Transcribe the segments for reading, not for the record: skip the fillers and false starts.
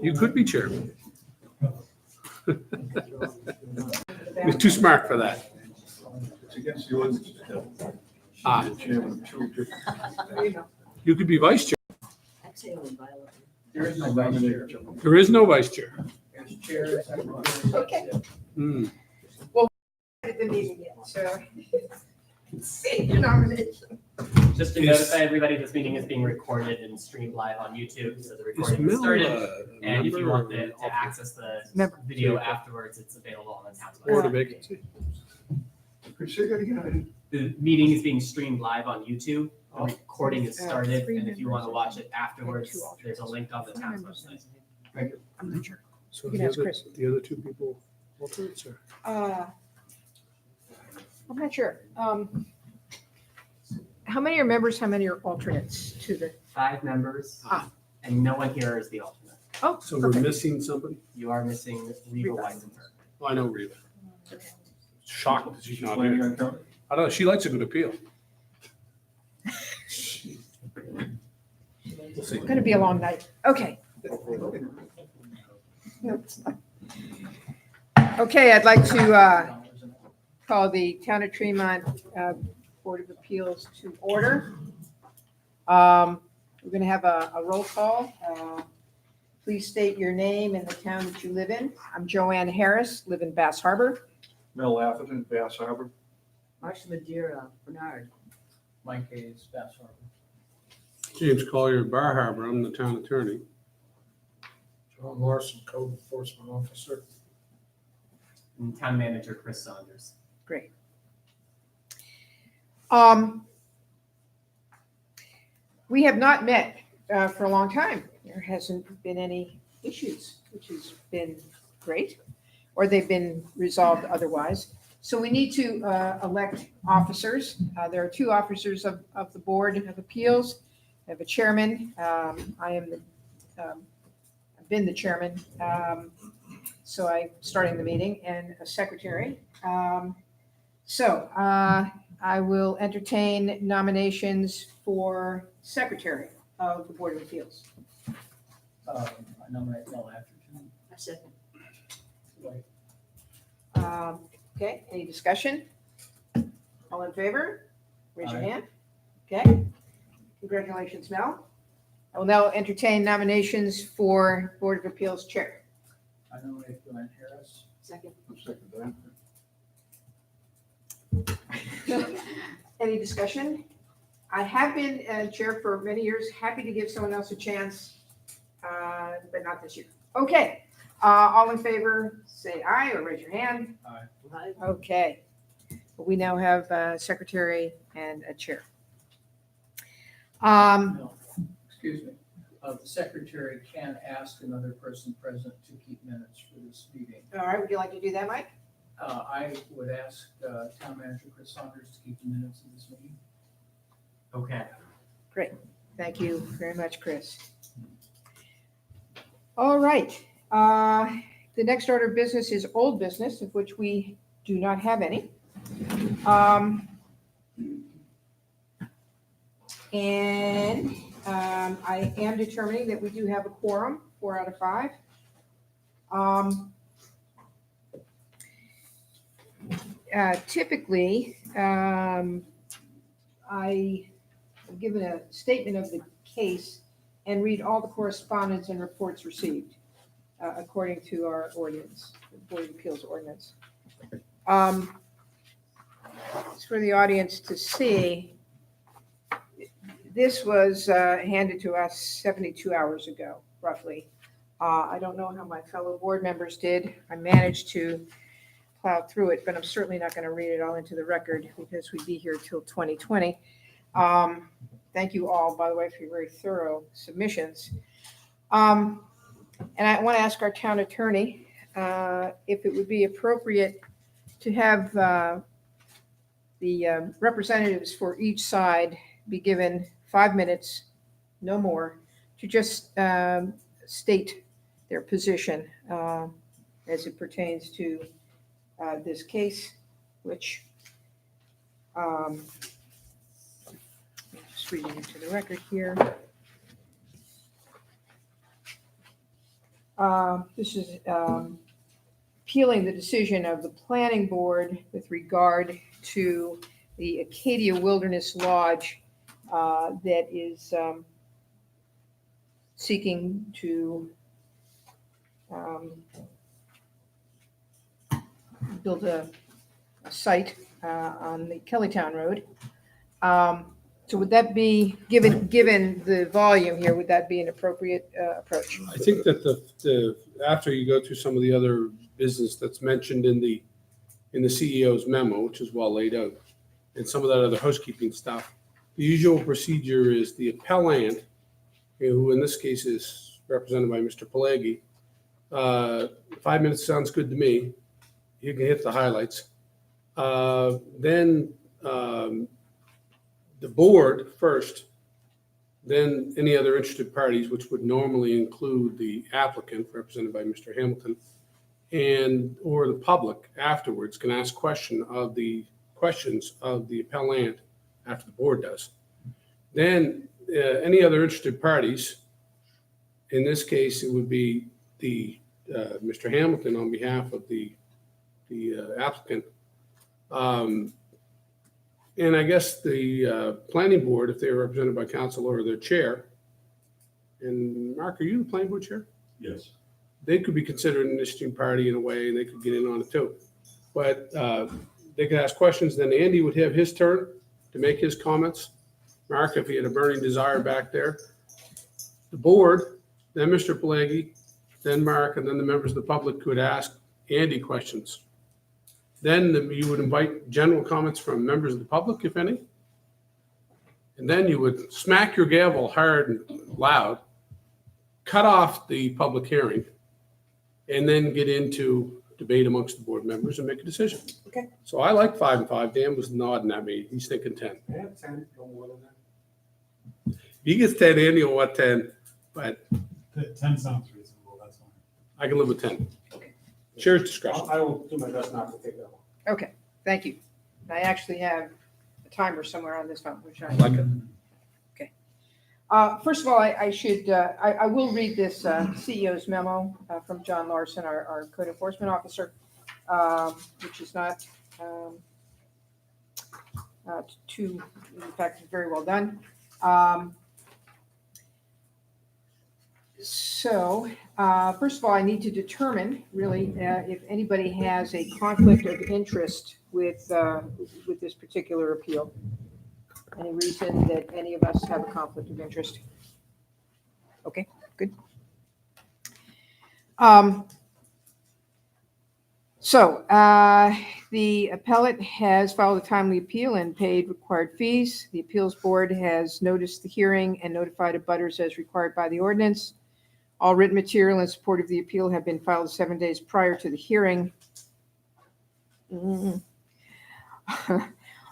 You could be chairman. You're too smart for that. It's against the ordinance. Ah, Chairman of two different. you could be vice chair. There is no vice chair. There is no vice chair. There's chair. Okay. Hmm. At the meeting yet, so. Save your nomination. Just to Is- notify everybody, this meeting is being recorded and streamed live on YouTube, so the Is recording has Mel started. a And if you member want or to an alternate? access the Member. video afterwards, it's available on the town's Board of website. vacancy. Could you say that again? The meeting is being streamed live on YouTube. The recording is Uh, started, three and if you want to members watch it and afterwards, two alternates. there's a link on the Four town's members website. and- I'm not sure. So You can the ask other, Chris. the other two people alternates or? I'm not sure. How many are members, how many are alternates to the, 5 members, Ah. and no one here is the alternate. oh, So we're perfect. missing somebody? You are missing Reba Reba. Weisenberg. Oh, I know Reba. Shocked that she's She's not planning here. on coming? I don't know, she likes a good appeal. We'll see. Going to be a long night. Okay. No, it's not. Okay, I'd like to call the Town of Tremont Board of Appeals to order. We're going to have a roll call. Please state your name and the town that you live in. I'm Joanne Harris, live in Bass Harbor. Mel Atherton, Bass Harbor. Marcia Madeira, Bernard. Mike Hayes, Bass Harbor. James Collier, Bar Harbor, I'm the town attorney. John Larson, Code Enforcement Officer. And town manager Chris Saunders. Great. We have not met for a long time. There hasn't been any issues, which has been great, or they've been resolved otherwise. So we need to elect officers. There are 2 officers of the Board of Appeals. I have a chairman. I am I've been the chairman, so I'm starting the meeting, and a secretary. So I will entertain nominations for secretary of the Board of Appeals. I nominate Mel Atherton. I second. Okay, any discussion? All in favor? Raise your Aye. hand. Okay, congratulations, Mel. I will now entertain nominations for Board of Appeals Chair. I nominate Joanne Harris. Second. I'll second that. Any discussion? I have been chair for many years, happy to give someone else a chance, but not this year. Okay, all in favor, say aye or raise your hand. Aye. Okay, we now have a secretary and a chair. No, excuse me. The secretary can ask another person present to keep minutes for this meeting. All right, would you like to do that, Mike? I would ask Town Manager Chris Saunders to keep the minutes of this meeting. Okay. Thank you very much, Chris. All right, the next order of business is old business, of which we do not have any. And I am determining that we do have a quorum, 4 out of 5. Typically, I am given a statement of the case and read all the correspondence and reports received, according to our ordinance, the Board of Appeals ordinance. It's for the audience to see. This was handed to us 72 hours ago, roughly. I don't know how my fellow board members did. I managed to plow through it, but I'm certainly not going to read it all into the record because we'd be here till 2020. Thank you all, by the way, for your very thorough submissions. And I want to ask our town attorney if it would be appropriate to have the representatives for each side be given 5 minutes, no more, to just state their position as it pertains to this case, which just reading into the record here. This is appealing the decision of the planning board with regard to the Acadia Wilderness Lodge that is seeking to build a site on the Kellytown Road. So would that be, given the volume here, would that be an appropriate approach? I think that the after you go through some of the other business that's mentioned in the CEO's memo, which is well laid out, and some of that other housekeeping stuff, the usual procedure is the appellant, who in this case is represented by Mr. Pelagi. 5 minutes sounds good to me. You can hit the highlights. Then the board first, then any other interested parties, which would normally include the applicant represented by Mr. Hamilton, and or the public afterwards can ask questions of the appellant after the board does. Then any other interested parties, in this case, it would be the Mr. Hamilton on behalf of the applicant. And I guess the planning board, if they are represented by council or their chair, and Mark, are you the planning board chair? Yes. They could be considered an interesting party in a way, and they could get in on it too. But they could ask questions, then Andy would have his turn to make his comments. Mark, if he had a burning desire back there. The board, then Mr. Pelagi, then Mark, and then the members of the public could ask Andy questions. Then you would invite general comments from members of the public, if any. And then you would smack your gavel hard and loud, cut off the public hearing, and then get into debate amongst the board members and make a decision. Okay. So I like 5 and 5. Dan was nodding at me. He's thinking 10. Yeah, 10, no more than that. He gets 10, Andy will want 10, but 10 sounds reasonable, that's fine. I can live with 10. Okay. Chair's discretion. I will do my best not to take that one. Okay, thank you. I actually have a timer somewhere on this phone, which I Like it. First of all, I will read this CEO's memo from John Larson, our code enforcement officer, which is not too, in fact, very well done. So, first of all, I need to determine really if anybody has a conflict of interest with this particular appeal. Any reason that any of us have a conflict of interest? Okay, good. The appellate has filed a timely appeal and paid required fees. The appeals board has noticed the hearing and notified abutters as required by the ordinance. All written material in support of the appeal have been filed 7 days prior to the hearing.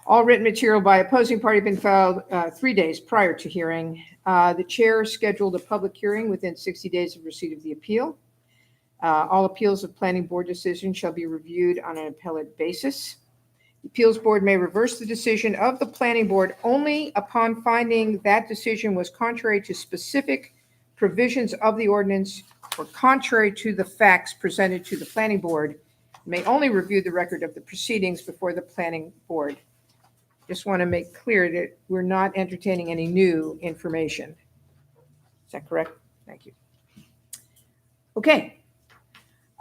All written material by opposing party have been filed 3 days prior to hearing. The chair scheduled a public hearing within 60 days of receipt of the appeal. All appeals of planning board decisions shall be reviewed on an appellate basis. The appeals board may reverse the decision of the planning board only upon finding that decision was contrary to specific provisions of the ordinance or contrary to the facts presented to the planning board. May only review the record of the proceedings before the planning board. Just want to make clear that we're not entertaining any new information. Is that correct? Thank you. Okay.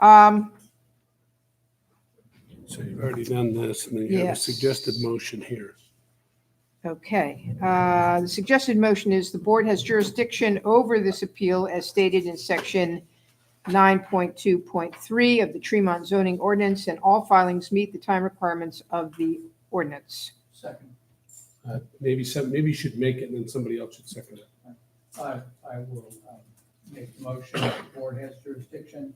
So you've already done this, and then you have a Yes. suggested motion here. Okay. The suggested motion is the board has jurisdiction over this appeal as stated in section 9.2.3 of the Tremont zoning ordinance, and all filings meet the time requirements of the ordinance. Second, Maybe you should make it, and then somebody else should second it. I will make the motion that the board has jurisdiction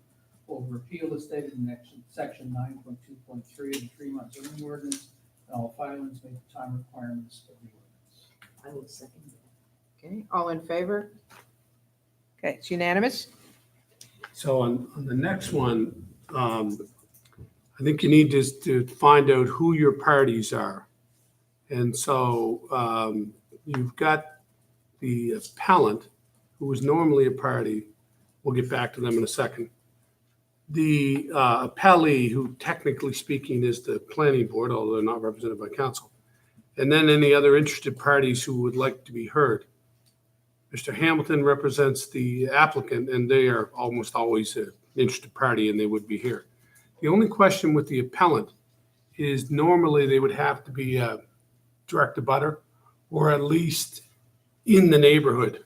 over appeal as stated in section 9.2.3 of the Tremont zoning ordinance, and all filings meet the time requirements of the ordinance. I will second that. Okay. All in favor? Okay. It's unanimous. So on the next one, I think you need to find out who your parties are. And so you've got the appellant, who is normally a party, We'll get back to them in a second. The appellee, who technically speaking is the planning board, although they're not represented by council, and then any other interested parties who would like to be heard. Mr. Hamilton represents the applicant, and they are almost always an interested party, and they would be here. The only question with the appellant is normally they would have to be a direct abutter or at least in the neighborhood.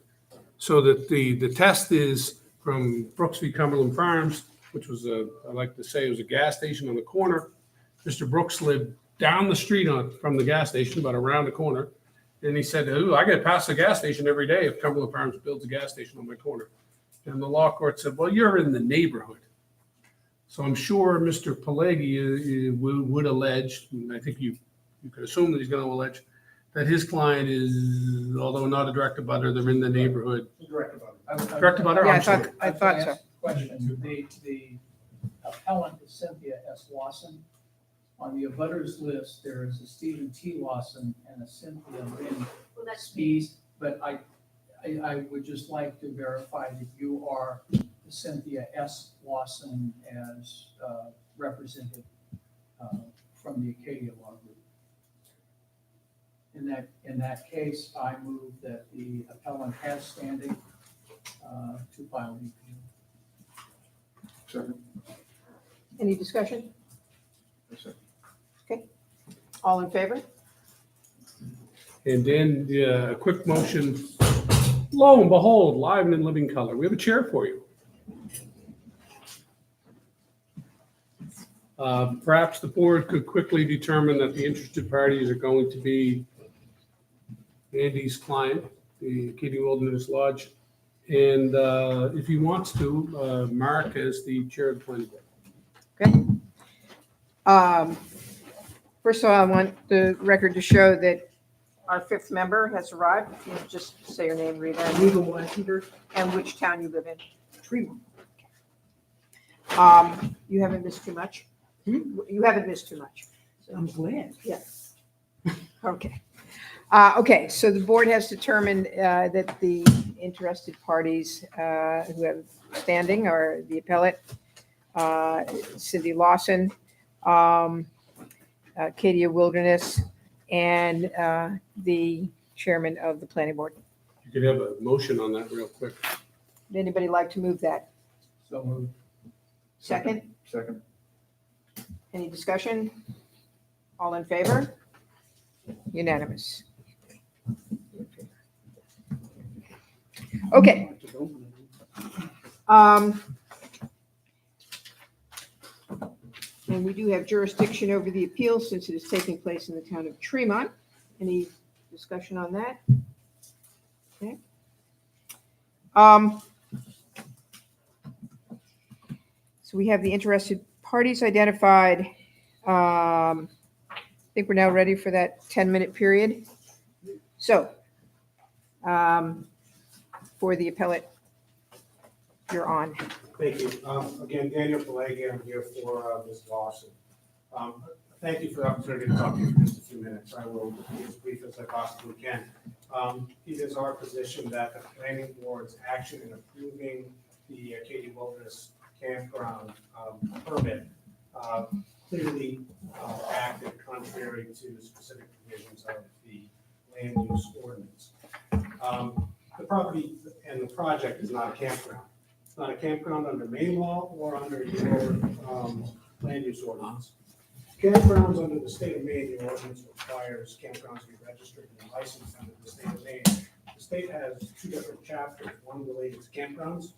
So that the test is from Brooks v. Cumberland Farms, which was I like to say it was a gas station on the corner. Mr. Brooks lived down the street from the gas station, but around the corner. And he said, "Ooh, I get past the gas station every day if Cumberland Farms builds a gas station on my corner." And the law court said, "Well, you're in the neighborhood." So I'm sure Mr. Pelleggi would allege, and I think you could assume that he's going to allege, that his client is, although not a direct abutter, they're in the neighborhood. Direct about it. Direct abutter? Yeah, I'm sorry. I thought so. Question, the appellant is Cynthia S. Lawson. On the abutters list, there is a Stephen T. Lawson and a Cynthia Lynn Well, that's Spies, but I would just like to verify that you are the Cynthia S. Lawson as represented from the Acadia Law Group. In that case, I move that the appellant has standing to file the appeal. Second. Any discussion? Okay. All in favor? And then a quick motion, lo and behold, live and in living color. We have a chair for you. Perhaps the board could quickly determine that the interested parties are going to be Andy's client, the Acadia Wilderness Lodge, and if he wants to, Mark as the chair of the planning board. Okay. First of all, I want the record to show that our fifth member has arrived. If you just say your name, Rita, and which town you live in. Tremont. You haven't missed too much? You haven't missed too much. I'm glad. Yes. Okay. Okay, so the board has determined that the interested parties who have standing are the appellate, Cindy Lawson, Acadia Wilderness, and the chairman of the planning board. You could have a motion on that real quick. Would anybody like to move that? So moved. Second? Second. Any discussion? All in favor? Unanimous. Okay. And we do have jurisdiction over the appeal since it is taking place in the town of Tremont. Any discussion on that? Okay. So we have the interested parties identified. I think we're now ready for that 10-minute period. So, for the appellate, you're on. Thank you. Again, Daniel Pelleggi, I'm here for Ms. Lawson. Thank you for the opportunity to talk to you for just a few minutes. I will be as brief as I possibly can. It is our position that the planning board's action in approving the Acadia Wilderness Campground permit clearly acted contrary to specific provisions of the land use ordinance. The property and the project is not a campground. It's not a campground under Maine law or under your land use ordinance. Campgrounds under the state of Maine, the ordinance requires campgrounds to be registered and licensed under the state of Maine. The state has two different chapters, one related to campgrounds,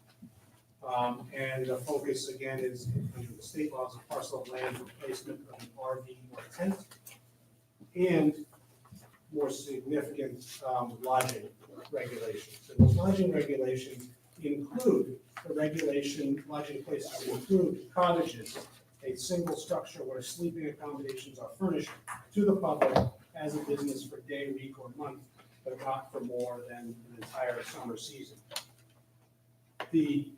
and the focus again is under the state laws of parcel of land for placement of an RV or tent, and more significant lodging regulations. And those lodging regulations include the regulation, lodging places include cottages, a single structure where sleeping accommodations are furnished to the public as a business for day, week, or month, but not for more than an entire summer season. The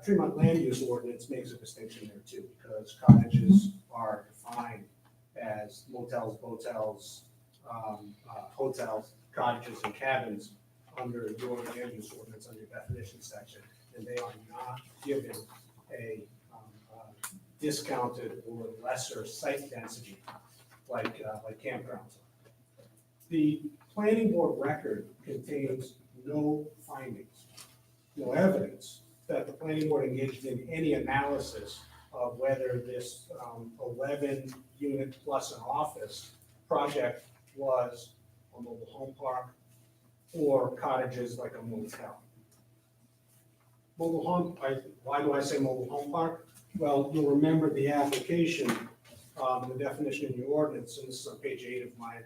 Tremont land use ordinance makes a distinction there too, because cottages are defined as motels, hotels, cottages, and cabins under your land use ordinance under your definition section. and they are not given a discounted or lesser site density like campgrounds. The planning board record contains no findings, no evidence that the planning board engaged in any analysis of whether this 11 unit plus an office project was a mobile home park or cottages like a motel. Mobile home, why do I say mobile home park? Well, you'll remember the application, the definition in your ordinance, and this is on page 8 of my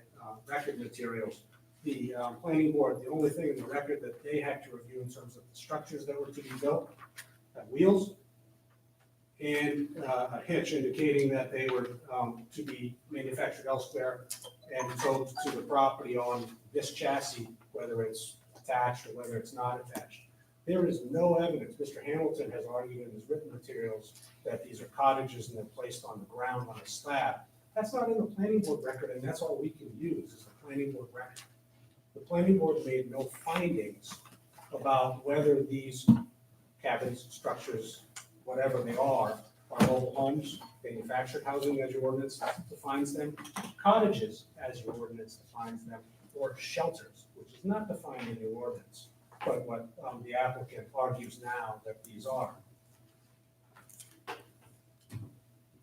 record materials. The planning board, the only thing in the record that they had to review in terms of the structures that were to be built, had wheels and a hitch indicating that they were to be manufactured elsewhere and towed to the property on this chassis, whether it's attached or whether it's not attached. There is no evidence. Mr. Hamilton has argued in his written materials that these are cottages and they're placed on the ground on a slab. That's not in the planning board record, and that's all we can use is the planning board record. The planning board made no findings about whether these cabins, structures, whatever they are mobile homes, manufactured housing as your ordinance defines them, cottages as your ordinance defines them, or shelters, which is not defined in your ordinance, but what the applicant argues now that these are.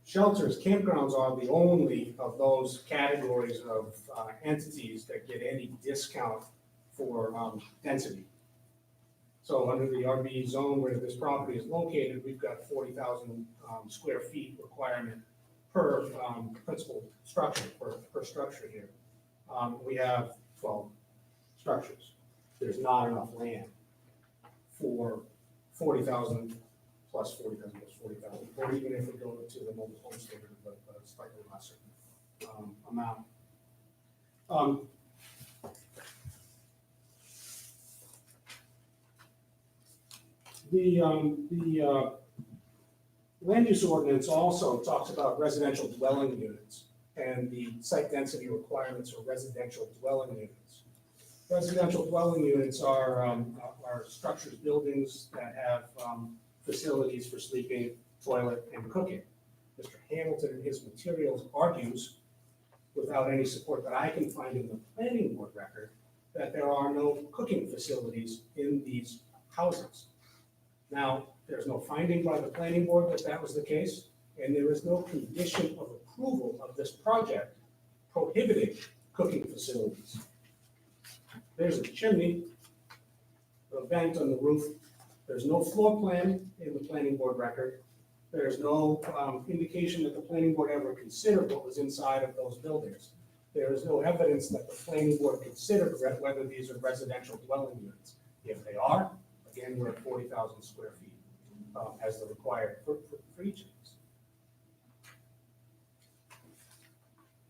Shelters, campgrounds are the only of those categories of entities that get any discount for density. So under the RB zone where this property is located, we've got 40,000 square feet requirement per principal structure, per structure here. We have 12 structures. There's not enough land for 40,000 plus 40,000 plus 40,000, or even if we go to the mobile home standard, but a slightly lesser amount. The land use ordinance also talks about residential dwelling units and the site density requirements for residential dwelling units. Residential dwelling units are structures, buildings that have facilities for sleeping, toilet, and cooking. Mr. Hamilton in his materials argues, without any support that I can find in the planning board record, that there are no cooking facilities in these houses. Now, there's no finding by the planning board that that was the case, and there is no condition of approval of this project prohibiting cooking facilities. There's a chimney, a vent on the roof. There's no floor plan in the planning board record. There's no indication that the planning board ever considered what was inside of those buildings. There is no evidence that the planning board considered whether these are residential dwelling units. If they are, again, we're at 40,000 square feet as the required for each of these.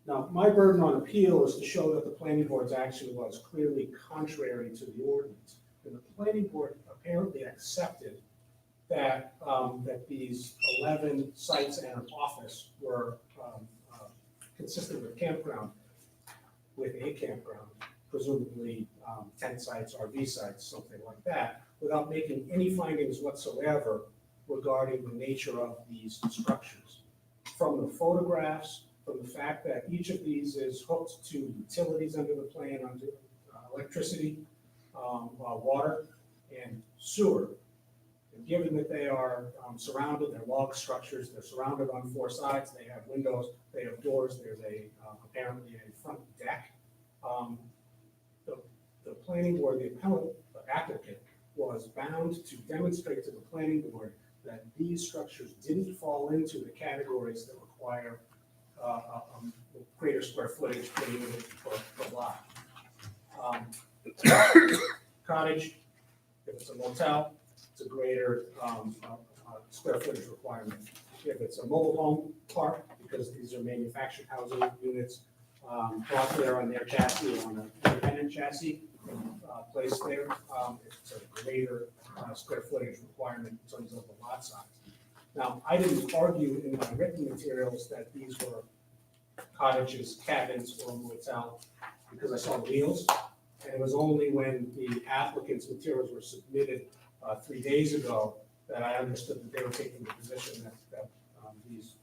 Now, my burden on appeal is to show that the planning board's action was clearly contrary to the ordinance. And the planning board apparently accepted that, that these 11 sites and an office were consistent with campground, with a campground, presumably tent sites, RV sites, something like that, without making any findings whatsoever regarding the nature of these structures. From the photographs, from the fact that each of these is hooked to utilities under the plan, under electricity, water, and sewer. And given that they are surrounded, they're log structures, they're surrounded on 4 sides, they have windows, they have doors, there's apparently a front deck. The planning board, the applicant, was bound to demonstrate to the planning board that these structures didn't fall into the categories that require greater square footage per unit per lot. Cottage, if it's a motel, it's a greater square footage requirement. If it's a mobile home park, because these are manufactured housing units brought there on their chassis, on an independent chassis, placed there, it's a greater square footage requirement in terms of the lot size. Now, I didn't argue in my written materials that these were cottages, cabins, or motel, because I saw wheels. And it was only when the applicant's materials were submitted 3 days ago that I understood that they were taking the position that these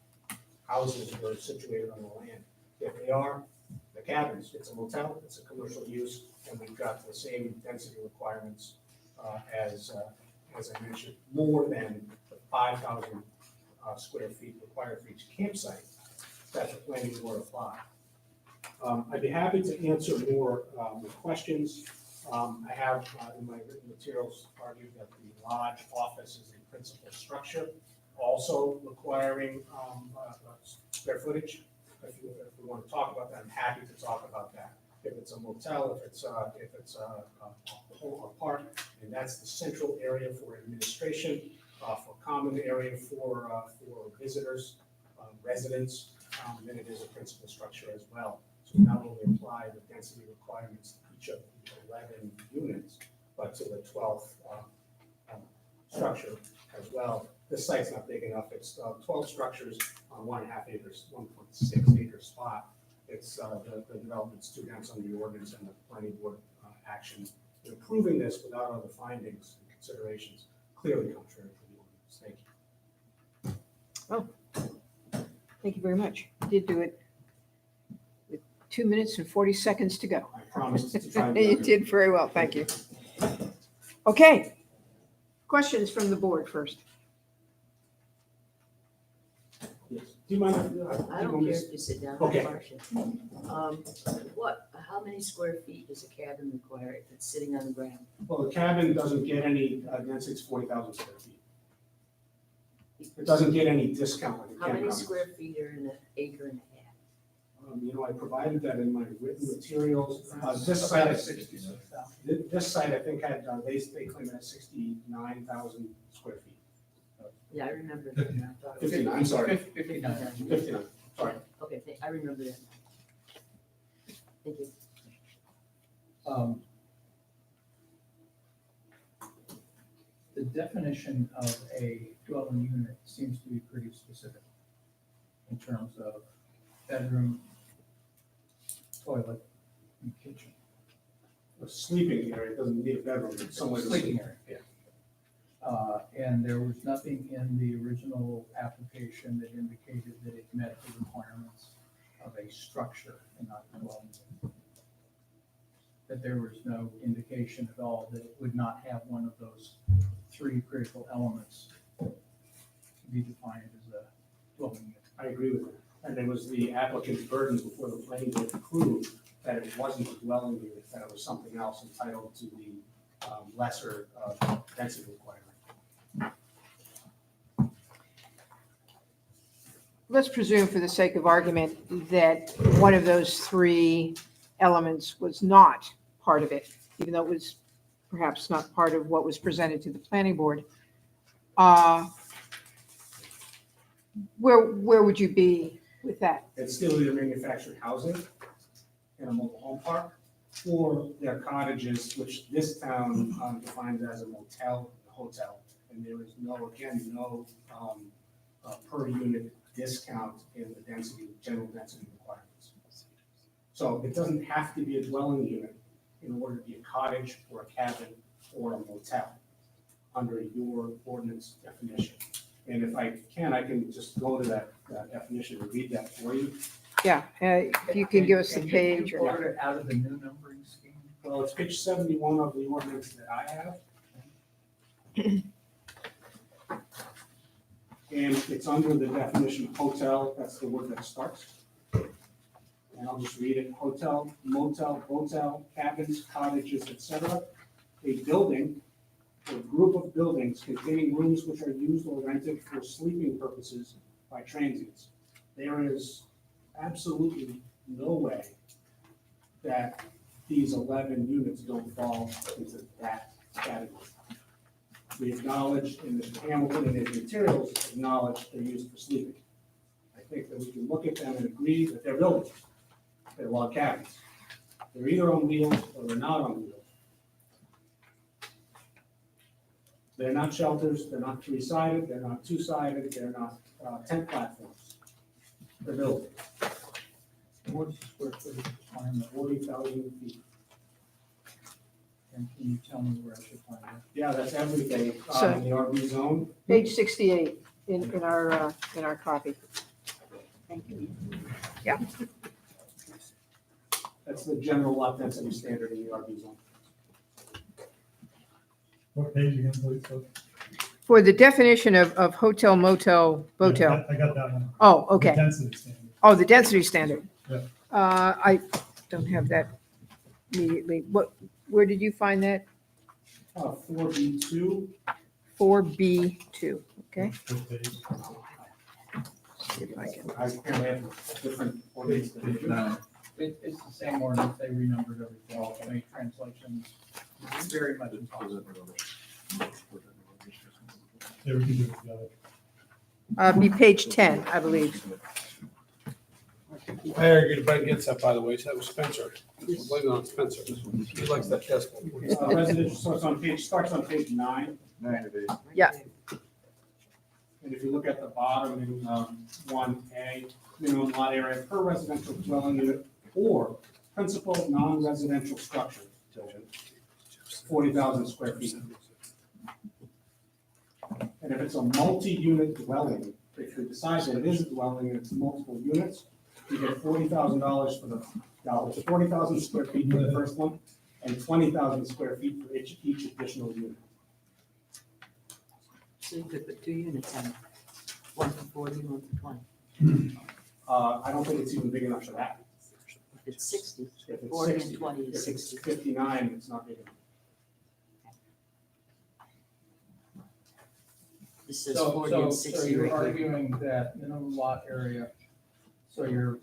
houses were situated on the land. If they are, the cabins, it's a motel, it's a commercial use, and we've got the same density requirements as I mentioned, more than the 5,000 square feet required for each campsite that the planning board applied. I'd be happy to answer more questions. I have in my written materials argued that the lodge office is a principal structure, also requiring square footage. If we want to talk about that, I'm happy to talk about that. If it's a motel, if it's a park, and that's the central area for administration, for common area for visitors, residents, then it is a principal structure as well. So we not only apply the density requirements to each of the 11 units, but to the 12th structure as well. This site's not big enough. It's 12 structures on 1.5 acres, 1.6 acre spot. It's the development's too dense under the ordinance and the planning board action in approving this without other findings and considerations, clearly contrary to the ordinance. Thank you. Thank you very much. You did do it with 2 minutes and 40 seconds to go. I promised to try and. You did very well, thank you. Okay. Questions from the board first. Yes. Do you mind? I don't care if you sit down. Okay. Marcia. How many square feet does a cabin require if it's sitting on the ground? Well, the cabin doesn't get any, density, it's 40,000 square feet. It doesn't get any discount like a How many campground. square feet are in an acre and a half? I provided that in my written materials. This About site, 66,000. this site, I think had, they claim it has 69,000 square feet. Yeah, I remember that. now. I thought it was- 59, I'm sorry, 59. 59, sorry. Okay, I remember that. Thank you. The definition of a dwelling unit seems to be pretty specific in terms of bedroom, toilet, and kitchen. A sleeping area, it doesn't need a bedroom, it's somewhere to Sleeping sleep. area. Yeah. And there was nothing in the original application that indicated that it met the requirements of a structure and not a dwelling unit. That there was no indication at all that it would not have one of those 3 critical elements to be defined as a dwelling unit. I agree with that. And it was the applicant's burden before the planning board to prove that it wasn't a dwelling unit, that it was something else entitled to the lesser density requirement. Let's presume for the sake of argument that one of those 3 elements was not part of it, even though it was perhaps not part of what was presented to the planning board. Where would you be with that? It's still either manufactured housing in a mobile home park, or their cottages, which this town defines as a motel, a hotel. And there is no per unit discount in the density, general density requirements. So it doesn't have to be a dwelling unit in order to be a cottage or a cabin or a motel under your ordinance definition. And if I can just go to that definition and read that for you. Yeah, if you can give us the page You or, pulled it out of the new numbering scheme? Well, it's page 71 of the ordinance that I have. And it's under the definition of hotel, that's the word that starts. And I'll just read it, hotel, motel, hotel, cabins, cottages, etc. A building or group of buildings containing rooms which are used or rented for sleeping purposes by transients. There is absolutely no way that these 11 units don't fall into that category. We acknowledge, and Mr. Hamilton and his materials acknowledge they're used for sleeping. I think that we can look at them and agree that they're buildings. They're log cabins. They're either on wheels or they're not on wheels. They're not shelters, they're not 3-sided, they're not 2-sided, they're not tent platforms. They're buildings, What's the square footage requirement? 40,000 feet. and can you tell me where I should find it? Yeah, that's everything, So- in the RB zone. Page 68 in our copy. Thank you. That's the general lot density standard in the RB zone. What page again, please? Phil? For the definition of hotel, motel, Yeah, botel. I got that one. Oh, The okay. Density standard. Oh, the density standard. Yeah. I don't have that immediately. Where did you find that? 4B2, 4B2, okay? What page? See if I can. I apparently have different ordinance than you do. It's the same ordinance, they renumbered everything, made translations, very much impossible. Yeah, we can do it together. Be page 10, I believe. I argued Brent gets that, by the way, so that was Spencer. Blame it on Spencer. He likes that decimal. Residential, so it's on starts on page 9. Yeah. And if you look at the bottom in 1A, minimum lot area per residential dwelling unit or principal non-residential structure, 40,000 square feet. And if it's a multi-unit dwelling, if you decide that it is a dwelling and it's multiple units, you get $40,000 for the dollars, 40,000 square feet for the first one and 20,000 square feet for each additional unit. So you could put 2 units in, one for 40, one for 20. I don't think it's even big enough for that. If it's 60, If it's 40 and 60, 20 is if it's 60. 59, it's not big enough. This says So, 40 so, and so 60 you're right here. arguing that minimum lot area, so you're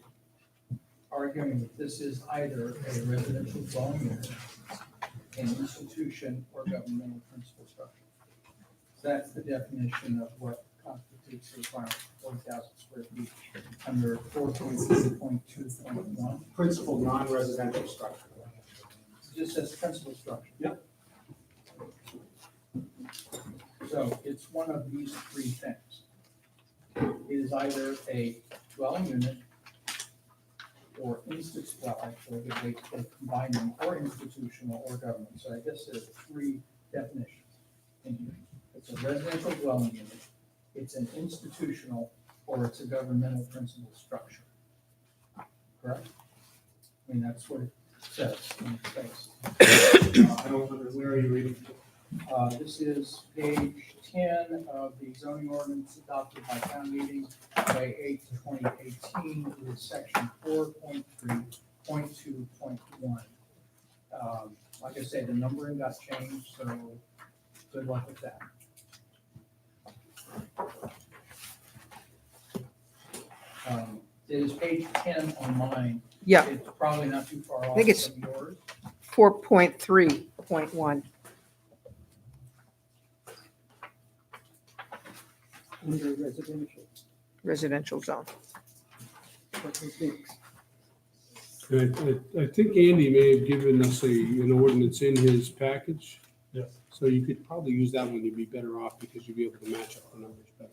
arguing that this is either a residential dwelling unit, an institution, or governmental principal structure. That's the definition of what constitutes a requirement, 40,000 square feet under 4.2.2.1. Principal non-residential structure. It just says principal structure. Yep. So it's one of these 3 things. It is either a dwelling unit or well, actually, they combine them, or institutional or government. So I guess there's 3 definitions in here. It's a residential dwelling unit, it's an institutional, or it's a governmental principal structure. Correct? I mean, that's what it says in the space. I don't know, where are you reading? This is page 10 of the zoning ordinance adopted by town meeting May 8, 2018. It is section 4.3.2.1. Like I say, the numbering got changed, so good luck with that. It is page 10 on mine. Yeah, It's probably not too far off think it's- from yours. 4.3.1. Under residential. Residential zone. What was next? I think Andy may have given us an ordinance in his package. Yes. So you could probably use that one, you'd be better off because you'd be able to match up the numbers better.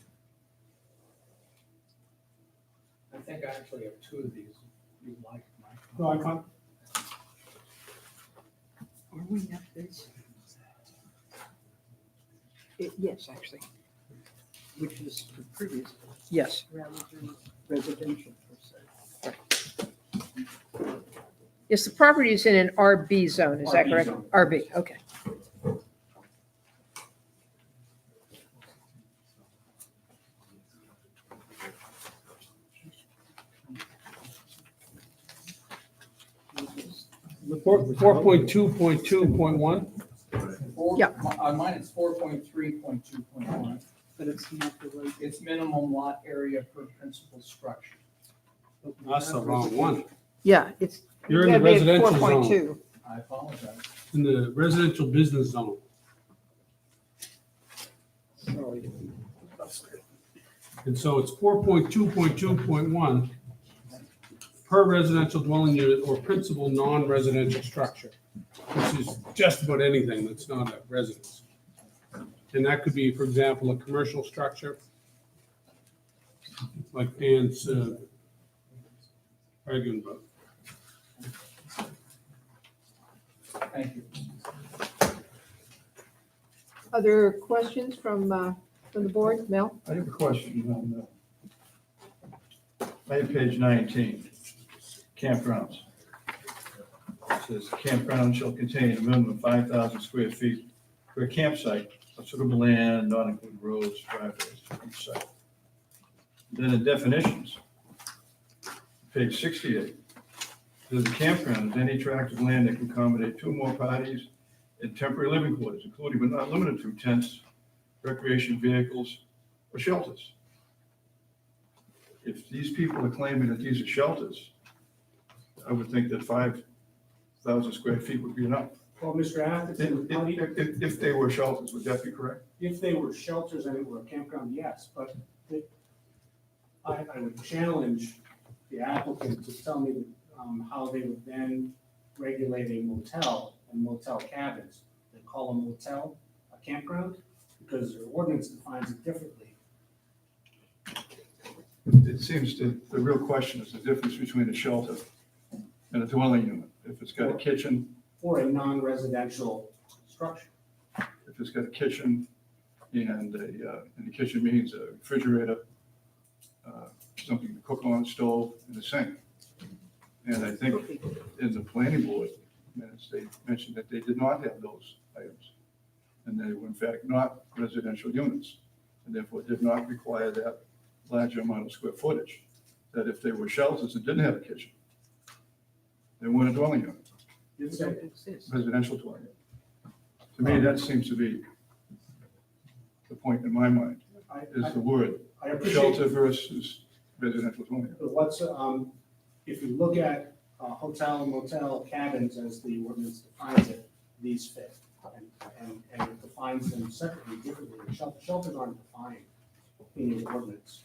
I think I actually have 2 of these. You like my. No, I can't. Are we not this? Yes, actually. Which is the previous, Yes. rather than residential per se. Yes, the property is in an RB zone, is that RB correct? zone. RB, okay. The 4.2.2.1, Yeah. On mine, it's 4.3.2.1. But it's not the right. It's minimum lot area per principal structure. that's the wrong one. Yeah, it's. You're in the gotta be at residential zone, 4.2. I apologize. in the residential business zone. Sorry. And so it's 4.2.2.1 per residential dwelling unit or principal non-residential structure, which is just about anything that's not a residence. And that could be, for example, a commercial structure, like Dan's arguing about. Thank you. Other questions from the board? Mel? I have a question on, I have page 19, campgrounds. It says campground shall contain a minimum of 5,000 square feet per campsite of suitable land, not include roads, driveways to each site. Then in definitions, page 68, says a campground is any tract of land that can accommodate two or more parties in temporary living quarters, including but not limited to tents, recreation vehicles, or shelters. If these people are claiming that these are shelters, I would think that 5,000 square feet would be enough. Well, Mr. Atherton, If they were shelters, would that be correct? if they were shelters and it were a campground, yes, but I would challenge the applicant to tell me how they would then regulate a motel and motel cabins. They call a motel a campground because their ordinance defines it differently. It seems that the real question is the difference between a shelter and a dwelling unit. If it's got a kitchen, For a non-residential structure. if it's got a kitchen and the kitchen means a refrigerator, something to cook on, stove, and a sink. And I think in the planning board minutes, they mentioned that they did not have those items. And they were in fact not residential units, and therefore did not require that larger amount of square footage. That if they were shelters and didn't have a kitchen, they weren't a dwelling unit, Didn't say- residential dwelling unit. To me, that seems to be the point in my mind, I- is the word I appreciate. shelter versus residential dwelling unit. But what's, if you look at hotel, motel, cabins as the ordinance defines it, these fit. And it defines them separately, differently. Shelters aren't defined in the ordinance.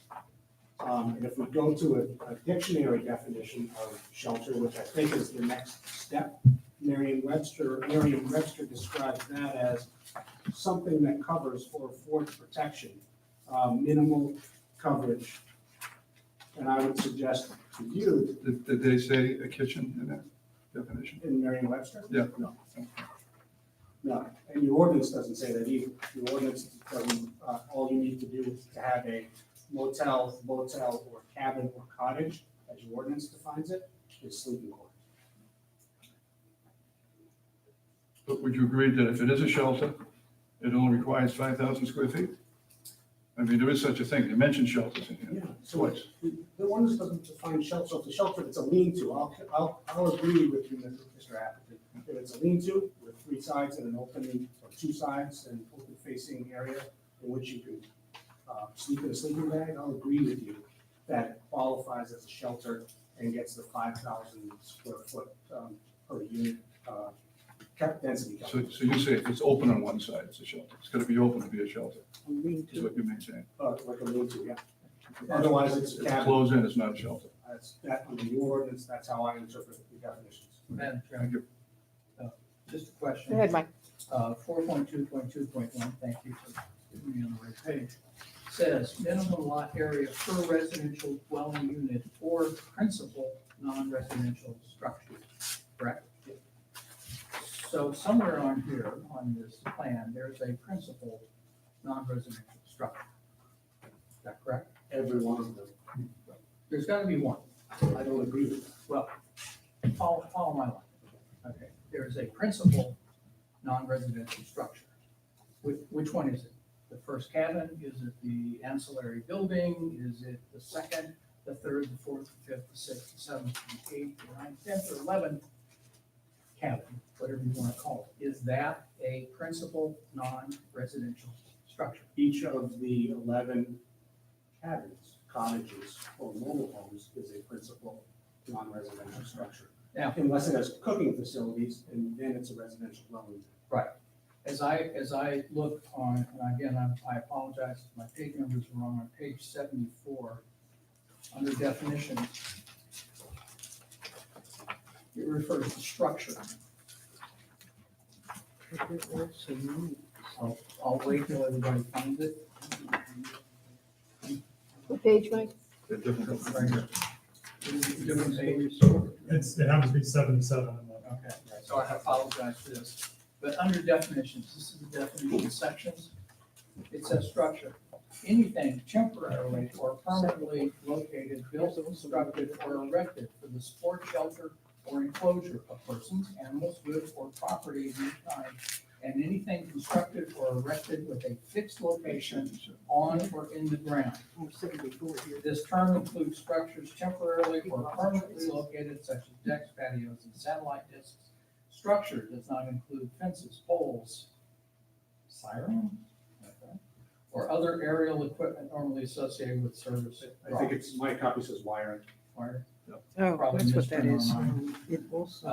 And if we go to a dictionary definition of shelter, which I think is the next step, Merriam-Webster describes that as something that covers or affords protection, minimal coverage. And I would suggest to you, Did they say a kitchen in that definition? in Merriam-Webster? Yeah. No. No, and your ordinance doesn't say that either. Your ordinance doesn't, all you need to do to have a motel, motel, or cabin or cottage, as your ordinance defines it, is sleeping quarters. But would you agree that if it is a shelter, it only requires 5,000 square feet? I mean, there is such a thing. They mentioned shelters in here Yeah, so twice. the ordinance doesn't define shelter, so if the shelter, it's a lean-to, I'll agree with you, Mr. Atherton. If it's a lean-to with three sides and an opening, or two sides and open-facing area in which you can sleep in a sleeping bag, I'll agree with you that qualifies as a shelter and gets the 5,000 square foot per unit density. So you say if it's open on one side, it's a shelter. It's got to be open to be a shelter, is Lean-to. what you're saying. Like a lean-to, yeah. Otherwise, it's If a it's cabin. closed in, it's not a shelter. That's, that, under your ordinance, that's how I interpret the definitions. Madam Thank Chair, you. just a question. Go ahead, Mike. 4.2.2.1, thank you for getting me on the right page. Says minimum lot area per residential dwelling unit or principal non-residential structure, correct? So somewhere on here, on this plan, there's a principal non-residential structure. Is that correct? Every one of them. There's gotta be one. I don't agree with that. Well, follow my line. Okay, there is a principal non-residential structure. Which one is it? The first cabin? Is it the ancillary building? Is it the second, the third, the fourth, the fifth, the sixth, the seventh, the eighth, the ninth, 10th, or 11th cabin, whatever you want to call it? Is that a principal non-residential structure? Each of the 11 cabins, cottages, or mobile homes is a principal non-residential structure. Now, Unless it has cooking facilities, and then it's a residential dwelling. As I look on, and again, I apologize if my page numbers are wrong, on page 74, under definitions, it refers to structure. I'll wait till everybody finds it. What page, Mike? They're different. Right here. Different page. It happens to be 77. Okay, so I apologize for this. But under definitions, this is the definition sections. It says structure. Anything temporarily or permanently located, built, constructed, or erected for the support, shelter, or enclosure of persons, animals, goods, or property of any kind, and anything constructed or erected with a fixed location on or in the ground. This term includes structures temporarily or permanently located such as decks, patios, and satellite discs. Structure does not include fences, poles, siren, or other aerial equipment normally associated with service. I think it's, my copy says wiring. Wire. Oh, Probably that's what that misprint is. on mine. It also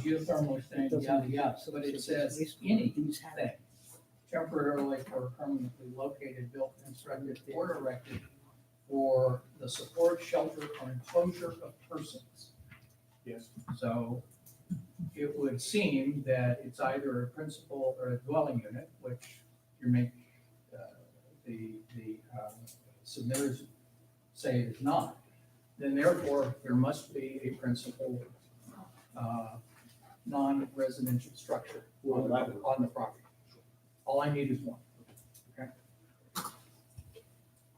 Geothermal extension, yada, yada, but it says anything temporarily or permanently located, built, constructed, or erected for the support, shelter, or enclosure of persons. Yes. So it would seem that it's either a principal or a dwelling unit, which you make, the submitters say it is not. Then therefore, there must be a principal, non-residential structure on the property. All I need is one, okay?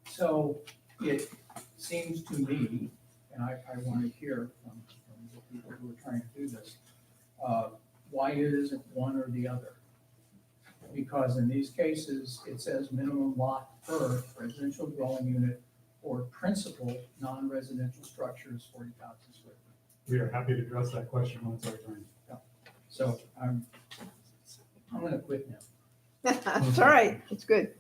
So it seems to me, and I want to hear from the people who are trying to do this, why it isn't one or the other. Because in these cases, it says minimum lot per residential dwelling unit or principal non-residential structures, 40,000 square feet. We are happy to address that question when it's our turn. So I'm gonna quit now. It's all right, it's good.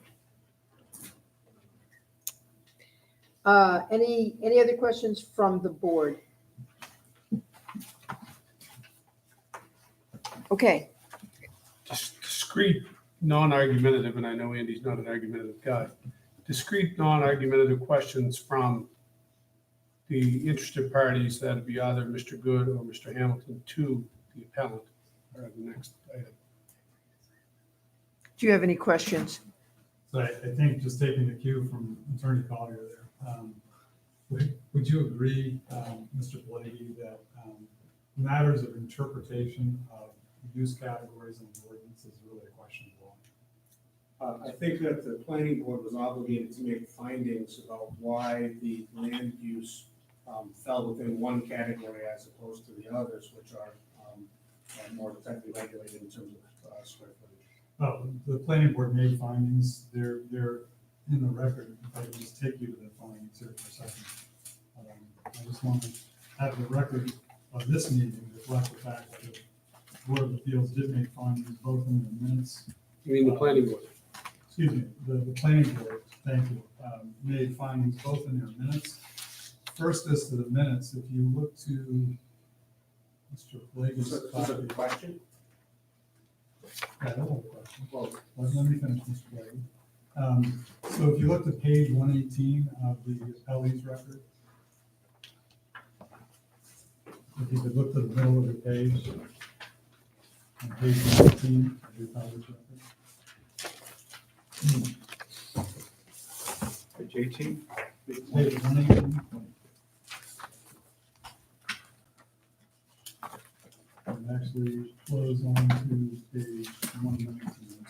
Any other questions from the board? Okay, Discrete, non-argumentative, and I know Andy's not an argumentative guy, discrete, non-argumentative questions from the interested parties, that'd be either Mr. Good or Mr. Hamilton, to the appellant, or the next item. do you have any questions? So I think just taking the cue from Attorney Collier there, would you agree, Mr. Blady, that matters of interpretation of use categories in the ordinance is really a question of law? I think that the planning board was obligated to make findings about why the land use fell within one category as opposed to the others, which are more tightly regulated in terms of square footage. The planning board made findings, they're in the record. If I can just take you to the findings here for a second. I just want to have the record of this meeting reflect the fact that the Board of Appeals did make findings both in the minutes. You mean the planning board? Excuse me, the planning board, thank you, made findings both in their minutes. First, as to the minutes, if you look to Mr. Flanagan's Is it copy. a question? Yeah, that was a question. Well, Let me finish, Mr. Flanagan. So if you look at page 118 of the appellee's record, if you could look to the middle of the page, on page 118 of the appellee's record. Page 18? Page 118. And actually flows on to page 119.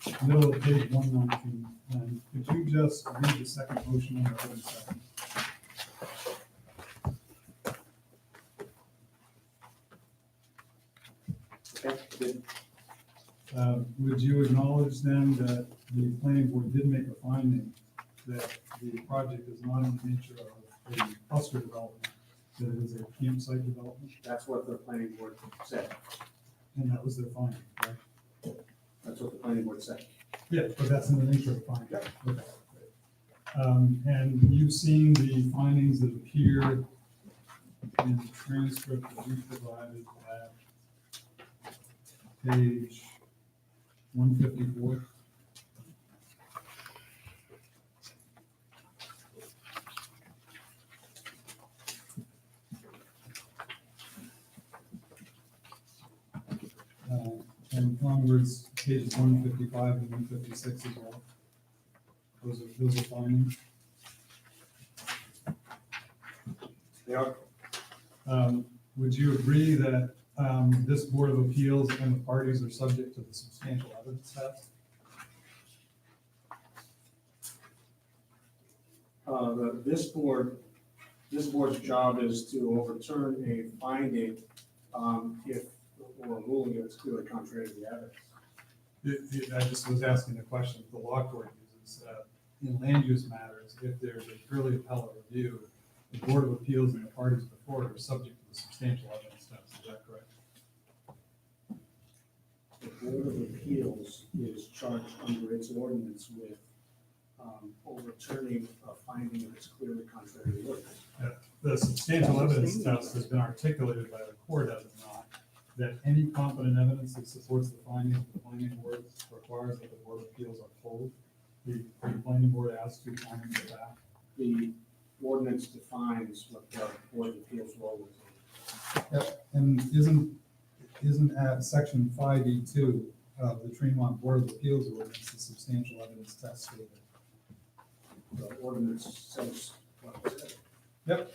So, middle of page 119. And could you just read the second motion on the other second? okay, good. Would you acknowledge then that the planning board did make a finding that the project is not in the nature of a cluster development, that it is a campsite development, That's what the planning board said. and that was their finding, right? That's what the planning board said. Yeah, but that's in the nature of finding. Okay, great. And you've seen the findings that appear in the transcript that we provided at page 154. And onwards, pages 155 and 156 as well. Those are findings. They are, Would you agree that this Board of Appeals and the parties are subject to the substantial evidence test? This board's job is to overturn a finding, if, or a ruling if it's clearly contrary to the evidence. I just was asking the question the law court uses, in land use matters, if there's a purely appellate review, the Board of Appeals and the parties before it are subject to the substantial evidence test, is that correct? The Board of Appeals is charged under its ordinance with overturning a finding if it's clearly contrary to the ordinance. The substantial evidence test has been articulated by the court, has it not, that any competent evidence that supports the finding of the planning board requires that the Board of Appeals uphold the planning board as to findings of fact. The ordinance defines what the Board of Appeals role is. And isn't at section 5E2 of the Tremont Board of Appeals ordinance, the substantial evidence test stated? The ordinance says what it says. Okay,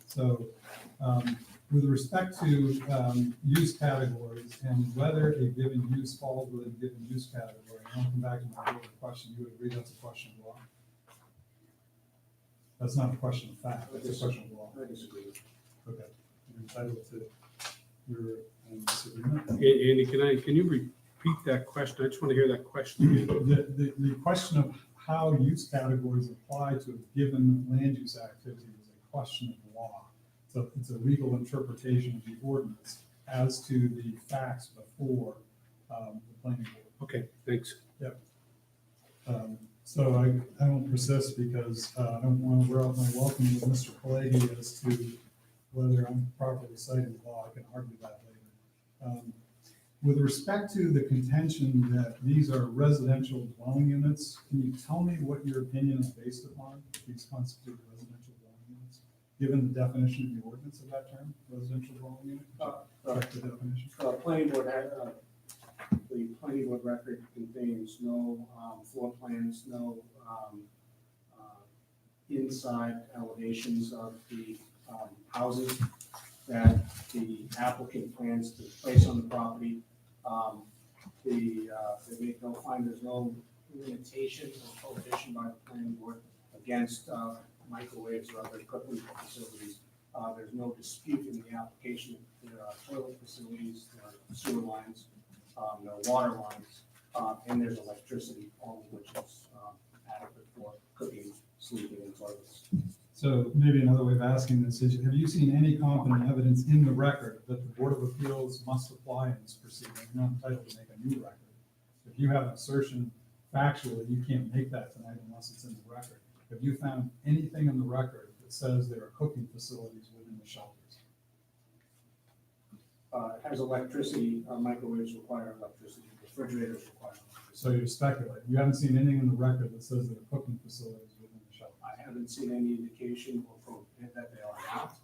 so, with respect to, use categories and whether a given use falls within a given use category, I'll come back to my earlier question, you would agree that's a question of law? That's not a question of fact, that's a question of law. I disagree. Okay, you're entitled to your disagreement. Andy, can you repeat that question? I just want to hear that question again. The question of how use categories apply to a given land use activity is a question of law. So it's a legal interpretation of the ordinance as to the facts before the planning board. Okay, thanks. So I won't persist because I don't want to wear out my welcome with Mr. Pelleggi as to whether I'm properly citing the law. I can argue that later. With respect to the contention that these are residential dwelling units, can you tell me what your opinion is based upon? These constitute residential dwelling units, given the definition of the ordinance of that term, residential dwelling unit? Correct the definition. Planning board had, the planning board record contains no floor plans, no inside elevations of the houses that the applicant plans to place on the property. They don't find there's no limitation or prohibition by the planning board against microwaves or other cooking facilities. There's no dispute in the application. There are toilet facilities, there are sewer lines, there are water lines, and there's electricity, all of which is adequate for cooking, sleeping, and toilets. So maybe another way of asking this is, have you seen any competent evidence in the record that the Board of Appeals must apply in this proceeding? You're not entitled to make a new record. If you have an assertion factually, you can't make that tonight unless it's in the record. Have you found anything in the record that says there are cooking facilities within the shelters? It has electricity, microwaves require electricity, refrigerators require electricity. So you're speculating. You haven't seen anything in the record that says there are cooking facilities within the shelters? I haven't seen any indication or prohibit that they are not.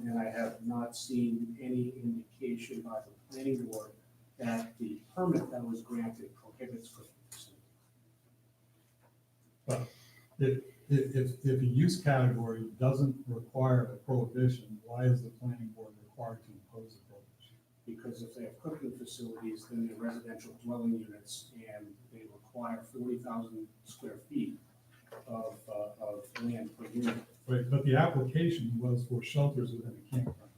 And I have not seen any indication by the planning board that the permit that was granted prohibits cooking facilities. If a use category doesn't require a prohibition, why is the planning board required to impose a prohibition? Because if they have cooking facilities, then they're residential dwelling units, and they require 40,000 square feet of land per unit. Right, but the application was for shelters within a campground.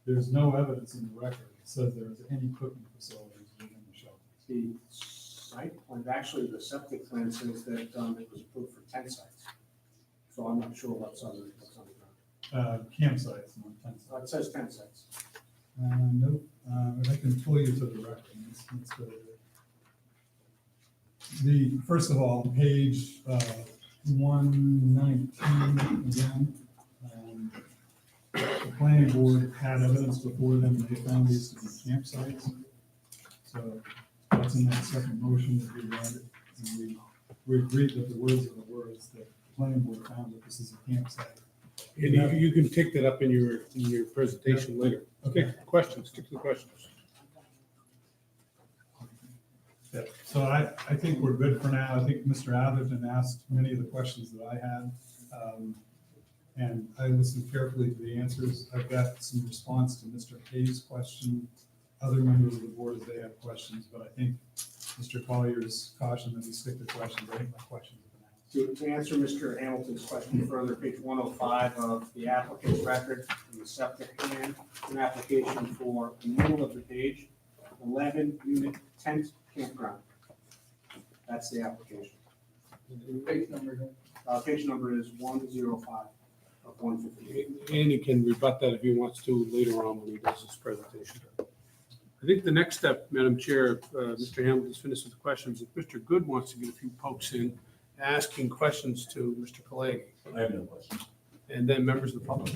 There's no evidence in the record that says there is any cooking facilities within the shelters. The site plan, actually, the septic plan says that it was approved for 10 sites. So I'm not sure what's on the ground. Campsites, not tent sites. It says 10 sites. Nope, I can pull you to the record. Let's go there. First of all, page 119 again. The planning board had evidence before them, they found these to be campsites. So that's in that second motion that we read. And we agreed that the words are the words, that the planning board found that this is a campsite. And you can take that up in your presentation later. Okay, questions, stick to the questions. Yeah, so I think we're good for now. I think Mr. Atherton asked many of the questions that I had. And I listened carefully to the answers. I've got some response to Mr. Hayes' question. Other members of the board, if they have questions, but I think Mr. Collier's caution that we stick to questions, I think my questions have been asked. To answer Mr. Hamilton's question further, page 105 of the applicant's record, in the septic plan, an application for the middle of the page, 11 unit tent campground. That's the application. Page number here. Page number is 105 of 158. Andy can rebut that if he wants to later on when he does his presentation. I think the next step, Madam Chair, if Mr. Hamilton's finished with the questions, if Mr. Good wants to get a few pokes in, asking questions to Mr. Pelleggi, I have no questions. and then members of the public.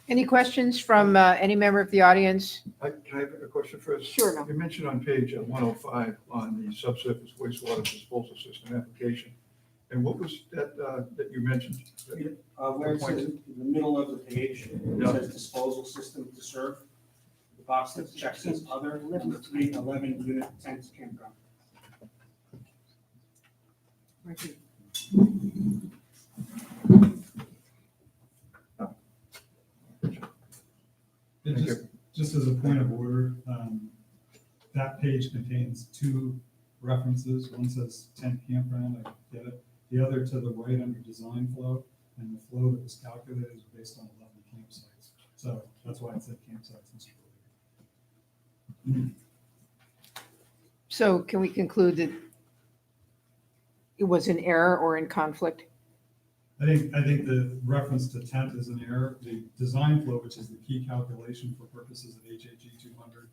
Any questions from any member of the audience? Can I have a question first? Sure, Mel. You mentioned on page 105 on the subsurface wastewater disposal system application. And what was that, that you mentioned? Where it says in the middle of the page, it says disposal system to serve. The box that checks says other, number 3, 11 unit tent campground. Right here. Just as a point of order, that page contains two references. One says tent campground, I get it. The other to the right under design flow, and the flow that was calculated is based on 11 campsites. So that's why it said campsites, Mr. Bolliger. So can we conclude that it was an error or in conflict? I think the reference to tent is an error. The design flow, which is the key calculation for purposes of HHE 200,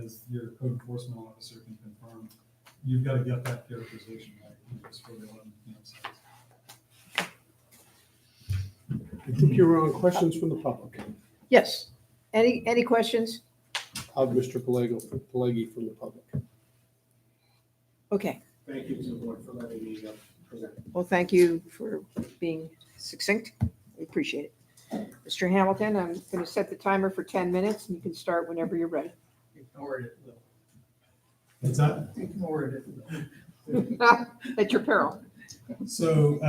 as your code enforcement officer can confirm, you've got to get that characterization right. It's for the 11 campsites. I think you're on questions from the public Yes. Any questions? of Mr. Pelleggi from the public. Okay. Thank you to the board for letting me present. Well, thank you for being succinct. We appreciate it. Mr. Hamilton, I'm going to set the timer for 10 minutes, and you can start whenever you're ready. Ignore it, Lil. What's that? Ignore it. At your peril. So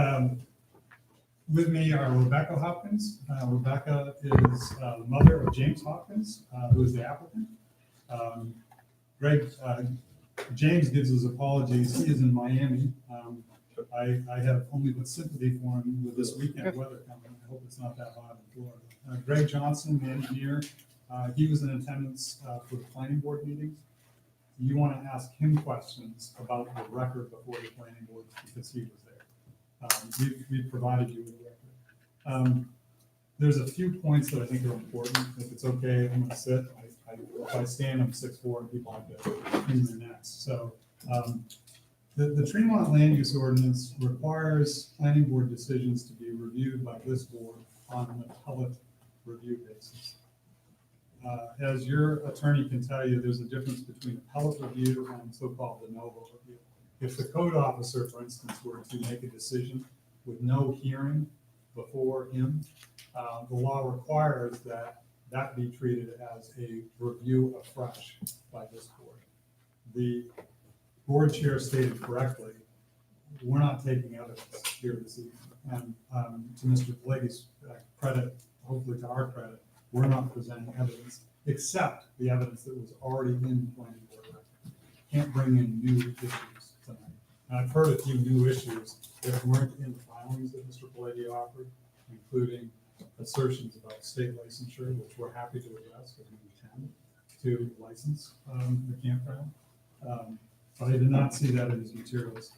with me are Rebecca Hopkins. Rebecca is the mother of James Hopkins, who is the applicant. James gives his apologies. He is in Miami. I have only but sympathy for him with this weekend weather coming. I hope it's not that hot in Florida. Greg Johnson, the engineer, he was in attendance for the planning board meetings. You want to ask him questions about the record before the planning board because he was there. We've provided you with the record. There's a few points that I think are important. If it's okay, I'm going to sit. If I stand, I'm 6'4", and people have to clean their necks. So the Tremont Land Use Ordinance requires planning board decisions to be reviewed by this board on an appellate review basis. As your attorney can tell you, there's a difference between appellate review and so-called de novo review. If the code officer, for instance, were to make a decision with no hearing before him, the law requires that be treated as a review afresh by this board. The board chair stated correctly, we're not taking evidence here this evening. And to Mr. Pelleggi's credit, hopefully to our credit, we're not presenting evidence except the evidence that was already in the planning board record. Can't bring in new issues tonight. And I've heard a few new issues that weren't in the filings that Mr. Pelleggi offered, including assertions about state licensure, which we're happy to address because we intend to license the campground. But I did not see that in his materials.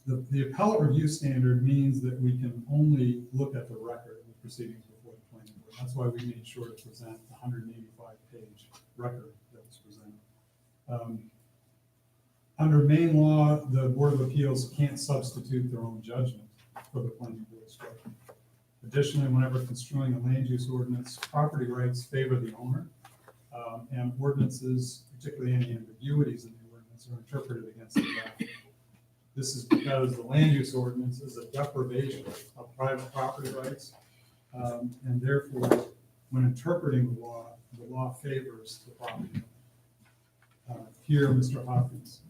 The appellate review standard means that we can only look at the record of the proceedings before the planning board. That's why we made sure to present the 185-page record that was presented. Under Maine law, the Board of Appeals can't substitute their own judgment for the planning board's judgment. Additionally, whenever construing a land use ordinance, property rights favor the owner, and ordinances, particularly any ambiguities in the ordinance, are interpreted against the draft. This is because the land use ordinance is a deprivation of private property rights, and therefore, when interpreting the law favors the property. Here, Mr. Hopkins.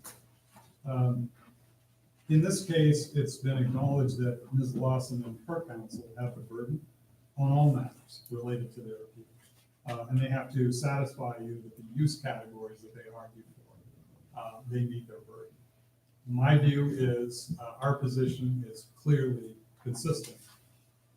In this case, it's been acknowledged that Ms. Lawson and her counsel have the burden on all matters related to their appeal. And they have to satisfy you that the use categories that they argue for, they meet their burden. My view is, our position is clearly consistent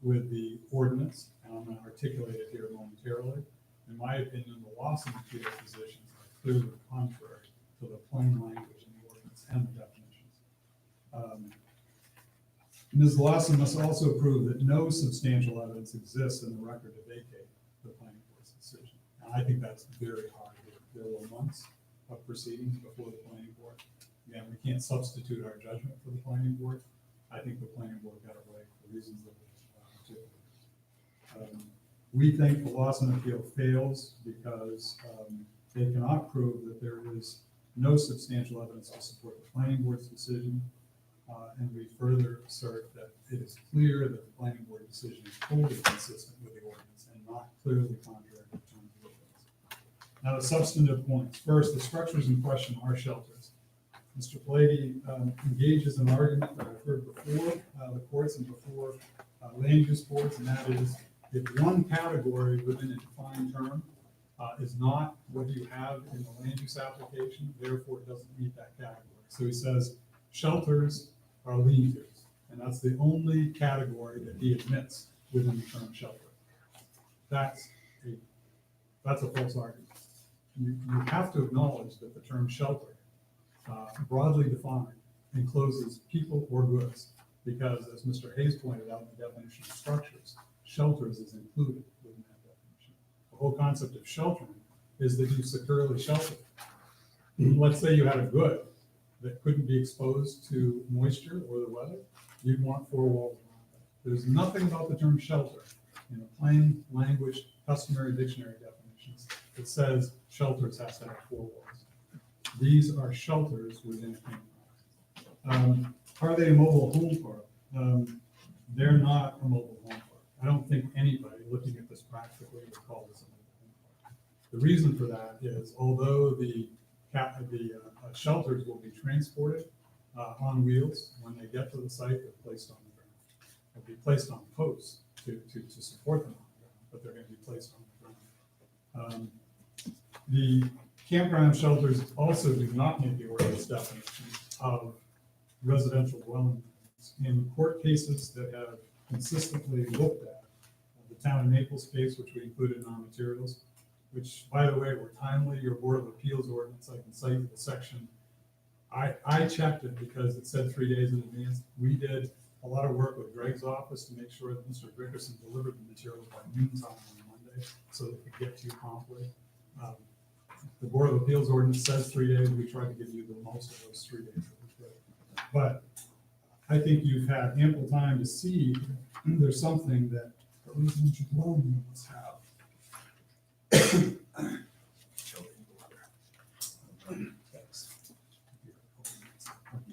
with the ordinance, and I'm going to articulate it here momentarily. In my opinion, the Lawson appeal positions are clearly contrary to the plain language in the ordinance and the definitions. Ms. Lawson must also prove that no substantial evidence exists in the record to vacate the planning board's decision. And I think that's very hard here. There were months of proceedings before the planning board. Again, we can't substitute our judgment for the planning board. I think the planning board got it right for reasons that we articulated. We think the Lawson appeal fails because they cannot prove that there is no substantial evidence to support the planning board's decision. And we further assert that it is clear that the planning board decision is wholly consistent with the ordinance and not clearly contrary to the terms of the ordinance. Now, the substantive points. First, the structures in question are shelters. Mr. Pallady engages in an argument that I've heard before the courts and before land use boards, and that is if one category within a defined term is not what you have in the land use application, therefore it doesn't meet that category. So he says shelters are lean-tos, and that's the only category that he admits within the term shelter. That's a false argument. You have to acknowledge that the term shelter, broadly defined, encloses people or goods, because as Mr. Hayes pointed out in the definition of structures, shelters is included within that definition. The whole concept of sheltering is that you securely shelter. Let's say you had a good that couldn't be exposed to moisture or the weather, you'd want 4 walls around that. There's nothing about the term shelter in the plain language customary dictionary definitions that says shelters has to have 4 walls. These are shelters within a campground. Are they a mobile home park? They're not a mobile home park. I don't think anybody looking at this practically would call this a mobile home park. The reason for that is although the shelters will be transported on wheels, when they get to the site, they're placed on the ground. They'll be placed on posts to support them on the ground, but they're going to be placed on the ground. The campground shelters also do not meet the ordinance definition of residential dwelling units. In court cases that have consistently looked at, the town of Naples case, which we included in our materials, which, by the way, were timely, your Board of Appeals ordinance, I can cite the section. I checked it because it said 3 days in advance. We did a lot of work with Greg's office to make sure that Mr. Grickerson delivered the materials by noon time on Monday, so that it could get to you promptly. The Board of Appeals ordinance says 3 days. We tried to give you the most of those 3 days that we could. But I think you've had ample time to see there's something that residential dwelling units have.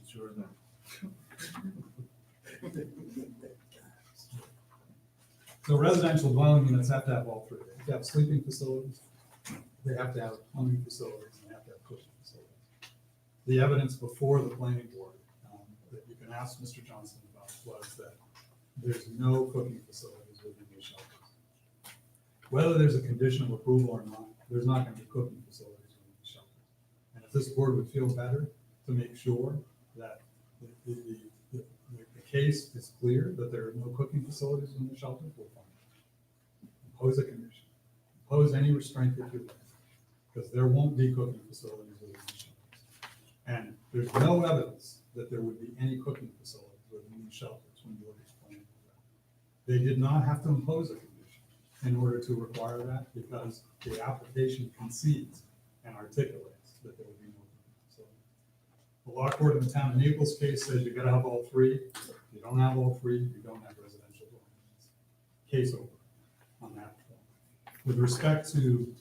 Sure So residential dwelling units have to have all 3. They have to have sleeping facilities, they have to have plumbing facilities, and they have to have cooking facilities. The evidence before the planning board that you can ask Mr. Johnson about was that there's no cooking facilities within the shelters. Whether there's a condition of approval or not, there's not going to be cooking facilities within the shelters. And if this board would feel better to make sure that the case is clear that there are no cooking facilities in the shelters, we'll find it. Impose a condition. Impose any restraint that you like, because there won't be cooking facilities within the shelters. And there's no evidence that there would be any cooking facilities within the shelters when you look at the plan. They did not have to impose a condition in order to require that, because the application concedes and articulates that there would be no cooking facilities. The law court in the town of Naples case says you gotta have all 3. If you don't have all 3, you don't have residential dwelling units. Case over on that point. With respect to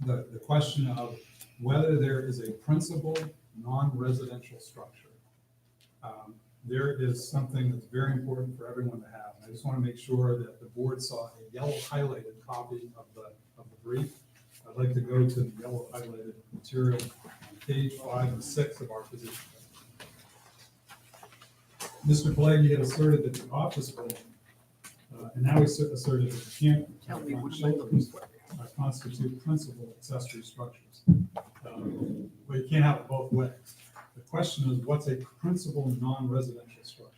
the question of whether there is a principal non-residential structure, there is something that's very important for everyone to have. And I just want to make sure that the board saw a yellow highlighted copy of the brief. I'd like to go to the yellow highlighted material on page 5 and 6 of our position. Mr. Pelleggi had asserted that the office building, and now he asserted that the camp Tell me what shelters constitute principal accessory structures. Well, you can't have it both ways. The question is, what's a principal non-residential structure?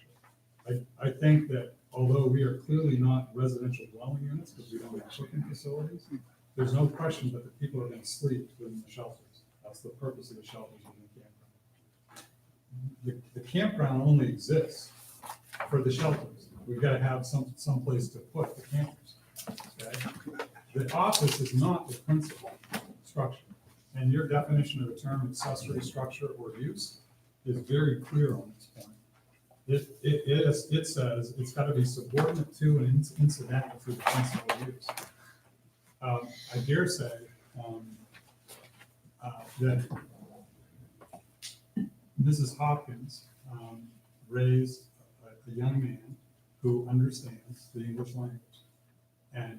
I think that although we are clearly not residential dwelling units because we don't have cooking facilities, there's no question that the people are going to sleep within the shelters. That's the purpose of the shelters within the campground. The campground only exists for the shelters. We've got to have some place to put the campers. Okay? The office is not the principal structure. And your definition of the term accessory structure or use is very clear on this point. It says it's got to be subordinate to and incidental to the principal use. I dare say that Mrs. Hopkins raised a young man who understands the English language and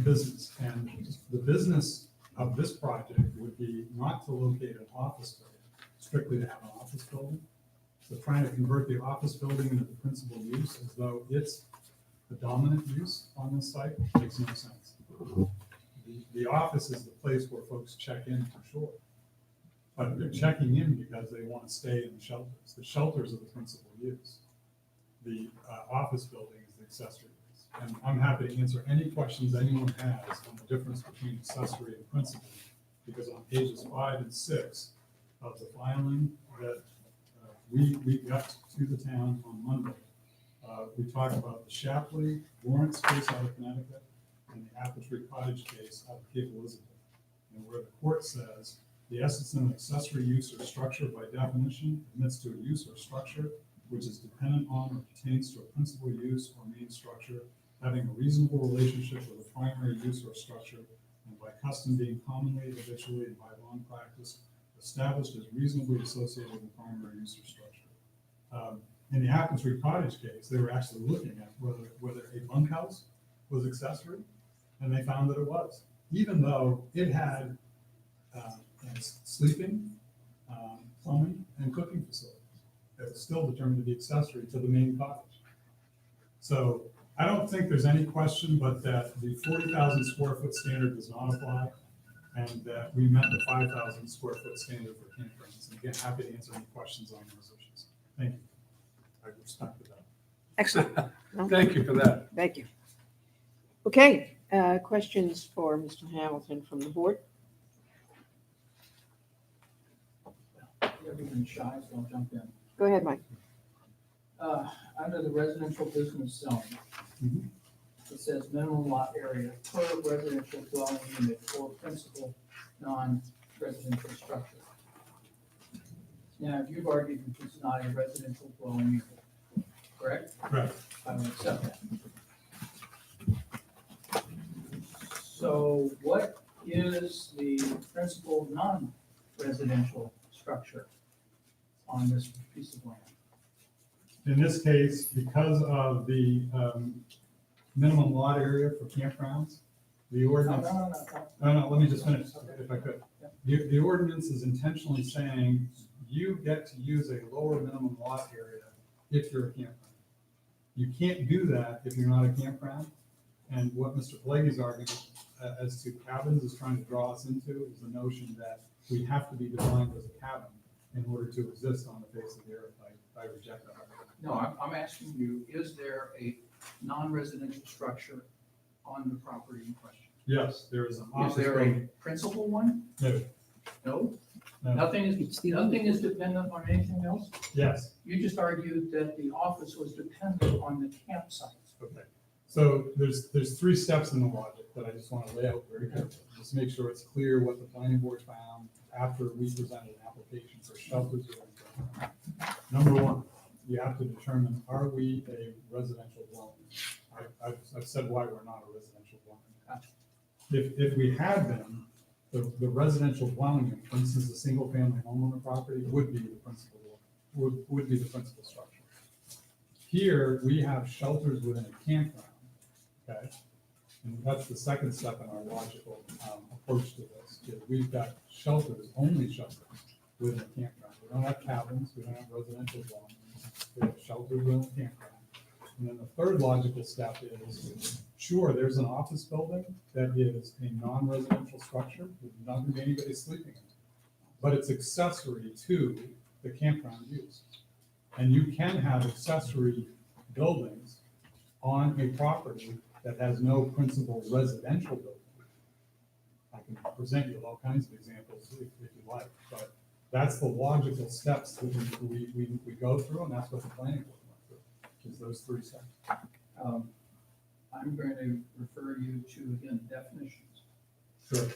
business. And the business of this project would be not to locate an office building, strictly to have an office building. So trying to convert the office building into the principal use as though it's the dominant use on this site makes no sense. The office is the place where folks check in for sure. But they're checking in because they want to stay in the shelters. The shelters are the principal use. The office building is the accessory use. And I'm happy to answer any questions anyone has on the difference between accessory and principal, because on pages 5 and 6 of the filing that we got to the town on Monday, we talk about the Shapley Lawrence case out of Connecticut and the Apple Tree Cottage case out of Cape Elizabeth, and where the court says the essence of an accessory use or structure by definition admits to a use or structure which is dependent on or pertains to a principal use or main structure, having a reasonable relationship with a primary use or structure, and by custom being commonly, habitually, and by long practice established as reasonably associated with the primary use or structure. In the Apple Tree Cottage case, they were actually looking at whether a bunkhouse was accessory, and they found that it was, even though it had sleeping, plumbing, and cooking facilities. It was still determined to be accessory to the main cottage. So I don't think there's any question but that the 40,000 square foot standard does not apply, and that we met the 5,000 square foot standard for campgrounds. And again, happy to answer any questions on those issues. Thank you. I respect that. Excellent. Thank you for that. Thank you. Okay, questions for Mr. Hamilton from the board? Everyone's shy, so I'll jump in. Go ahead, Mike. Under the residential business zone, Mhm. it says minimum lot area per residential dwelling unit or principal non-residential structure. Now, you've argued that it's not a residential dwelling unit, correct? Correct. I will accept that. So what is the principal non-residential structure on this piece of land? In this case, because of the minimum lot area for campgrounds, the No, ordinance. No, let me just finish, if I could. The ordinance is intentionally saying you get to use a lower minimum lot area if you're a campground. You can't do that if you're not a campground. And what Mr. Pelleggi's argument as to cabins is trying to draw us into is the notion that we have to be defined as a cabin in order to exist on the face of the earth. I reject that argument. No, I'm asking you, is there a non-residential structure on the property in question? Yes, there is an Is office there a building. principal one? No. No? No. Nothing is dependent on anything else? Yes, You just argued that the office was dependent on the campsite. okay. So there's 3 steps in the logic that I just want to lay out very quickly. Just make sure it's clear what the planning board found after we presented an application for shelters. Number 1, you have to determine, are we a residential dwelling? I've said why we're not a residential dwelling. If we had been, the residential dwelling unit, for instance, a single family home on the property would be the principal, would be the principal structure. Here, we have shelters within a campground, okay? And that's the second step in our logical approach to this. Is we've got shelters, only shelters within a campground. We don't have cabins, we don't have residential dwellings, we have shelters, we don't have campground. And then the third logical step is, sure, there's an office building that is a non-residential structure, with not gonna be anybody sleeping in it. But it's accessory to the campground use. And you can have accessory buildings on a property that has no principal residential building. I can present you with all kinds of examples if you like, but that's the logical steps that we go through, and that's what the planning board went through, is those three steps. I'm going to refer you to, again, definitions. Sure.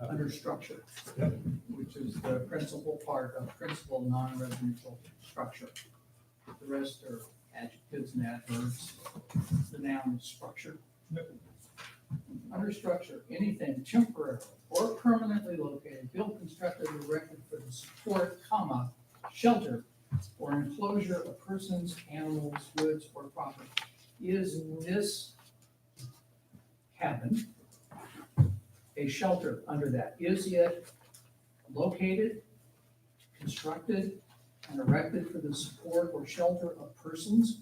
Under structure, Yep. which is the principal part of principal non-residential structure. The rest are adjectives and adverbs. The noun is structure. Yep. Under structure, anything temporarily or permanently located, built, constructed, or erected for the support, comma, shelter, or enclosure of persons, animals, goods, or property. Is this cabin a shelter under that? Is it located, constructed, and erected for the support or shelter of persons?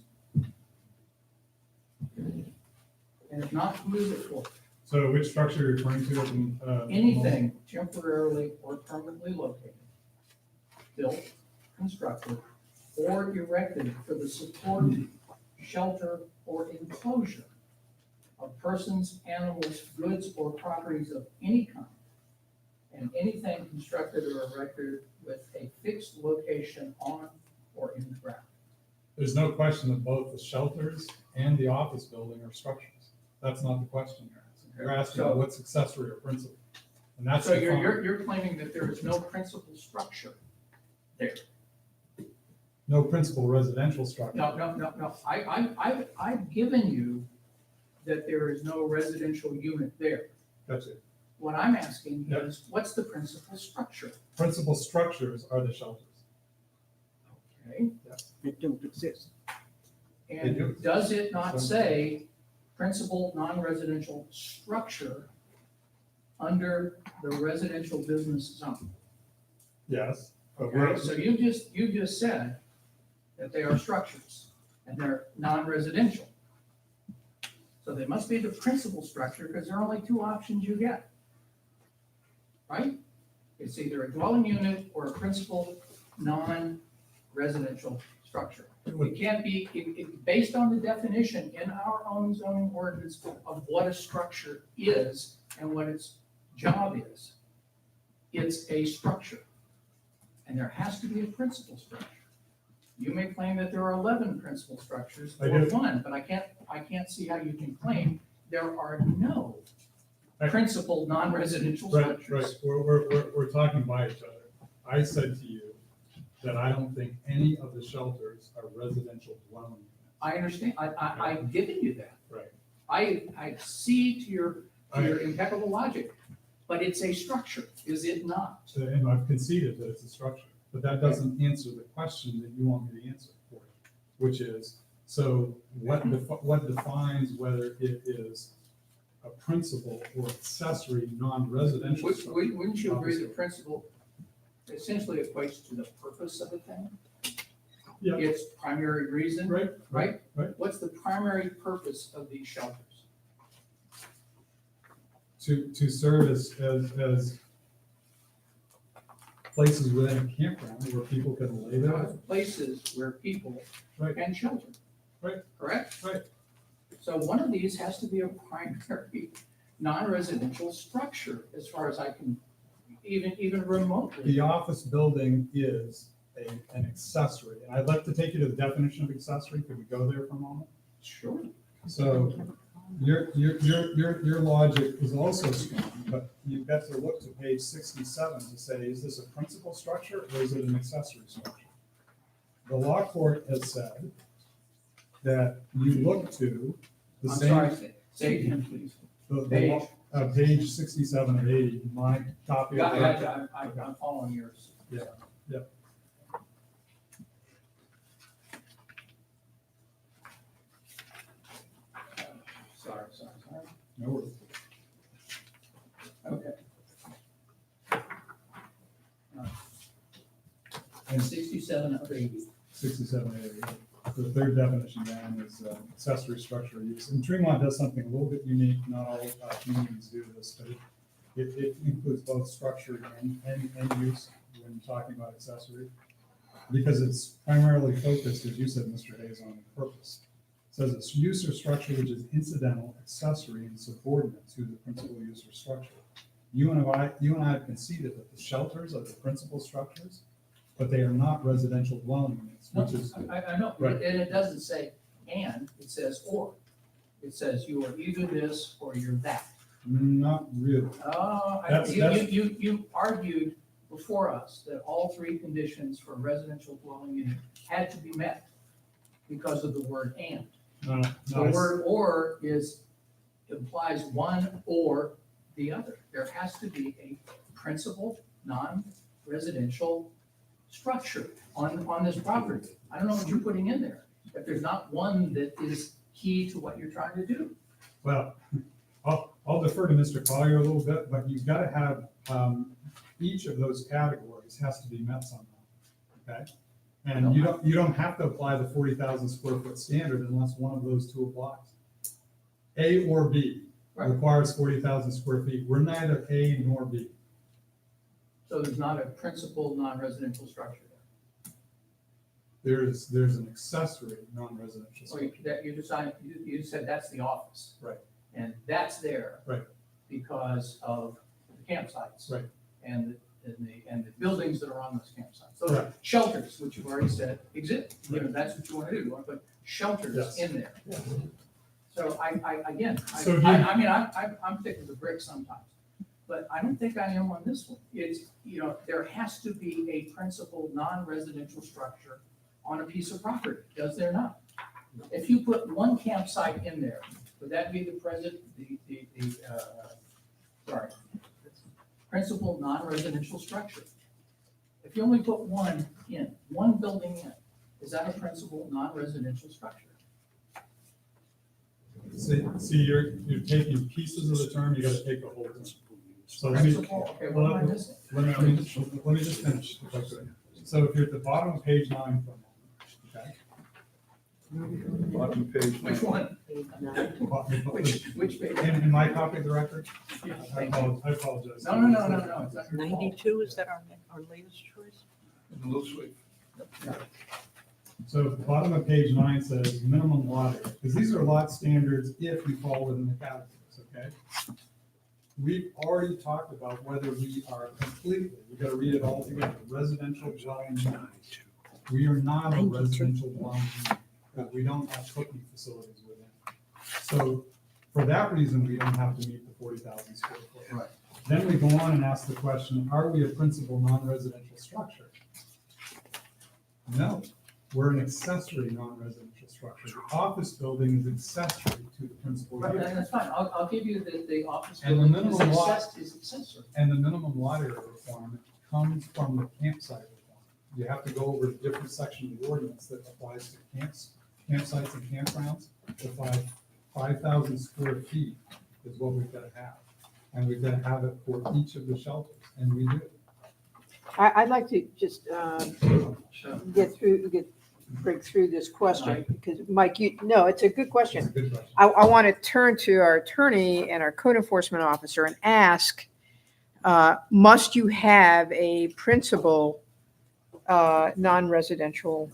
And if not, who is it for? So which structure are you referring to? Anything temporarily or permanently located, built, constructed, or erected for the support, shelter, or enclosure of persons, animals, goods, or properties of any kind, and anything constructed or erected with a fixed location on or in the ground. There's no question that both the shelters and the office building are structures. That's not the question you're asking. You're asking So- what's accessory or principal. And that's So defined. you're claiming that there is no principal structure there? No principal residential structure. No. I've given you that there is no residential unit there. That's it. What I'm asking Yep. is, what's the principal structure? Principal structures are the shelters. Okay? They don't exist. And do. does it not say principal non-residential structure under the residential business zone? Yes. But Okay, we're, so you just said that they are structures and they're non-residential. So they must be the principal structure because there are only two options you get. Right? It's either a dwelling unit or a principal non-residential structure. It can't be, based on the definition in our own zoning ordinance of what a structure is and what its job is. It's a structure. And there has to be a principal structure. You may claim that there are 11 principal structures I or do. one, but I can't see how you can claim there are no Right. principal non-residential right, structures. we're talking by each other. I said to you that I don't think any of the shelters are residential dwelling units. I understand, I've given you that. Right. I see to your impeccable logic, but it's a structure, is it not? So, and I've conceded that it's a structure, but that doesn't answer the question that you want me to answer for you, which is, so what defines whether it is a principal or accessory non-residential structure? Wouldn't you agree that principle essentially equates to the purpose of a thing? Yeah. Its primary reason, Right, right? right. What's the primary purpose of these shelters? To serve as places within a campground where people can lay there. Places where people Right. can shelter. Right. Correct? Right. So one of these has to be a primary non-residential structure, as far as I can, even remotely. The office building is an accessory, and I'd like to take you to the definition of accessory. Could we go there for a moment? Sure. So your logic is also strong, but you've got to look to page 67 to say, is this a principal structure or is it an accessory structure? The law court has said that you look to the I'm same. sorry, say it again, please. The page 67 of 80, my copy. Yeah, of the- I'm following yours. Yeah, yeah. Sorry. No worries. Okay. and 67 of 80. 67A. The third definition then is accessory structure use. And Tremont does something a little bit unique, not all communities do this, but it includes both structure and use when talking about accessory. Because it's primarily focused, as you said, Mr. Hayes, on the purpose. It says it's use or structure which is incidental, accessory, and subordinate to the principal use or structure. You and I have conceded that the shelters are the principal structures, but they are not residential dwelling units, No, which is, I know, Right. and it doesn't say and, it says or. It says you are either this or you're that. not really. You argued before us that all three conditions for a residential dwelling unit had to be met because of the word and. No, The word or implies one or the other. There has to be a principal, non-residential structure on this property. I don't know what you're putting in there. If there's not one that is key to what you're trying to do. Well, I'll defer to Mr. Collier a little bit, but you've got to have, each of those categories has to be met somehow, okay? And you don't have to apply the 40,000 square foot standard unless one of those two applies. A or B Right. requires 40,000 square feet. We're neither A nor B. So there's not a principal, non-residential structure There's an accessory non-residential there. Or you, structure. that you decided, you said that's the office. Right. And that's there. Right. Because of the campsites. Right. And the buildings that are on those campsites. Those Correct. are shelters, which you've already said exist. You know, that's what you want to do. You want to put shelters Yes. in there. So So do you- I'm thick as a brick sometimes, but I don't think I am on this one. It's, you know, there has to be a principal, non-residential structure on a piece of property, does there not? If you put one campsite in there, would that be principal, non-residential structure? If you only put one building in, is that a principal, non-residential structure? See, you're taking pieces of the term, you gotta take the whole term. So let me, Principal, okay, what am I missing? let me just finish. if I could. So if you're at the bottom of page 9 for a moment, okay? Bottom of page. Which one? Page 9. Which page? In my copy of the record, Yeah, I thank you. apologize. No, it's not your fault. 92, is that our latest choice? A little sweet. So the bottom of page 9 says minimum lot area, because these are lot standards if you fall within the categories, okay? We've already talked about whether we are completely, we gotta read it all together, residential dwelling unit. We are not a 92. residential dwelling unit, because we don't have cooking facilities within. So for that reason, we don't have to meet the 40,000 square foot. Right. Then we go on and ask the question, are we a principal non-residential structure? No, we're an accessory non-residential structure. The office building is accessory to the principal Right, use. and that's fine. I'll give you the office. And the building is minimum lot- accessory. And the minimum lot area requirement comes from the campsite requirement. You have to go over a different section of the ordinance that applies to campsites and campgrounds. The 5,000 square feet is what we've got to have. And we've got to have it for each of the shelters, and we do. I'd like to just So, break through this question, Right. because Mike, it's a good It's a question. good question. I want to turn to our attorney and our code enforcement officer and ask, must you have a principal, non-residential?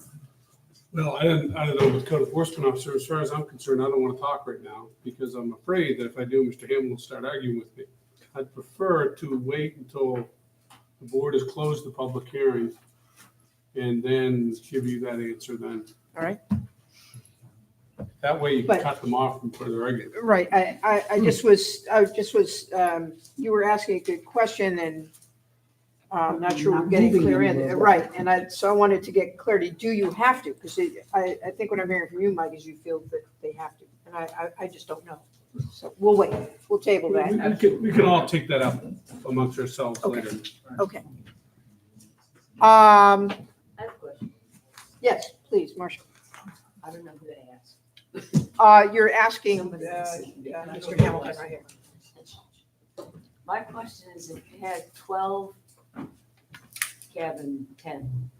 Well, I don't know with code enforcement officer, as far as I'm concerned, I don't want to talk right now because I'm afraid that if I do, Mr. Hammond will start arguing with me. I'd prefer to wait until the board has closed the public hearing and then give you that answer then. All right. That way you can But- cut them off from further arguing. Right, I just was, you were asking a good question and I'm not sure we're Not getting moving clear in, anywhere. right, and so I wanted to get clarity, do you have to? Because I think what I'm hearing from you, Mike, is you feel that they have to, and I just don't know. So we'll wait, we'll table that, We can all take that up amongst ourselves Okay. later. okay. I have a question. Yes, please, Marcia. I don't know who to ask. You're asking, Somebody else. Mr. Hamilton right here. My question is, if you had 12 cabin 10,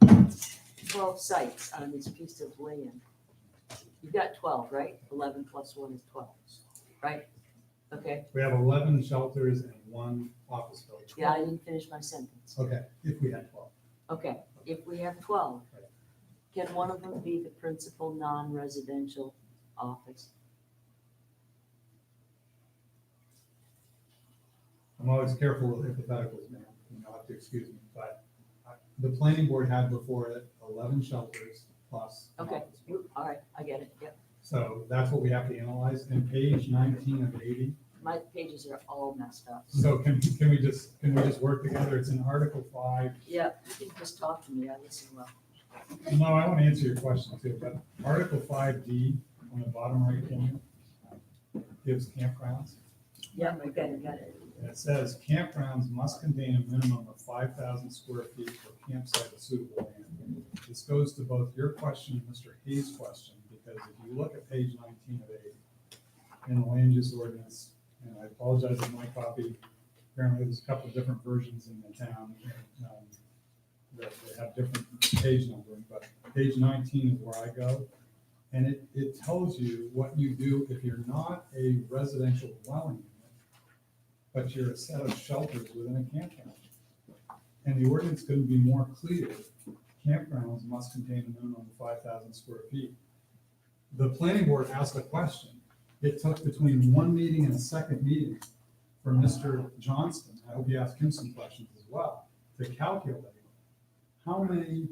12 sites on this piece of land. You've got 12, right? 11 plus 1 is 12, right? Okay, We have 11 shelters and 1 office building. yeah, I didn't finish my sentence. Okay, if we had 12. Okay, if we have 12, can one of them be the principal non-residential office? I'm always careful with hypotheticals, man, you'll have to excuse me, but the planning board had before it 11 shelters plus. an Okay, office building. all right, I get it, yep. So that's what we have to analyze, and page 19 of 80. My pages are all messed up. So can we just work together? It's in Article 5. Yeah, you can just talk to me, I listen well. No, I want to answer your question too, but Article 5D on the bottom right corner gives campgrounds. Yeah, I got it. And it says campgrounds must contain a minimum of 5,000 square feet for campsite of suitable land. This goes to both your question and Mr. Hayes' question, because if you look at page 19 of 80 in the land use ordinance, and I apologize for my copy, apparently there's a couple of different versions in the town that they have different page numbering, but page 19 is where I go. And it tells you what you do if you're not a residential dwelling unit, but you're a set of shelters within a campground. And the ordinance couldn't be more clear. Campgrounds must contain a minimum of 5,000 square feet. The planning board asked a question. It took between one meeting and a second meeting for Mr. Johnston, I hope you ask him some questions as well, to calculate how many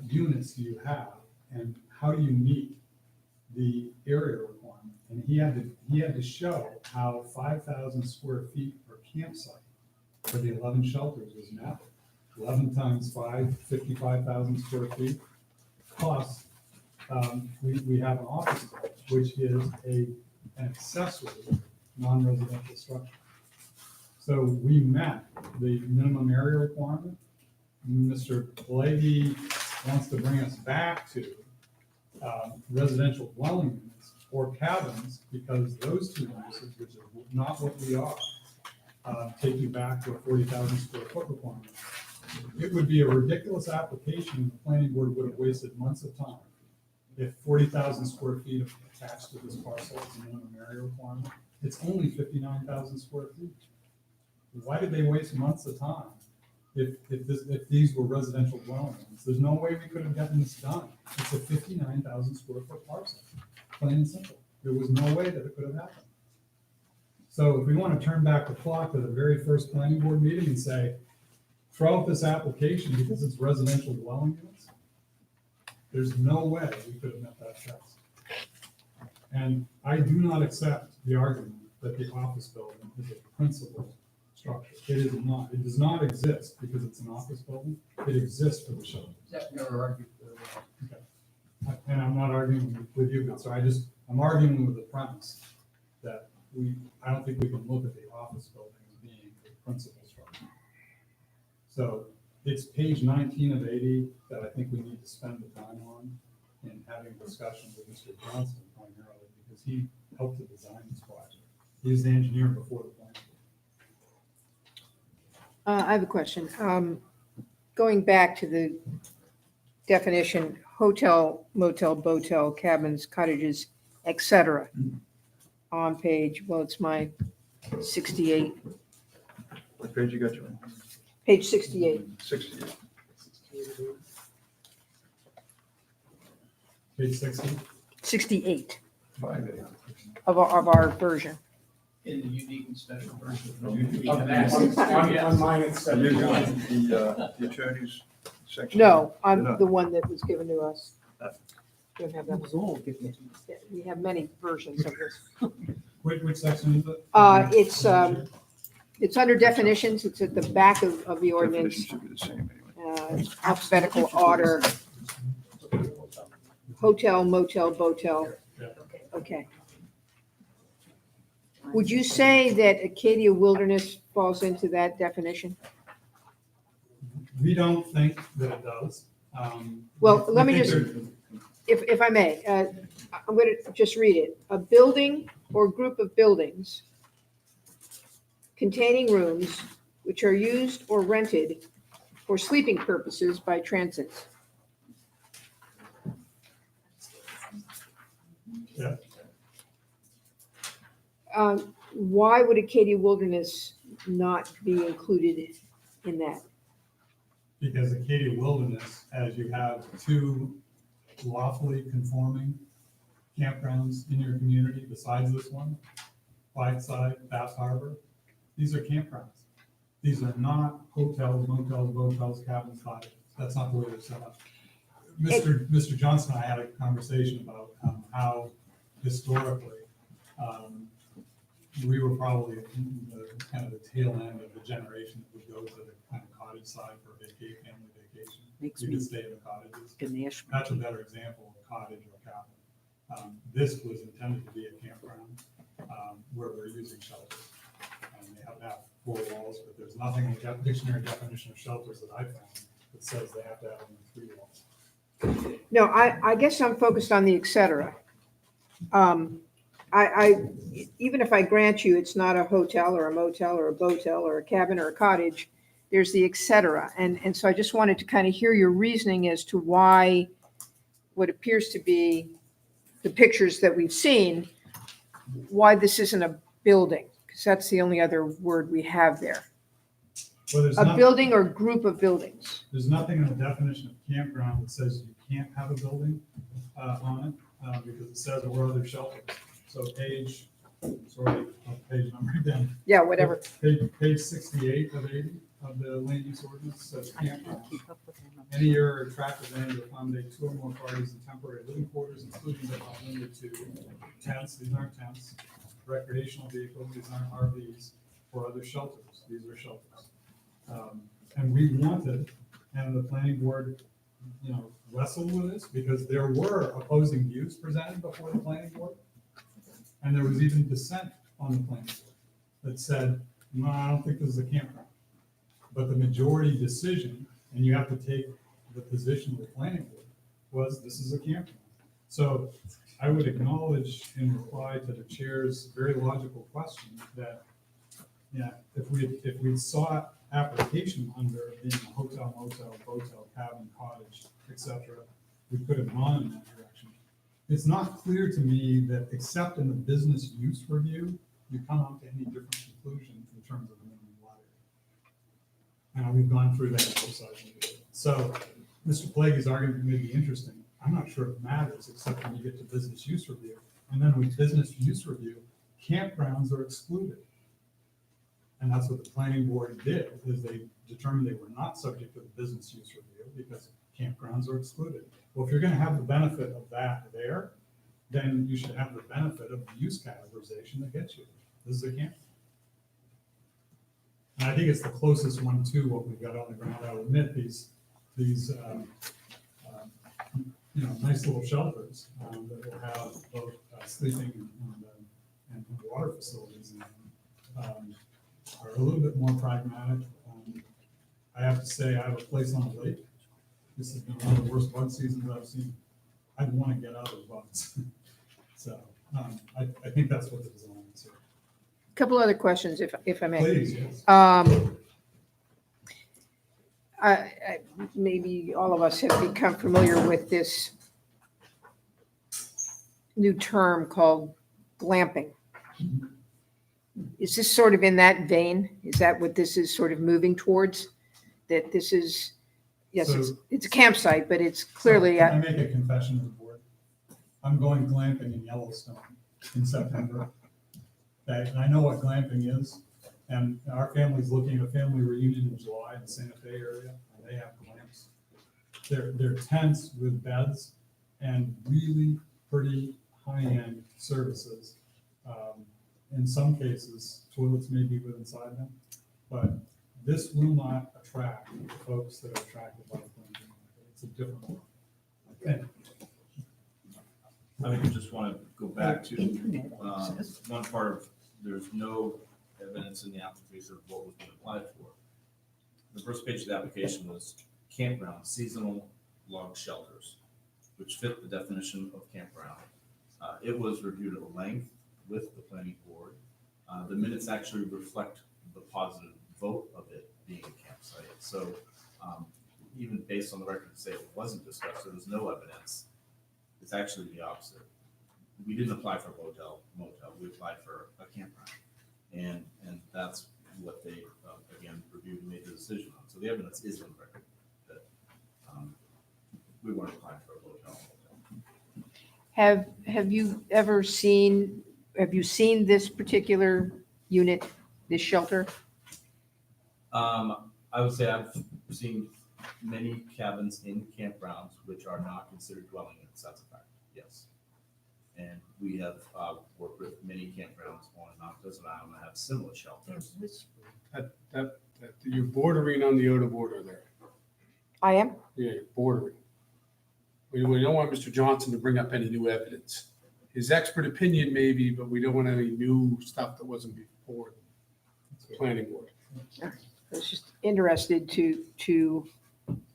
units do you have and how do you meet the area requirement? And he had to show how 5,000 square feet per campsite for the 11 shelters was met. 11 times 5, 55,000 square feet. Plus, we have an office building, which is an accessory non-residential structure. So we met the minimum area requirement. Mr. Pelleggi wants to bring us back to residential dwelling units or cabins, because those two uses, which is not what we are, take you back to a 40,000 square foot requirement. It would be a ridiculous application. The planning board would have wasted months of time if 40,000 square feet attached to this parcel is a minimum area requirement. It's only 59,000 square feet. Why did they waste months of time if these were residential dwelling units? There's no way we could have gotten this done. It's a 59,000 square foot parcel, plain and simple. There was no way that it could have happened. So if we want to turn back the clock to the very first planning board meeting and say, throw out this application because it's residential dwelling units, there's no way we could have met that test. And I do not accept the argument that the office building is a principal structure. It is not. It does not exist because it's an office building. It exists for the shelters. That never argued for that. And I'm not arguing with you, but so I'm arguing with the premise that I don't think we can look at the office building as being a principal structure. So it's page 19 of 80 that I think we need to spend the time on in having a discussion with Mr. Johnston primarily, because he helped to design this project. He was the engineer before the plan. I have a question. Going back to the definition, hotel, motel, botel, cabins, cottages, etc. On page, well, it's my 68, What page you got you on? page 68. 60. Page 60. 68 5A. of our version. In the unique and special version. On mine, it's Are you 71. using the attorney's section? No, You're I'm not. the one that was given to us. That- Don't have that one. We have many versions of this. Which section is it? It's under definitions. It's at the back of the Definition ordinance, should be the same anyway. alphabetical order, hotel, motel, botel. Okay. Would you say that Acadia Wilderness falls into that definition? We don't think that it does. Well, we let me think just- there- If I may, I'm going to just read it. A building or group of buildings containing rooms which are used or rented for sleeping purposes by transit. Yeah. Why would Acadia Wilderness not be included in that? Because Acadia Wilderness, as you have two lawfully conforming campgrounds in your community besides this one, Whiteside, Bass Harbor, these are campgrounds. These are not hotels, motels, motels, cabins, cottages. That's not the way they're set up. Mr. Johnson and I had a conversation about how historically, we were probably the kind of the tail end of the generation that would go to the kind of cottage side for family vacation. Makes You me could stay in the cottages. Ganesh. That's a better example of cottage or cabin. This was intended to be a campground where we're using shelters. And they have to have 4 walls, but there's nothing in the dictionary definition of shelters that I found that says they have to have only 3 walls. No, I guess I'm focused on the et cetera. Even if I grant you it's not a hotel or a motel or a botel or a cabin or a cottage, there's the et cetera. And so I just wanted to kind of hear your reasoning as to why what appears to be the pictures that we've seen, why this isn't a building, because that's the only other word we have there. Well, A building or group of buildings. there's nothing in the definition of campground that says you can't have a building on it because it says or other shelters. So page number again. Yeah, whatever. Page 68 of 80 of the land use ordinance says I can't campground. keep up with him. Any area or tract of land to accommodate 2 or more parties in temporary living quarters, including but not limited to tents, these aren't tents, recreational vehicles, these aren't RVs, or other shelters, these are shelters. And we wanted, and the planning board, wrestled with this, because there were opposing views presented before the planning board. And there was even dissent on the planning board that said, no, I don't think this is a campground. But the majority decision, and you have to take the position of the planning board, was this is a campground. So I would acknowledge in reply to the chair's very logical question that, if we'd sought application under being a hotel, motel, botel, cabin, cottage, etc., we could have gone in that direction. It's not clear to me that except in the business use review, you come out to any different conclusion in terms of the minimum lot area. And we've gone through that both sides of it. So Mr. Plague's argument may be interesting. I'm not sure it matters, except when you get to business use review. And then with business use review, campgrounds are excluded. And that's what the planning board did, is they determined they were not subject to the business use review because campgrounds are excluded. Well, if you're gonna have the benefit of that there, then you should have the benefit of the use categorization that gets you. This is a campground. And I think it's the closest one to what we've got on the ground. I'll admit these nice little shelters that will have both sleeping and water facilities in them are a little bit more pragmatic. I have to say, I have a place on a lake. This has been one of the worst bug seasons I've seen. I'd want to get out of the bugs. So I think that's what the design is here. Couple other questions, if I may. Please, yes. Maybe all of us have become familiar with this new term called glamping. Is this sort of in that vein? Is that what this is sort of moving towards? That this is, yes, it's a campsite, but it's clearly, Can I make a confession to the board? I'm going glamping in Yellowstone in September. Okay, and I know what glamping is, and our family's looking at a family reunion in July in the Santa Fe area, and they have glamps. They're tents with beds and really pretty high-end services. In some cases, toilets may be with inside them, but this will not attract the folks that are attracted by glamping. It's a different one. Okay. I think we just want to go back to one part of, there's no evidence in the application of what was being applied for. The first page of the application was campground, seasonal log shelters, which fit the definition of campground. It was reviewed at length with the planning board. The minutes actually reflect the positive vote of it being a campsite. So even based on the record to say it wasn't discussed, there was no evidence. It's actually the opposite. we didn't apply for a hotel, motel, we applied for a campground. And that's what they, again, reviewed and made the decision on. So the evidence is on record that, we weren't applying for a hotel, motel. Have you ever seen, have you seen this particular unit, this shelter? I would say I've seen many cabins in campgrounds which are not considered dwelling units, that's a fact, yes. And we have, worked with many campgrounds on Mount Pleasant Island that have similar shelters. That, you're bordering on the out of order there. I am? Yeah, you're bordering. We don't want Mr. Johnson to bring up any new evidence. His expert opinion maybe, but we don't want any new stuff that wasn't before the planning board. I was just interested to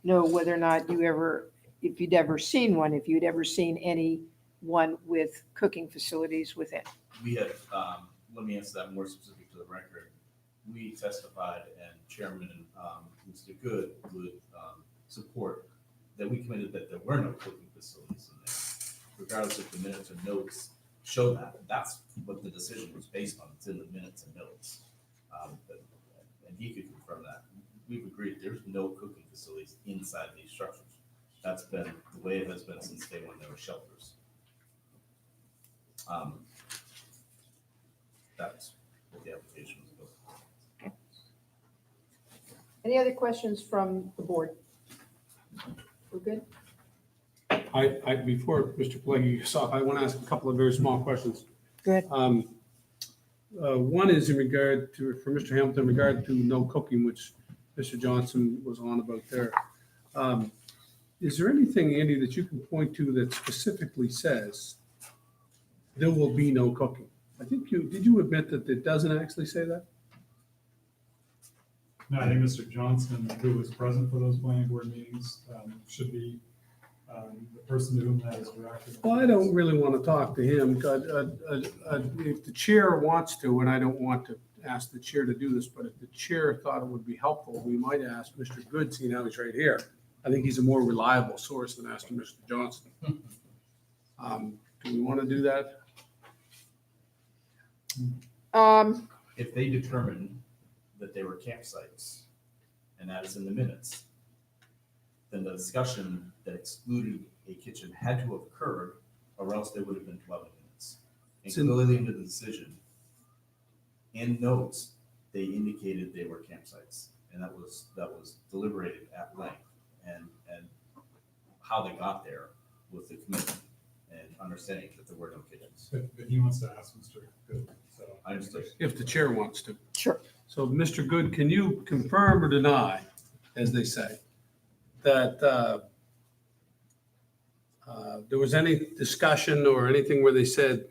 know whether or not you ever, if you'd ever seen one, if you'd ever seen any one with cooking facilities within. We have, let me answer that more specific to the record. We testified and Chairman, Mr. Good would, support that we committed that there were no cooking facilities in there. Regardless if the minutes or notes show that, that's what the decision was based on, it's in the minutes and notes. And he could confirm that. We've agreed there's no cooking facilities inside these structures. That's been the way it has been since day one, there were shelters. That's what the application was about. Any other questions from the board? We're good? Before Mr. Pelleggi gets off, I want to ask a couple of very small questions. Go ahead. One is in regard to, for Mr. Hamilton, in regard to no cooking, which Mr. Johnson was on about there. Is there anything, Andy, that you can point to that specifically says there will be no cooking? I think did you admit that it doesn't actually say that? No, I think Mr. Johnson, who was present for those planning board meetings, should be the person to whom that is directed. Well, I don't really want to talk to him. If the chair wants to, and I don't want to ask the chair to do this, but if the chair thought it would be helpful, we might ask Mr. Good, seeing how he's right here. I think he's a more reliable source than asking Mr. Johnson. Do we want to do that? If they determine that they were campsites, and that is in the minutes, then the discussion that excluded a kitchen had to have occurred, or else they would have been dwelling units. And It's in- clearly into the decision, in notes, they indicated they were campsites, and that was deliberated at length, and how they got there was the commitment and understanding that there were no kitchens. But he wants to ask Mr. Good, so. I understand. If the chair wants to. Sure. So, Mr. Good, can you confirm or deny, as they say, that there was any discussion or anything where they said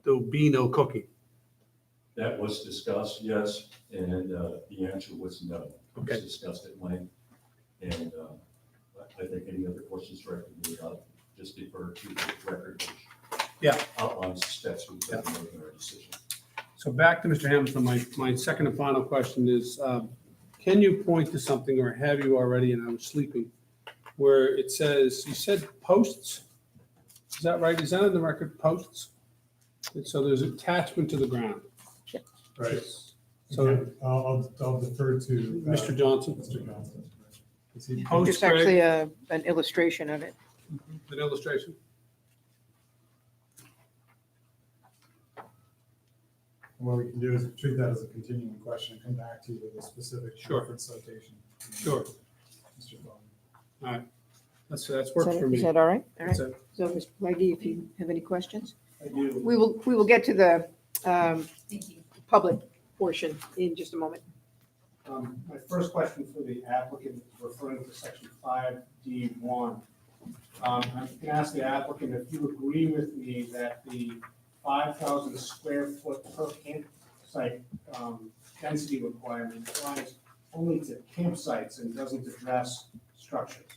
there'll be no cooking? That was discussed, yes, and the answer was no. It Okay. was discussed at length, and I think any other questions directed me, just defer to the record, which Yeah. outlines the steps we took in making our decision. So back to Mr. Hamilton, my second and final question is, can you point to something, or have you already, and I was sleeping, where it says, you said posts? Is that right? Is that in the record, posts? And so there's attachment to the ground. Right. So, Okay, I'll defer to. Mr. Johnson, Mr. Johnson. Is he- posts, There's actually Greg, an illustration of it. an illustration? What we can do is treat that as a continuing question and come back to you with a specific Sure. reference citation. Sure. Mr. Bowman. That's Is worked that- for me. Is that all right? All right. That's it. So, Mr. Leggy, if you have any questions, I do. we will get to the public portion in just a moment. My first question for the applicant, referring to section 5D1. I'm going to ask the applicant if you agree with me that the 5,000 square foot per campsite density requirement applies only to campsites and doesn't address structures.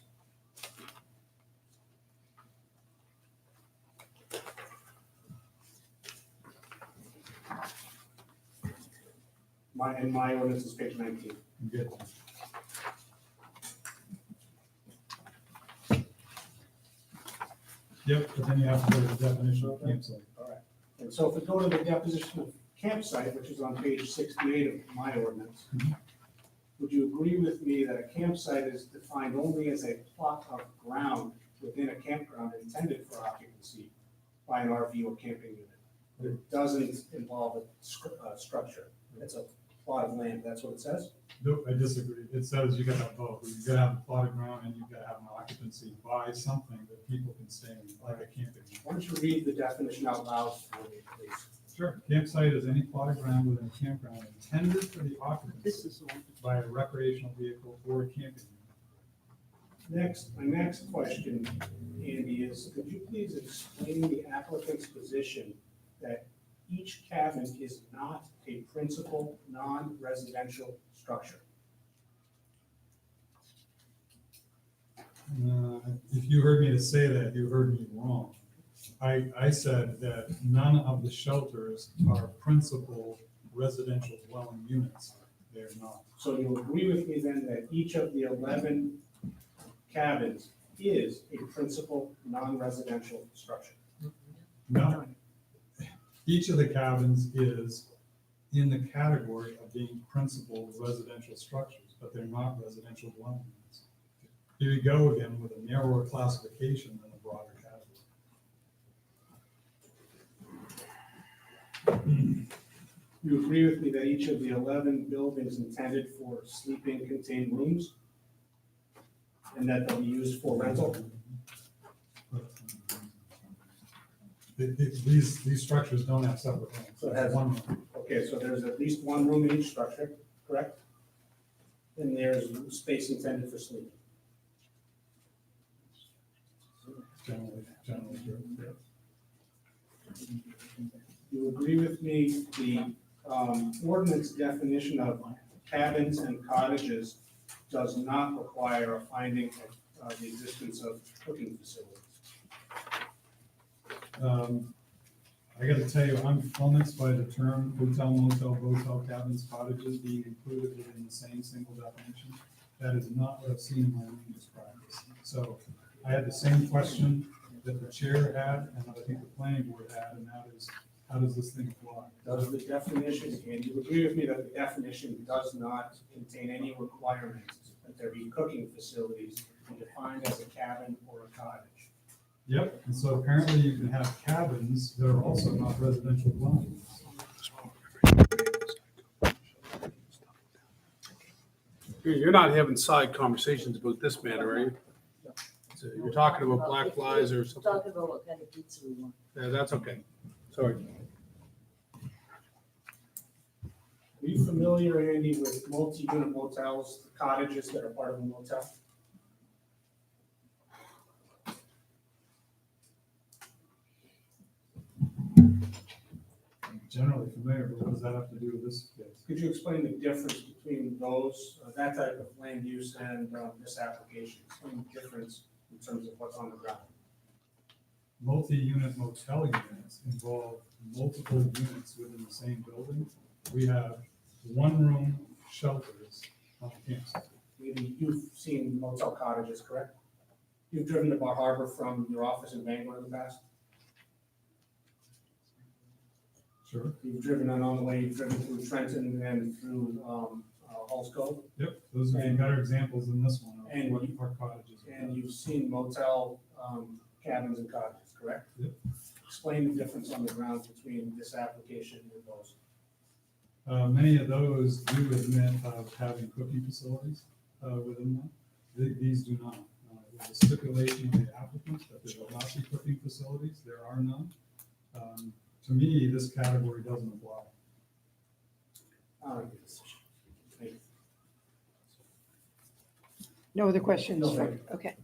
My ordinance is page 19. Good. Yep, but then you have to go to the definition of campsite. And so if we go to the deposition of campsite, which is on page 68 of my ordinance, would you agree with me that a campsite is defined only as a plot of ground within a campground intended for occupancy by an RV or camping unit? But it doesn't involve a structure. It's a plot of land. That's what it says? Nope, I disagree. It says you gotta have both. You gotta have a plot of ground and you gotta have an occupancy by something that people can stay in, like a camping. Why don't you read the definition out loud for me, please? Sure. Campsite is any plot of ground within a campground intended for the This occupancy is the one. by a recreational vehicle or a camping unit. My next question, Andy, is could you please explain the applicant's position that each cabin is not a principal, non-residential structure? If you heard me to say that, you heard me wrong. I said that none of the shelters are principal residential dwelling units. They're not. So you agree with me then that each of the 11 cabins is a principal, non-residential structure? No. Each of the cabins is in the category of being principal residential structures, but they're not residential dwelling units. Here you go again with a narrower classification than a broader category. You agree with me that each of the 11 buildings intended for sleeping contain rooms? And that they'll be used for rental? These structures don't have separate rooms. So it has- One room. Okay, so there's at least one room in each structure, correct? And there's space intended for sleeping. Generally true. You agree with me, the ordinance definition of cabins and cottages does not require a finding of the existence of cooking facilities? I gotta tell you, I'm flummoxed by the term hotel, motel, motel, cabins, cottages being included within the same single definition. That is not what I've seen in my land use practice. So I had the same question that the chair had and that I think the planning board had, and that is, how does this thing apply? Does the definition, and you agree with me that the definition does not contain any requirement that there be cooking facilities defined as a cabin or a cottage? Yep, and so apparently you can have cabins that are also not residential dwellings. You're not having side conversations about this matter, are you? So you're talking about black flies or something? Talking about what kind of pizza we want. Yeah, that's okay. Sorry. Are you familiar, Andy, with multi-unit motels, cottages that are part of a motel? I'm generally familiar, but what does that have to do with this case? Could you explain the difference between those, that type of land use and this application? Explain the difference in terms of what's on the ground. Multi-unit motel units involve multiple units within the same building. We have one-room shelters on a campsite. Maybe you've seen motel cottages, correct? You've driven to Bar Harbor from your office in Bangor in the past? Sure. You've driven on the way, you've driven through Trenton and through Halls Cove, Yep, those would be better examples than this one of And what you- our cottages are. and you've seen motel cabins and cottages, correct? Yep. Explain the difference on the ground between this application and those. Many of those do admit of having cooking facilities within them. These do not. There's a stipulation of the applicant that there will not be cooking facilities. There are none. To me, this category doesn't apply. Thank you. No other questions? No, thank Okay.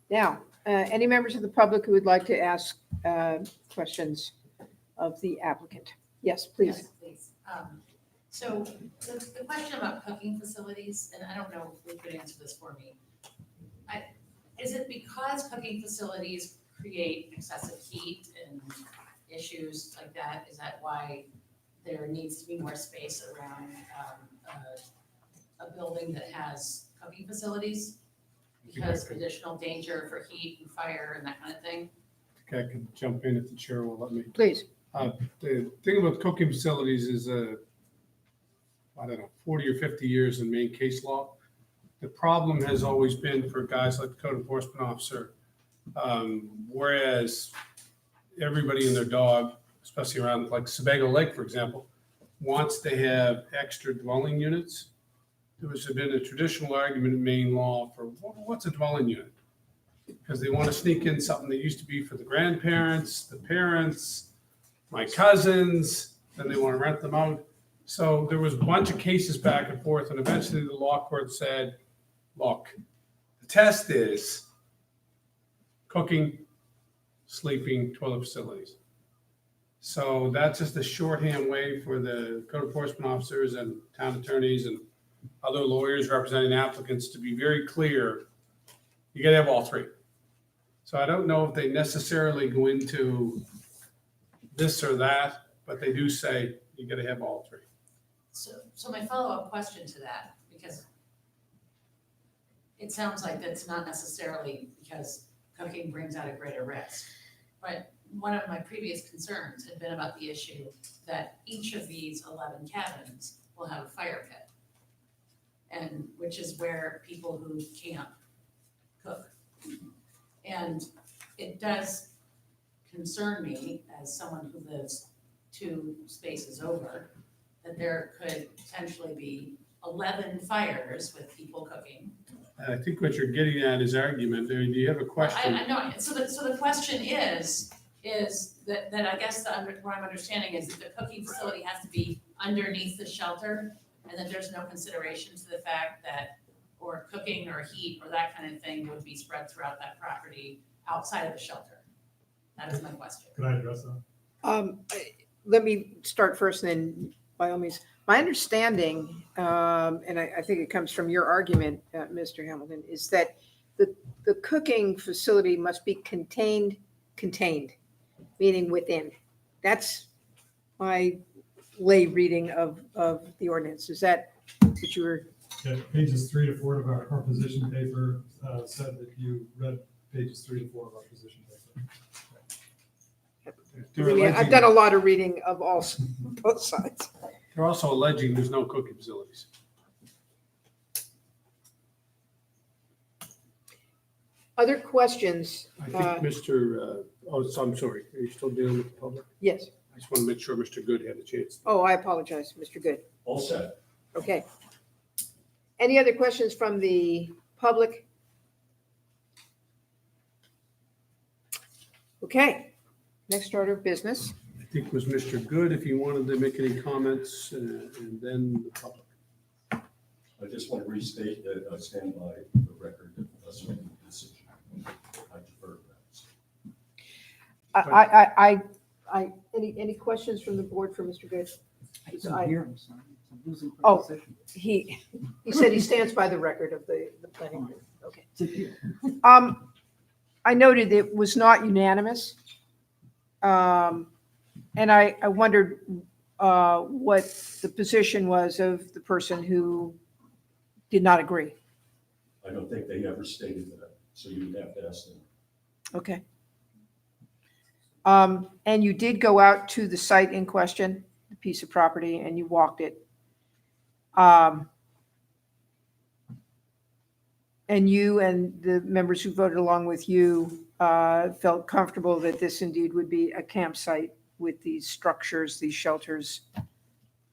Now, any members of the public who would like to ask questions of the applicant? Yes, please. Yes, please. So the question about cooking facilities, and I don't know who could answer this for me. Is it because cooking facilities create excessive heat and issues like that? Is that why there needs to be more space around a building that has cooking facilities? Because of additional danger for heat and fire and that kind of thing? think I can jump in if the chair will let me. Please. The thing about cooking facilities is, I don't know, 40 or 50 years in Maine case law. The problem has always been for guys like the code enforcement officer, whereas everybody and their dog, especially around like Sebago Lake, for example, wants to have extra dwelling units. There has been a traditional argument in Maine law for what's a dwelling unit? Because they want to sneak in something that used to be for the grandparents, the parents, my cousins, then they want to rent them out. So there was a bunch of cases back and forth, and eventually the law court said, look, the test is cooking, sleeping, toilet facilities. So that's just a shorthand way for the code enforcement officers and town attorneys and other lawyers representing applicants to be very clear, you gotta have all three. So I don't know if they necessarily go into this or that, but they do say you gotta have all three. So my follow-up question to that, because it sounds like that's not necessarily because cooking brings out a greater risk. But one of my previous concerns had been about the issue that each of these 11 cabins will have a fire pit. And which is where people who camp cook. And it does concern me as someone who lives 2 spaces over, that there could potentially be 11 fires with people cooking. And I think what you're getting at is argument. Do you have a question? I know, so the question is that I guess what I'm understanding is that the cooking facility has to be underneath the shelter, and that there's no consideration to the fact that, or cooking or heat or that kind of thing would be spread throughout that property outside of the shelter. That is my question. Could I address that? Let me start first and then by all means. My understanding, and I think it comes from your argument, Mr. Hamilton, is that the cooking facility must be contained, meaning within. That's my lay reading of the ordinance. Is that what you were? Yeah, pages 3 to 4 of our position paper said that you read pages 3 to 4 of our position paper. I've done a lot of reading of both sides. They're also alleging there's no cooking facilities. Other questions? I think I'm sorry, are you still dealing with the public? Yes. I just want to make sure Mr. Good had a chance. Oh, I apologize, Mr. Good. All set. Okay. Any other questions from the public? Okay, next order of business. I think it was Mr. Good, if he wanted to make any comments, and then the public. I just want to restate that I stand by the record of us making the decision. I defer to that. Any questions from the board for Mr. Good? I couldn't hear him, so I'm losing Oh. position. He said he stands by the record of the planning board. Okay. To hear. I noted it was not unanimous. And I wondered what the position was of the person who did not agree. I don't think they ever stated that, so you would have to ask them. Okay. And you did go out to the site in question, the piece of property, and you walked it. And you and the members who voted along with you felt comfortable that this indeed would be a campsite with these structures, these shelters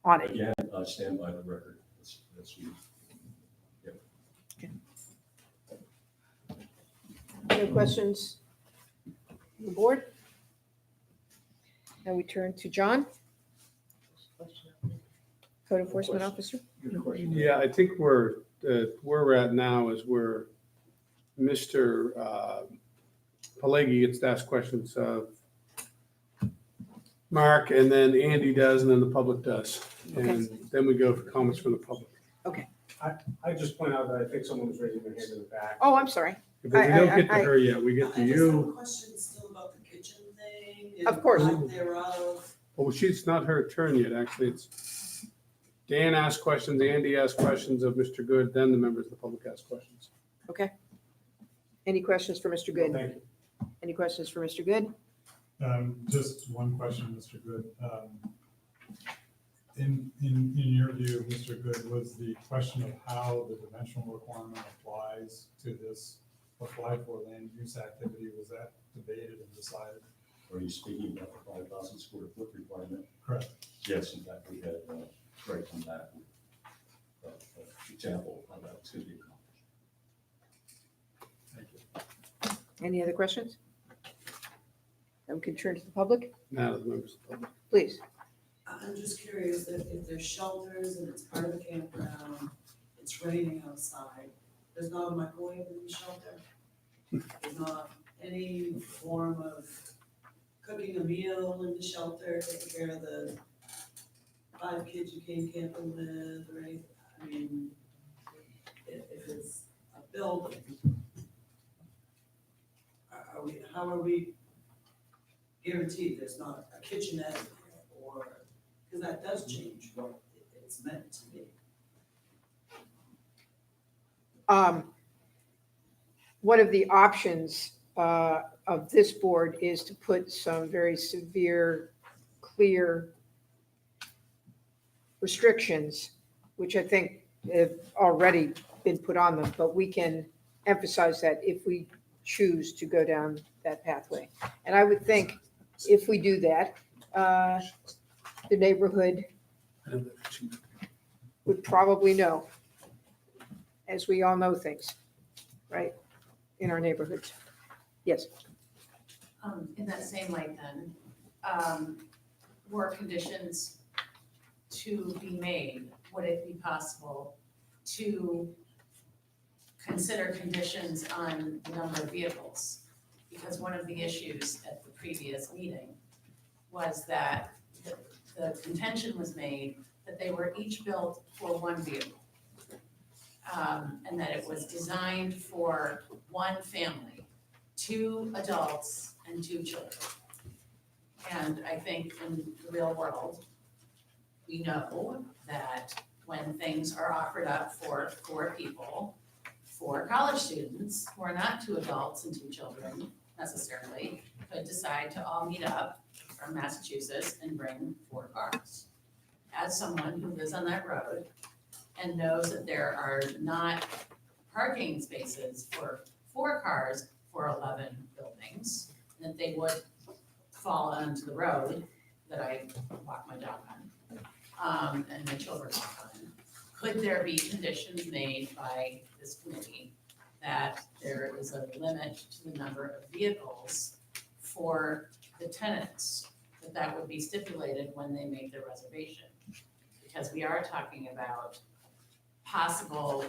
on it. Again, I stand by the record. That's you. Any questions from the board? Now we turn to John, Code Enforcement Officer. Yeah, I think where we're at now is where Mr. Pelleggi gets to ask questions of Mark, and then Andy does, and then the public does. And then we go for comments from the public. I just point out that I think someone was raising their hand in the back. Oh, I'm sorry. But we don't get to her yet, we get to I just have a you. question still about the kitchen thing. Of course. And lack thereof. Well, she's not her turn yet, actually. It's Dan asked questions, Andy asked questions of Mr. Good, then the members of the public ask questions. Okay. Any questions for Mr. Good? Thank you. Any questions for Mr. Good? Just one question, Mr. Good. In your view, Mr. Good, was the question of how the dimensional requirement applies to this applied for land use activity, was that debated and decided? Are you speaking about the 5,000 square foot requirement? Correct. Yes, in fact, we had, Greg come back with example of how that's going to be accomplished. Thank you. Any other questions? Then we can turn to the public, Now, the members of the public. please. I'm just curious if there's shelters and it's part of the campground, it's raining outside, there's not a microwave in the shelter? There's not any form of cooking a meal in the shelter, taking care of the 5 kids you came camping with, or anything? I mean, if it's a building, how are we guaranteed there's not a kitchenette or, because that does change what it's meant to be. One of the options of this board is to put some very severe, clear restrictions, which I think have already been put on them, but we can emphasize that if we choose to go down that pathway. And I would think if we do that, the neighborhood would probably know, as we all know things, right, in our neighborhoods. Yes. In that same light then, were conditions to be made, would it be possible to consider conditions on the number of vehicles? Because one of the issues at the previous meeting was that the contention was made that they were each built for one vehicle. And that it was designed for one family, 2 adults and 2 children. And I think in the real world, we know that when things are offered up for 4 people, 4 college students who are not 2 adults and 2 children necessarily, could decide to all meet up from Massachusetts and bring 4 cars. As someone who lives on that road and knows that there are not parking spaces for 4 cars for 11 buildings, that they would fall onto the road that I walk my dog on, and my children walk on. Could there be conditions made by this committee that there is a limit to the number of vehicles for the tenants, that would be stipulated when they make their reservation? Because we are talking about possible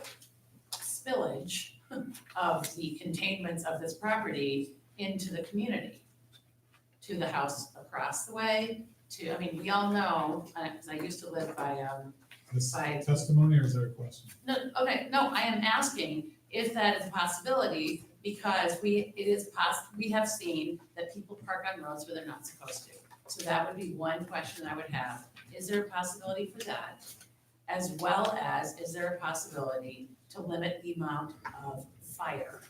spillage of the containments of this property into the community, to the house across the way, to, I mean, we all know, because I used to live by, This By- testimony or is there a question? no, okay, no, I am asking if that is a possibility, because we have seen that people park on roads where they're not supposed to. So that would be one question I would have. Is there a possibility for that? As well as, is there a possibility to limit the amount of fire?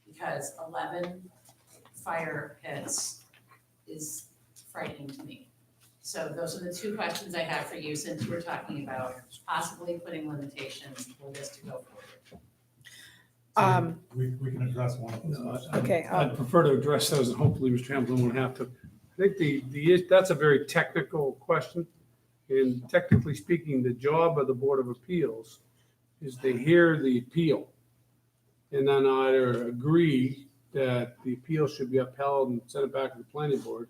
Because 11 fire pits is frightening to me. So those are the 2 questions I have for you, since we're talking about possibly putting limitations for this to go forward. We can address one of those. Okay, I'd prefer to address those, and hopefully Mr. Hamilton won't have to. I think that's a very technical question. And technically speaking, the job of the Board of Appeals is to hear the appeal and then either agree that the appeal should be upheld and send it back to the planning board.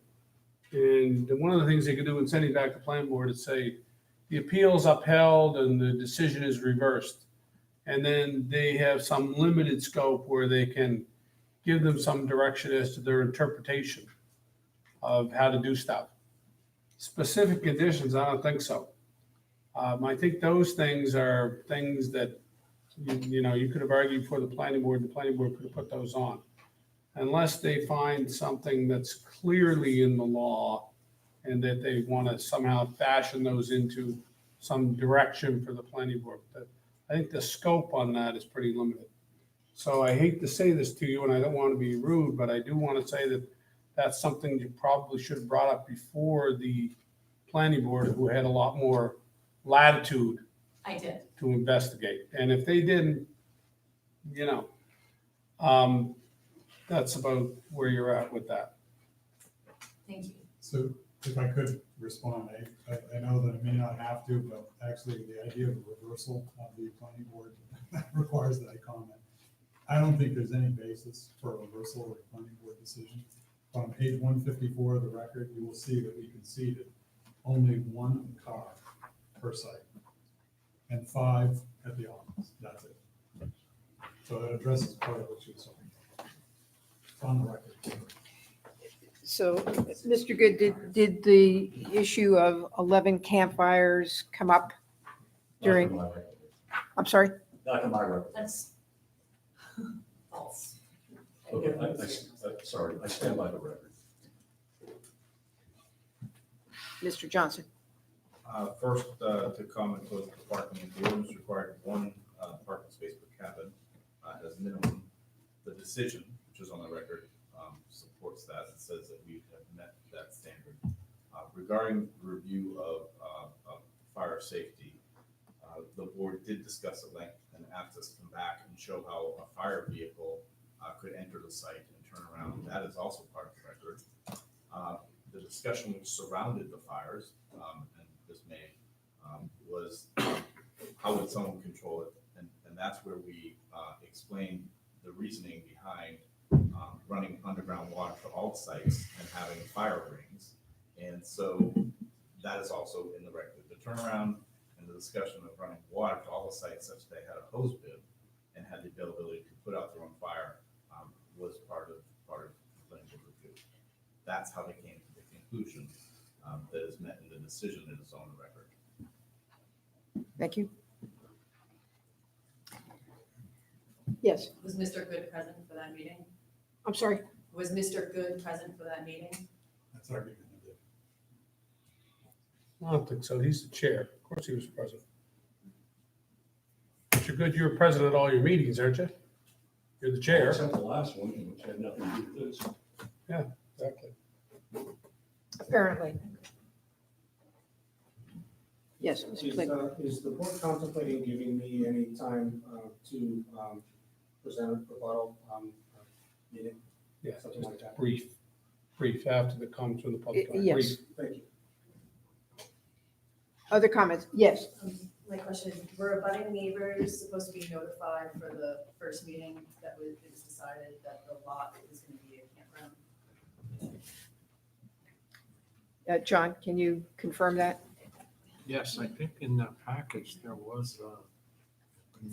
And one of the things they could do in sending it back to the planning board is say, the appeal is upheld and the decision is reversed. And then they have some limited scope where they can give them some direction as to their interpretation of how to do stuff. Specific conditions, I don't think so. I think those things are things that, you could have argued for the planning board could have put those on. Unless they find something that's clearly in the law and that they want to somehow fashion those into some direction for the planning board. But I think the scope on that is pretty limited. So I hate to say this to you, and I don't want to be rude, but I do want to say that that's something you probably should have brought up before the planning board, who had a lot more latitude I did. to investigate. And if they didn't, that's about where you're at with that. Thank you. So if I could respond, I know that I may not have to, but actually the idea of a reversal of the planning board requires that I comment. I don't think there's any basis for a reversal of a planning board decision. On page 154 of the record, you will see that we conceded only one car per site and 5 at the office. That's it. So that addresses part of what you were saying. It's on the record. So, Mr. Good, did the issue of 11 campfires come up during, I'm sorry? Not in my record. That's false. Okay, sorry, I stand by the record. Mr. Johnson? First, to comment with the parking, the ordinance required one parking space per cabin as minimum. The decision, which is on the record, supports that. It says that we have met that standard. Regarding review of fire safety, the board did discuss at length and asked us to come back and show how a fire vehicle could enter the site and turn around. That is also part of the record. The discussion which surrounded the fires, and this May, was how would someone control it? And that's where we explained the reasoning behind running underground water to all sites and having fire rings. And so that is also in the record. The turnaround and the discussion of running water to all the sites such they had a hose bib and had the availability to put out their own fire was part of the planning board review. That's how they came to the conclusion that is met in the decision that is on the record. Thank you. Yes, Was Mr. Good present for that meeting? I'm sorry. Was Mr. Good present for that meeting? That's argument. I don't think so. He's the chair. Of course he was present. Mr. Good, you're present at all your meetings, aren't you? You're the chair. Except the last one, which had nothing to do with this. Exactly. Apparently. Yes, Mr. Flynn. Is the board contemplating giving me any time to present a rebuttal meeting? Yeah, Something like that. brief after the comments from the public. Yes. Brief. Thank you. Other comments? Yes. My question is, were abutting neighbors supposed to be notified for the first meeting that it was decided that the lot is going to be a campground? John, can you confirm that? Yes, I think in the package, there was a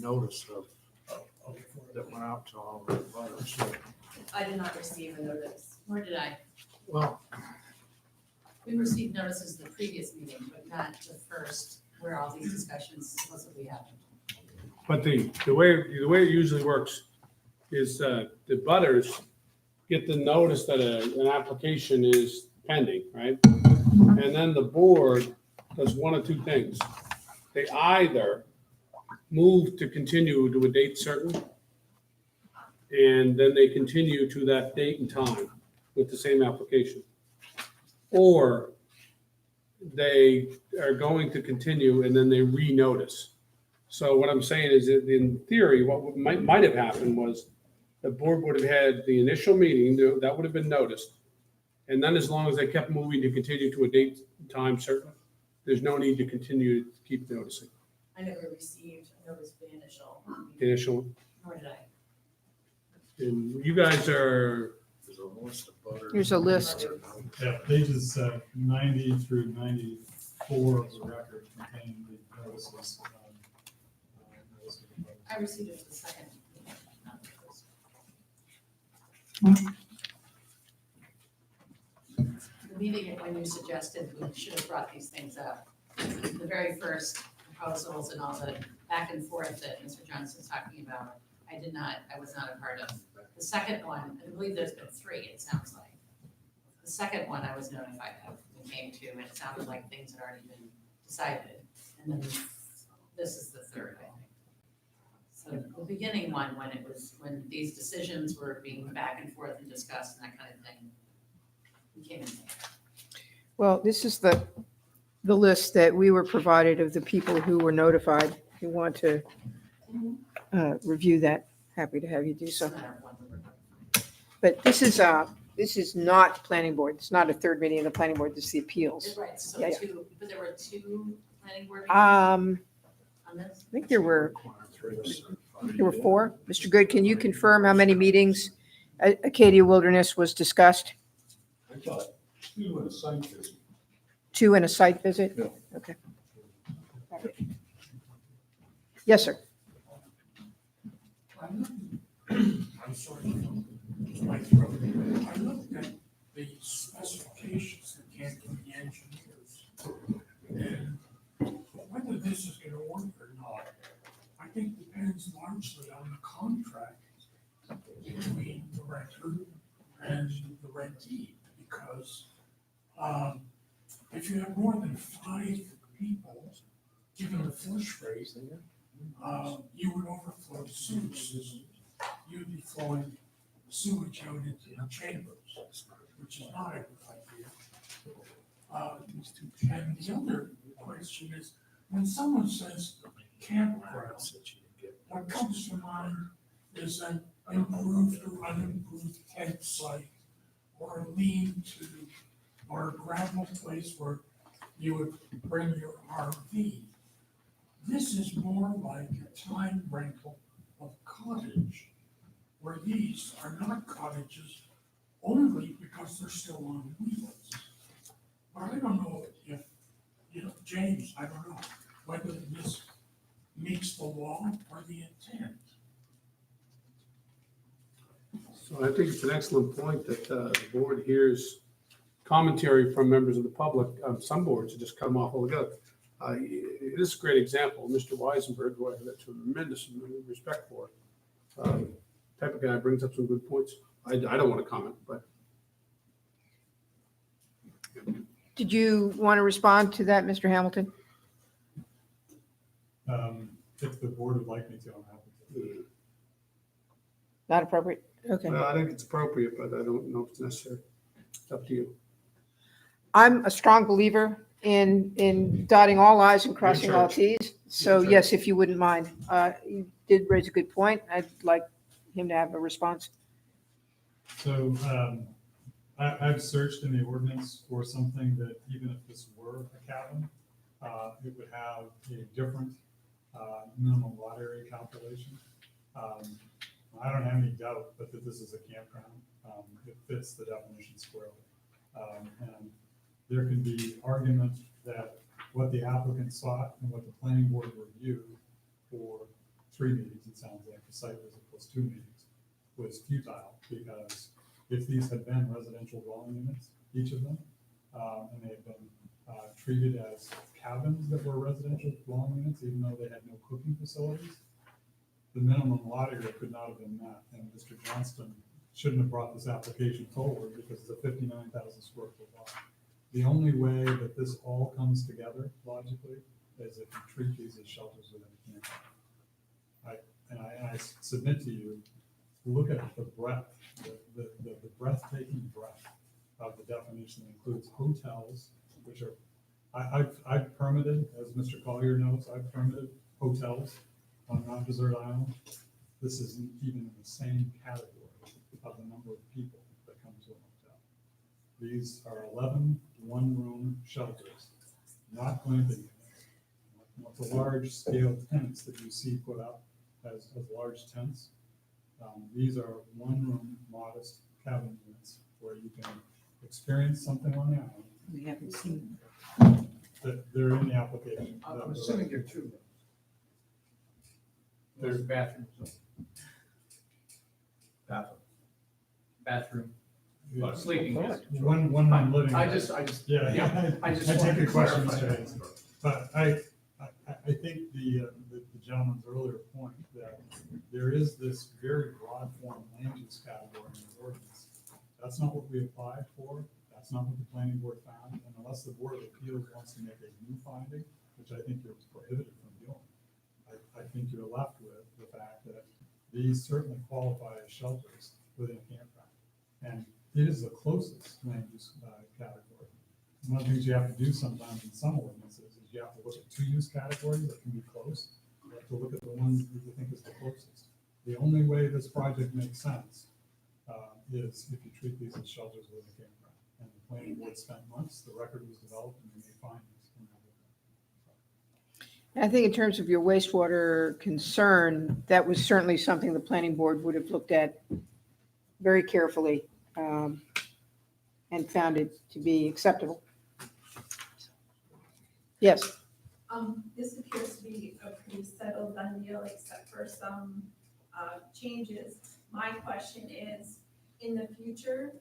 notice that went out to all the butters. I did not receive a notice. Nor did I. Well, We received notices the previous meeting, but not the first, where all these discussions supposedly happened. But the way it usually works is the butters get the notice that an application is pending, right? And then the board does one of two things. They either move to continue to a date certain, and then they continue to that date and time with the same application. Or they are going to continue and then they renotice. So what I'm saying is that in theory, what might have happened was the board would have had the initial meeting, that would have been noticed. And then as long as they kept moving to continue to a date, time certain, there's no need to continue to keep noticing. I never received a notice for the initial. Initial, Nor did I. and you guys are, there's a list of butters. Here's a list. Yeah, pages 90 through 94 of the record contain the notices. I received it the second. not the first. The meeting when you suggested we should have brought these things up, the very first proposals and all the back and forth that Mr. Johnson's talking about, I was not a part of. The second one, I believe there's been 3, it sounds like. The second one I was notified of, we came to, and it sounded like things had already been decided. And then this is the third, I think. the beginning one, when these decisions were being back and forth and discussed and that kind of thing. We came in there. Well, this is the list that we were provided of the people who were notified. If you want to review that, happy to have you do so. It's not our one we were talking But this is not planning board. It's not a third meeting of the planning board. This is the appeals. about. Right, so Yeah, yeah. but there were two planning board meetings Um, on this? I think there were 4. Mr. Good, can you confirm how many meetings Acadia Wilderness was discussed? I thought 2 and a site visit. 2 and a site visit? Yeah. Okay. Yes, sir. I'm sorry. My throat. I looked at the specifications that came from the engineers. And whether this is gonna work or not, I think depends largely on the contract between the renter and the rentee. Because, if you have more than 5 people, given the flush rate, you would overflow the sewage system. You'd be flowing sewage out into the chambers, which is not a good idea. And the other question is, when someone says campground, what comes to mind is an improved or unimproved campsite, or a lean-to, or a gravel place where you would bring your RV. This is more like a time rental of cottage, where these are not cottages only because they're still on wheels. But I don't know if, James, I don't know whether this meets the law or the intent. So I think it's an excellent point that the board hears commentary from members of the public. Some boards just come off altogether. It is a great example. Mr. Weisenberg, who I have a tremendous respect for, type of guy brings up some good points. I don't want to comment, but Did you want to respond to that, Mr. Hamilton? If the board would like me to, I'm happy to. Not appropriate? Okay. I think it's appropriate, but I don't know if it's necessary. It's up to you. I'm a strong believer in dotting all i's and crossing all t's. So church. yes, if you wouldn't mind. You did raise a good point. I'd like him to have a response. So I've searched in the ordinance for something that even if this were a cabin, it would have a different minimum lot area calculation. I don't have any doubt that this is a campground. It fits the definition squarely. And there can be argument that what the applicant sought and what the planning board reviewed for 3 meetings, it sounds like, the site visit plus 2 meetings, was futile, because if these had been residential dwelling units, each of them, and they had been treated as cabins that were residential dwelling units, even though they had no cooking facilities, the minimum lot area could not have been met, and Mr. Johnston shouldn't have brought this application forward because it's a 59,000 square foot lot. The only way that this all comes together logically is if you treat these as shelters within a campground. And I submit to you, look at the breadth, the breathtaking breadth of the definition that includes hotels, which are, I've permitted, as Mr. Collier knows, I've permitted hotels on Mount Desert Island. This isn't even in the same category of the number of people that come to a hotel. These are 11 one-room shelters, not glamping units, not the large scale tents that you see put up as large tents. These are one-room modest cabin units where you can experience something on the island. We haven't seen. That they're in the application. I'm assuming there are 2 rooms. There's bathrooms. Bathroom. Sleeping. One room living. I just, Yeah, yeah, I I just take wanted your to question, clarify Mr. that. Hayes. But I think the gentleman's earlier point that there is this very broad form land use category in the ordinance. That's not what we applied for. That's not what the planning board found. And unless the Board of Appeals wants to make a new finding, which I think you're prohibited from doing, I think you're left with the fact that these certainly qualify as shelters within a campground. And it is the closest land use category. One of the things you have to do sometimes in some ordinances is you have to look at two use categories that can be close. You have to look at the one that you think is the closest. The only way this project makes sense is if you treat these as shelters within a campground. And the planning board spent months, the record was developed, and they made findings. I think in terms of your wastewater concern, that was certainly something the planning board would have looked at very carefully and found it to be acceptable. Yes, This appears to be a pretty settled done deal, except for some changes. My question is, in the future,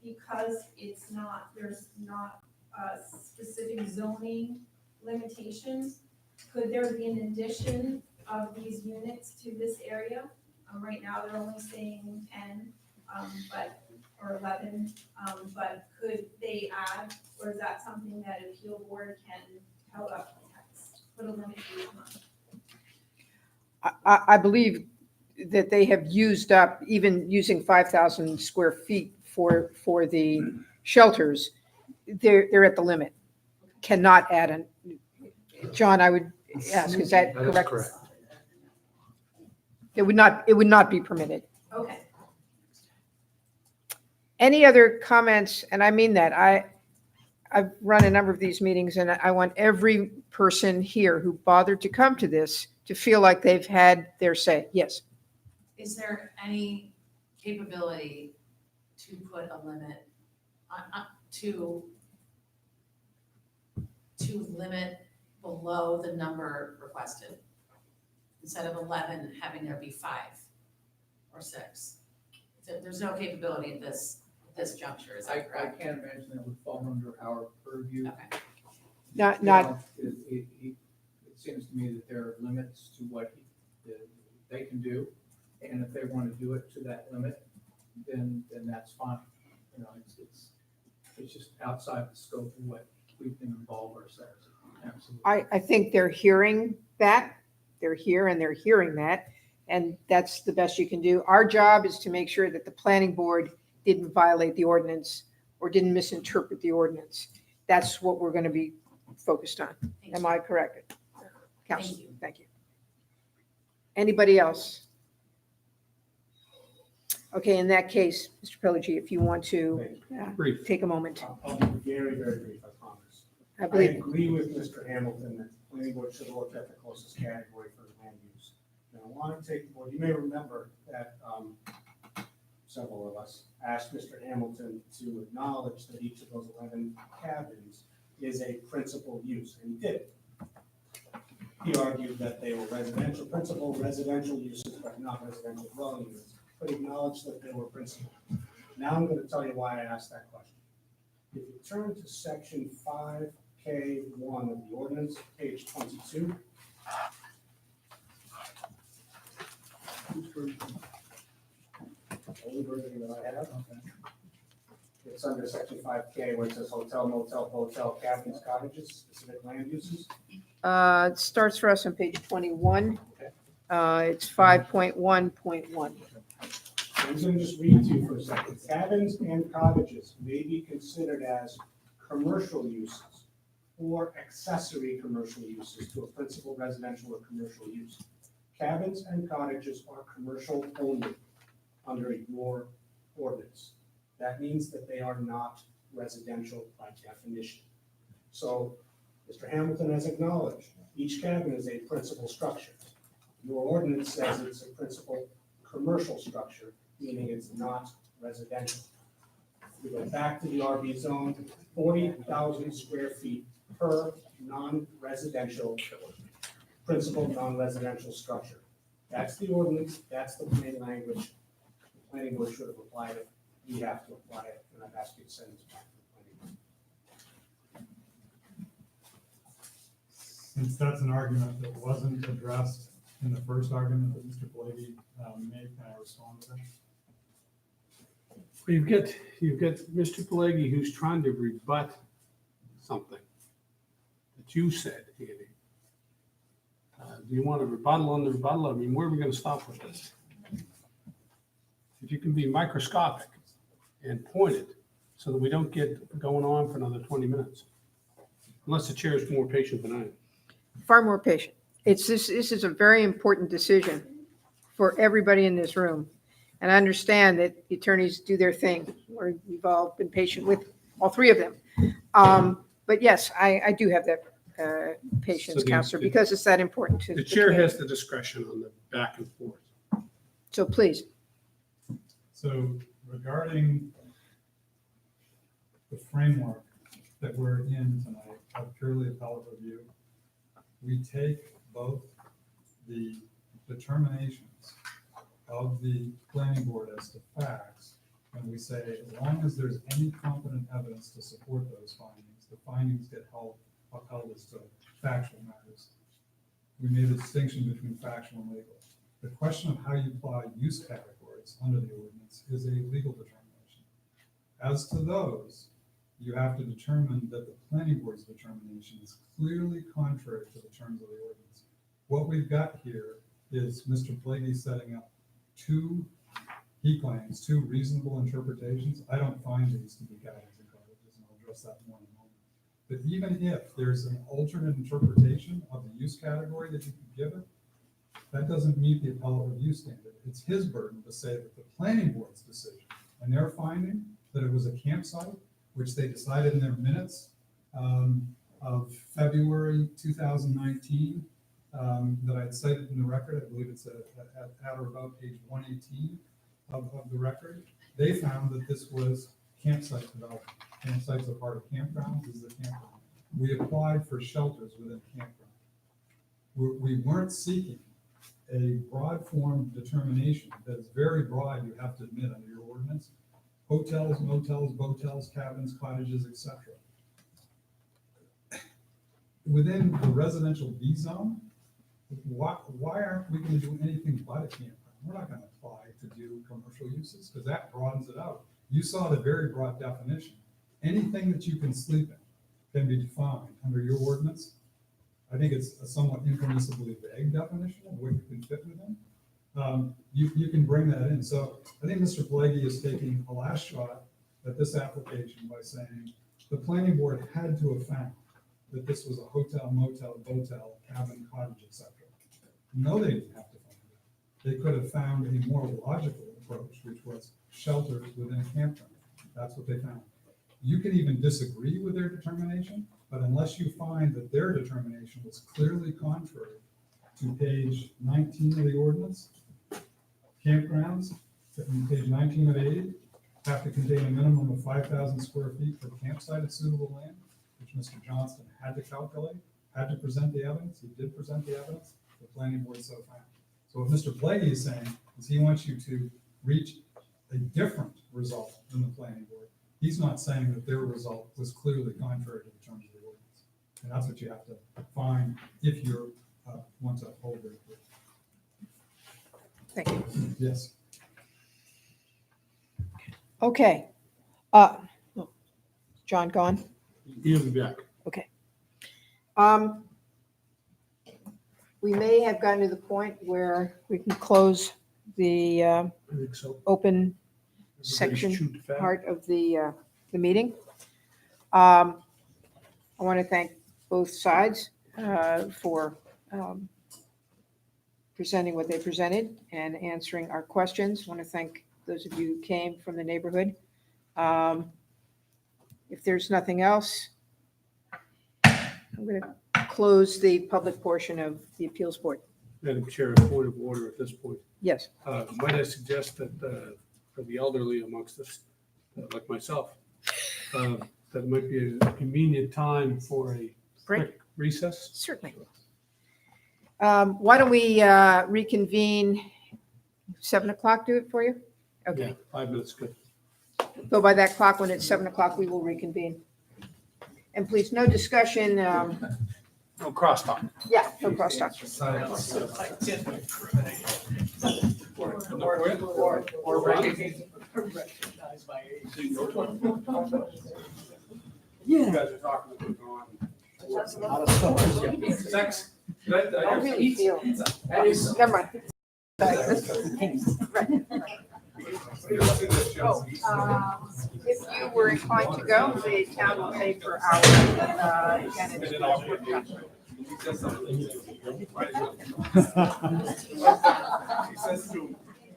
because there's not specific zoning limitations, could there be an addition of these units to this area? Right now, they're only saying 10, or 11, but could they add, or is that something that appeal board can tell us, put a limitation on? I believe that they have used up, even using 5,000 square feet for the shelters, they're at the limit. Cannot add an, John, I would ask, is that That is correct? correct. It would not be permitted. Okay. Any other comments? And I mean that. I've run a number of these meetings, and I want every person here who bothered to come to this to feel like they've had their say. Yes. Is there any capability to put a limit to limit below the number requested? Instead of 11, having there be 5 or 6? There's no capability at this juncture, is I that correct? can't imagine that would fall under our purview. Okay. Not, You not, know, it seems to me that there are limits to what they can do, and if they want to do it to that limit, then that's fine. You know, it's just outside the scope of what we can involve ourselves in. Absolutely. I think they're hearing that. They're here and they're hearing that, and that's the best you can do. Our job is to make sure that the planning board didn't violate the ordinance or didn't misinterpret the ordinance. That's what we're going to be focused on. Thank Am you. I correct? Thank Council, you. thank you. Anybody else? Okay, in that case, Mr. Pelleggi, if you want to Brief. take a moment. I'll be very, very brief, I promise. I I believe, agree with Mr. Hamilton that the planning board should look at the closest category for the land use. And I want to take the board, you may remember that several of us asked Mr. Hamilton to acknowledge that each of those 11 cabins is a principal use, and he did. He argued that they were principal residential uses, but not residential dwelling units, but acknowledged that they were principal. Now I'm going to tell you why I asked that question. If you turn to section 5K1 of the ordinance, page 22. Only version that I have. It's under section 5K where it says hotel, motel, hotel, cabins, cottages, specific land uses. it starts for us on page 21. It's 5.1.1. I'm going to just read to you for a second. Cabins and cottages may be considered as commercial uses or accessory commercial uses to a principal residential or commercial use. Cabins and cottages are commercial only under your ordinance. That means that they are not residential by definition. So Mr. Hamilton has acknowledged each cabin is a principal structure. Your ordinance says it's a principal commercial structure, meaning it's not residential. We go back to the RB zone, 40,000 square feet per non-residential, principal non-residential structure. That's the ordinance, that's the plain language. The planning board should have applied it. We have to apply it, and I've asked you to send this back to the planning board. Since that's an argument that wasn't addressed in the first argument that Mr. Blady made, can I respond to that? Well, you've got Mr. Pelleggi who's trying to rebut something that you said, Andy. Do you want a rebuttal on the rebuttal? I mean, where are we gonna stop with this? If you can be microscopic and pointed so that we don't get going on for another 20 minutes. Unless the chair is more patient than I am. Far more patient. This is a very important decision for everybody in this room. And I understand that the attorneys do their thing. We've all been patient with all three of them. But yes, I do have that patience, So the- Counselor, because it's that important to The the chair committee. has the discretion on the back and forth. So please, So regarding the framework that we're in tonight of purely appellate review, we take both the determinations of the planning board as to facts, and we say, as long as there's any competent evidence to support those findings, the findings get upheld as to factual matters. We made a distinction between factual and legal. The question of how you apply use categories under the ordinance is a legal determination. As to those, you have to determine that the planning board's determination is clearly contrary to the terms of the ordinance. What we've got here is Mr. Plaguey setting up he claims, two reasonable interpretations. I don't find these to be guidance and cottages, and I'll address that more in a moment. But even if there's an alternate interpretation of the use category that you could give it, that doesn't meet the appellate review standard. It's his burden to say that the planning board's decision and their finding that it was a campsite, which they decided in their minutes of February 2019, that I had cited in the record, I believe it's at or about page 118 of the record. They found that this was campsite development. Campsites are part of campgrounds, this is a campground. We applied for shelters within a campground. We weren't seeking a broad form determination that is very broad, you have to admit under your ordinance. Hotels, motels, botels, cabins, cottages, etc. Within the residential B zone, why aren't we going to do anything but a campground? We're not going to apply to do commercial uses because that broadens it out. You saw the very broad definition. Anything that you can sleep in can be defined under your ordinance. I think it's a somewhat impermissibly vague definition of what you can fit within. You can bring that in. So I think Mr. Plaguey is taking a last shot at this application by saying the planning board had to have found that this was a hotel, motel, botel, cabin, cottage, etc. No, they didn't have to find it. They could have found a more logical approach, which was shelters within a campground. That's what they found. You can even disagree with their determination, but unless you find that their determination was clearly contrary to page 19 of the ordinance, campgrounds, page 19 of 80, have to contain a minimum of 5,000 square feet per campsite of suitable land, which Mr. Johnston had to calculate, had to present the evidence. He did present the evidence. The planning board so found. So what Mr. Plaguey is saying is he wants you to reach a different result than the planning board. He's not saying that their result was clearly contrary to the terms of the ordinance. And that's what you have to find if you want to hold it. thank you. Yes. Okay. John gone? He'll be back. Okay. We may have gotten to the point where we can close the I think so. open Everybody's section chewed the fat. part of the meeting. I want to thank both sides for presenting what they presented and answering our questions. I want to thank those of you who came from the neighborhood. If there's nothing else, I'm going to close the public portion of the appeals board. Madam Chair, a point of order at this point. Yes. Might I suggest that for the elderly amongst us, like myself, that it might be a convenient time for a quick recess? Certainly. Why don't we reconvene 7 o'clock, do it for you? Yeah, Okay. 5 minutes, good. Go by that clock. When it's 7 o'clock, we will reconvene. And please, no discussion. No crosstalk. Yeah, no crosstalk. Or recognize my age. You guys are talking about going on. A lot of stuff. Sex. I really feel, never mind. Right. Oh, if you were inclined to go, the town will pay for our, attendance.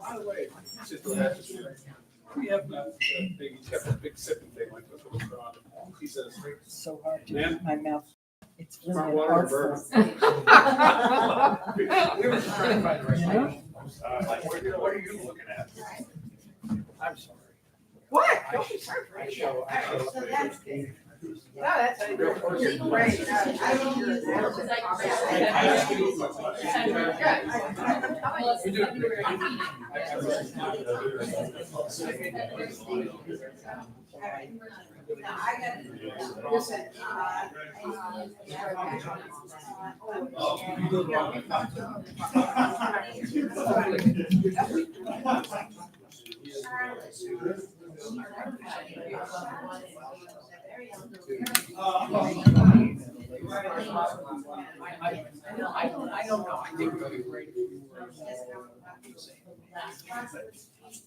By the way, just to add to that, we have that big, he's got that big sipping thing like this. With the he says, So hard to Man. my mouth. It's "Front water or bird?" We were just trying to find the right way. What are you looking at? I'm sorry. What? Don't be sorry for it. So that's good. No, that's great. I don't hear I don't know. I think it would be great if you were.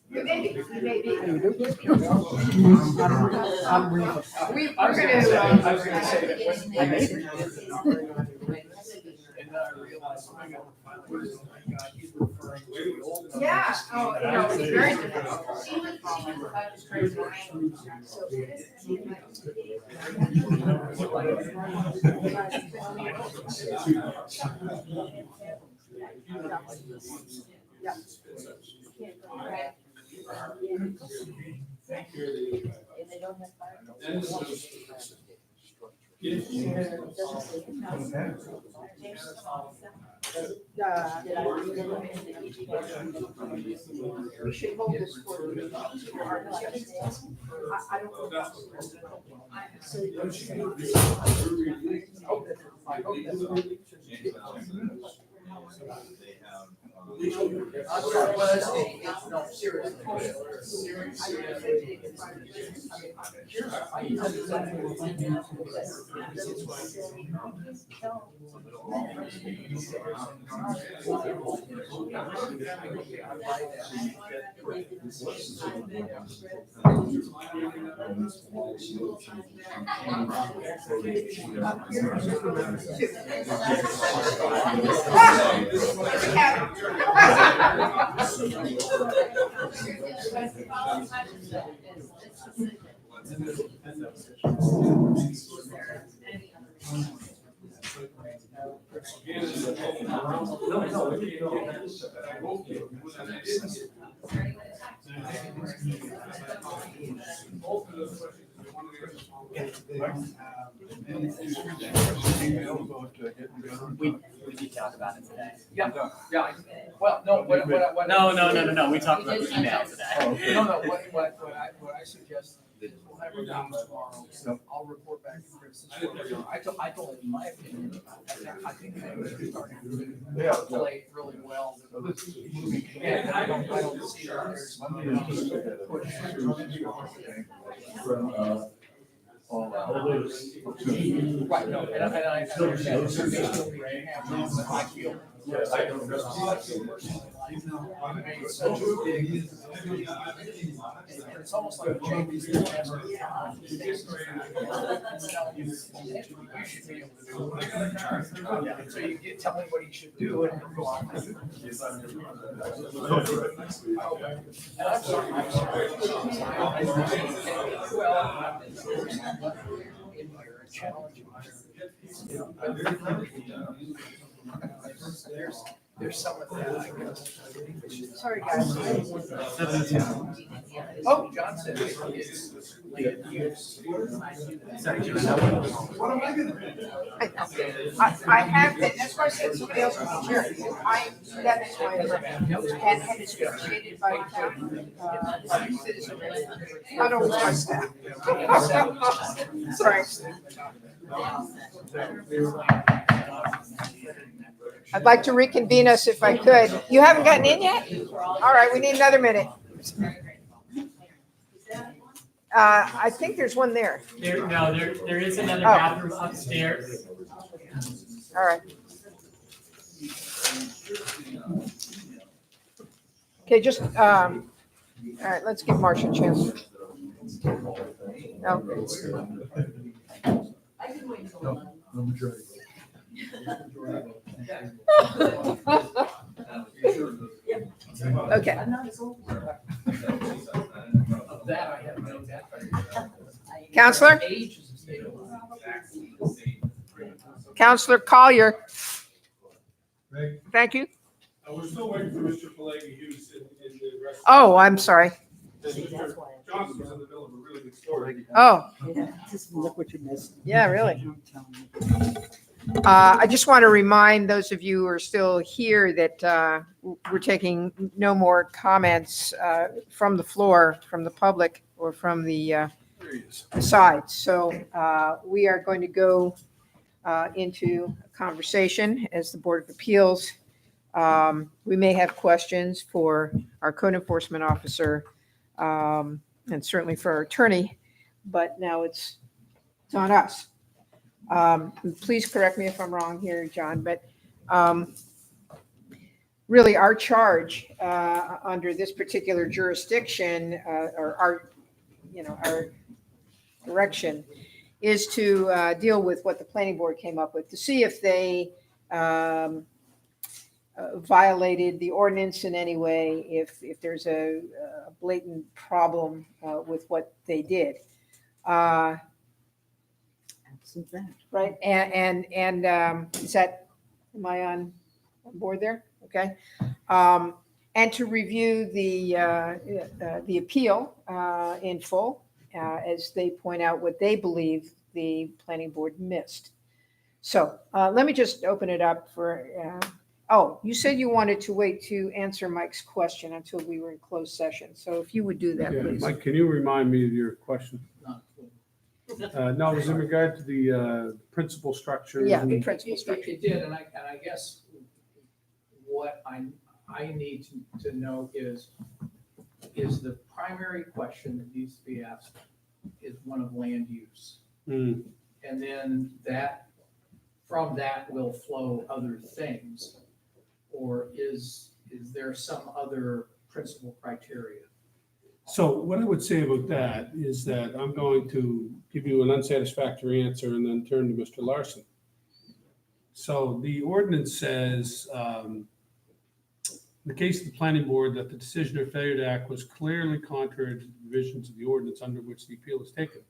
Maybe. We're I was gonna, gonna say that when I made it. And then I realized, oh my God, he's referring to the old. yeah, oh, no, it's very difficult. And they don't have fire. We should hold this for our discussion. I don't know. No, We did talk about it today. Yeah, well, no, what. No, we talked about the email today. No, what I suggest is we'll have her down tomorrow. I'll report back to Chris. I told him, in my opinion, I think they were starting to play really well. Moving ahead, I don't see that there's push. Right, no, and I understand. I feel. It's almost like a change. You should be able to do it. So you get, tell him what he should do and go on. And I'm sorry. Well, in your challenge. There's some of that, I guess. Sorry, guys. Oh, John said it's land use. I have been, that's why I said somebody else was chair. That is why and it's been created by citizens, not only by staff. Sorry. I'd like to reconvene us if I could. You haven't gotten in yet? All right, we need another minute. I think there's one there. There is another Oh. bathroom upstairs. All right. Okay, just, all right, let's give Marcia a chance. No. I can wait until 11. Okay. I'm not as old. Of that, I have no doubt. Counselor? Age is a state of mind. Counselor Collier, Greg, thank you. We're still waiting for Mr. Pelleggi, who's in the rest. Oh, I'm sorry. See, that's why. Johnson was in the middle of a really good story. Oh, Yeah, just look what you missed. yeah, really. I just want to remind those of you who are still here that we're taking no more comments from the floor, from the public, or from the side. So we are going to go into a conversation as the Board of Appeals. We may have questions for our code enforcement officer and certainly for our attorney, but now it's on us. Please correct me if I'm wrong here, John, but really our charge under this particular jurisdiction or our direction is to deal with what the planning board came up with, to see if they violated the ordinance in any way, if there's a blatant problem with what they did. Right, and is that, am I on board there? Okay. And to review the appeal in full, as they point out what they believe the planning board missed. So let me just open it up for, oh, you said you wanted to wait to answer Mike's question until we were in closed session. So if you would do that, Yeah, please. Mike, can you remind me of your question? No, it was in regard to the principal structure. Yeah, the principal It structure. did, and I guess what I need to know is the primary question that needs to be asked is one of land use. Hmm. And then from that will flow other things. Or is there some other principal criteria? So what I would say about that is that I'm going to give you an unsatisfactory answer and then turn to Mr. Larson. So the ordinance says, in the case of the planning board, that the decision or failure to act was clearly contrary to the provisions of the ordinance under which the appeal is taken,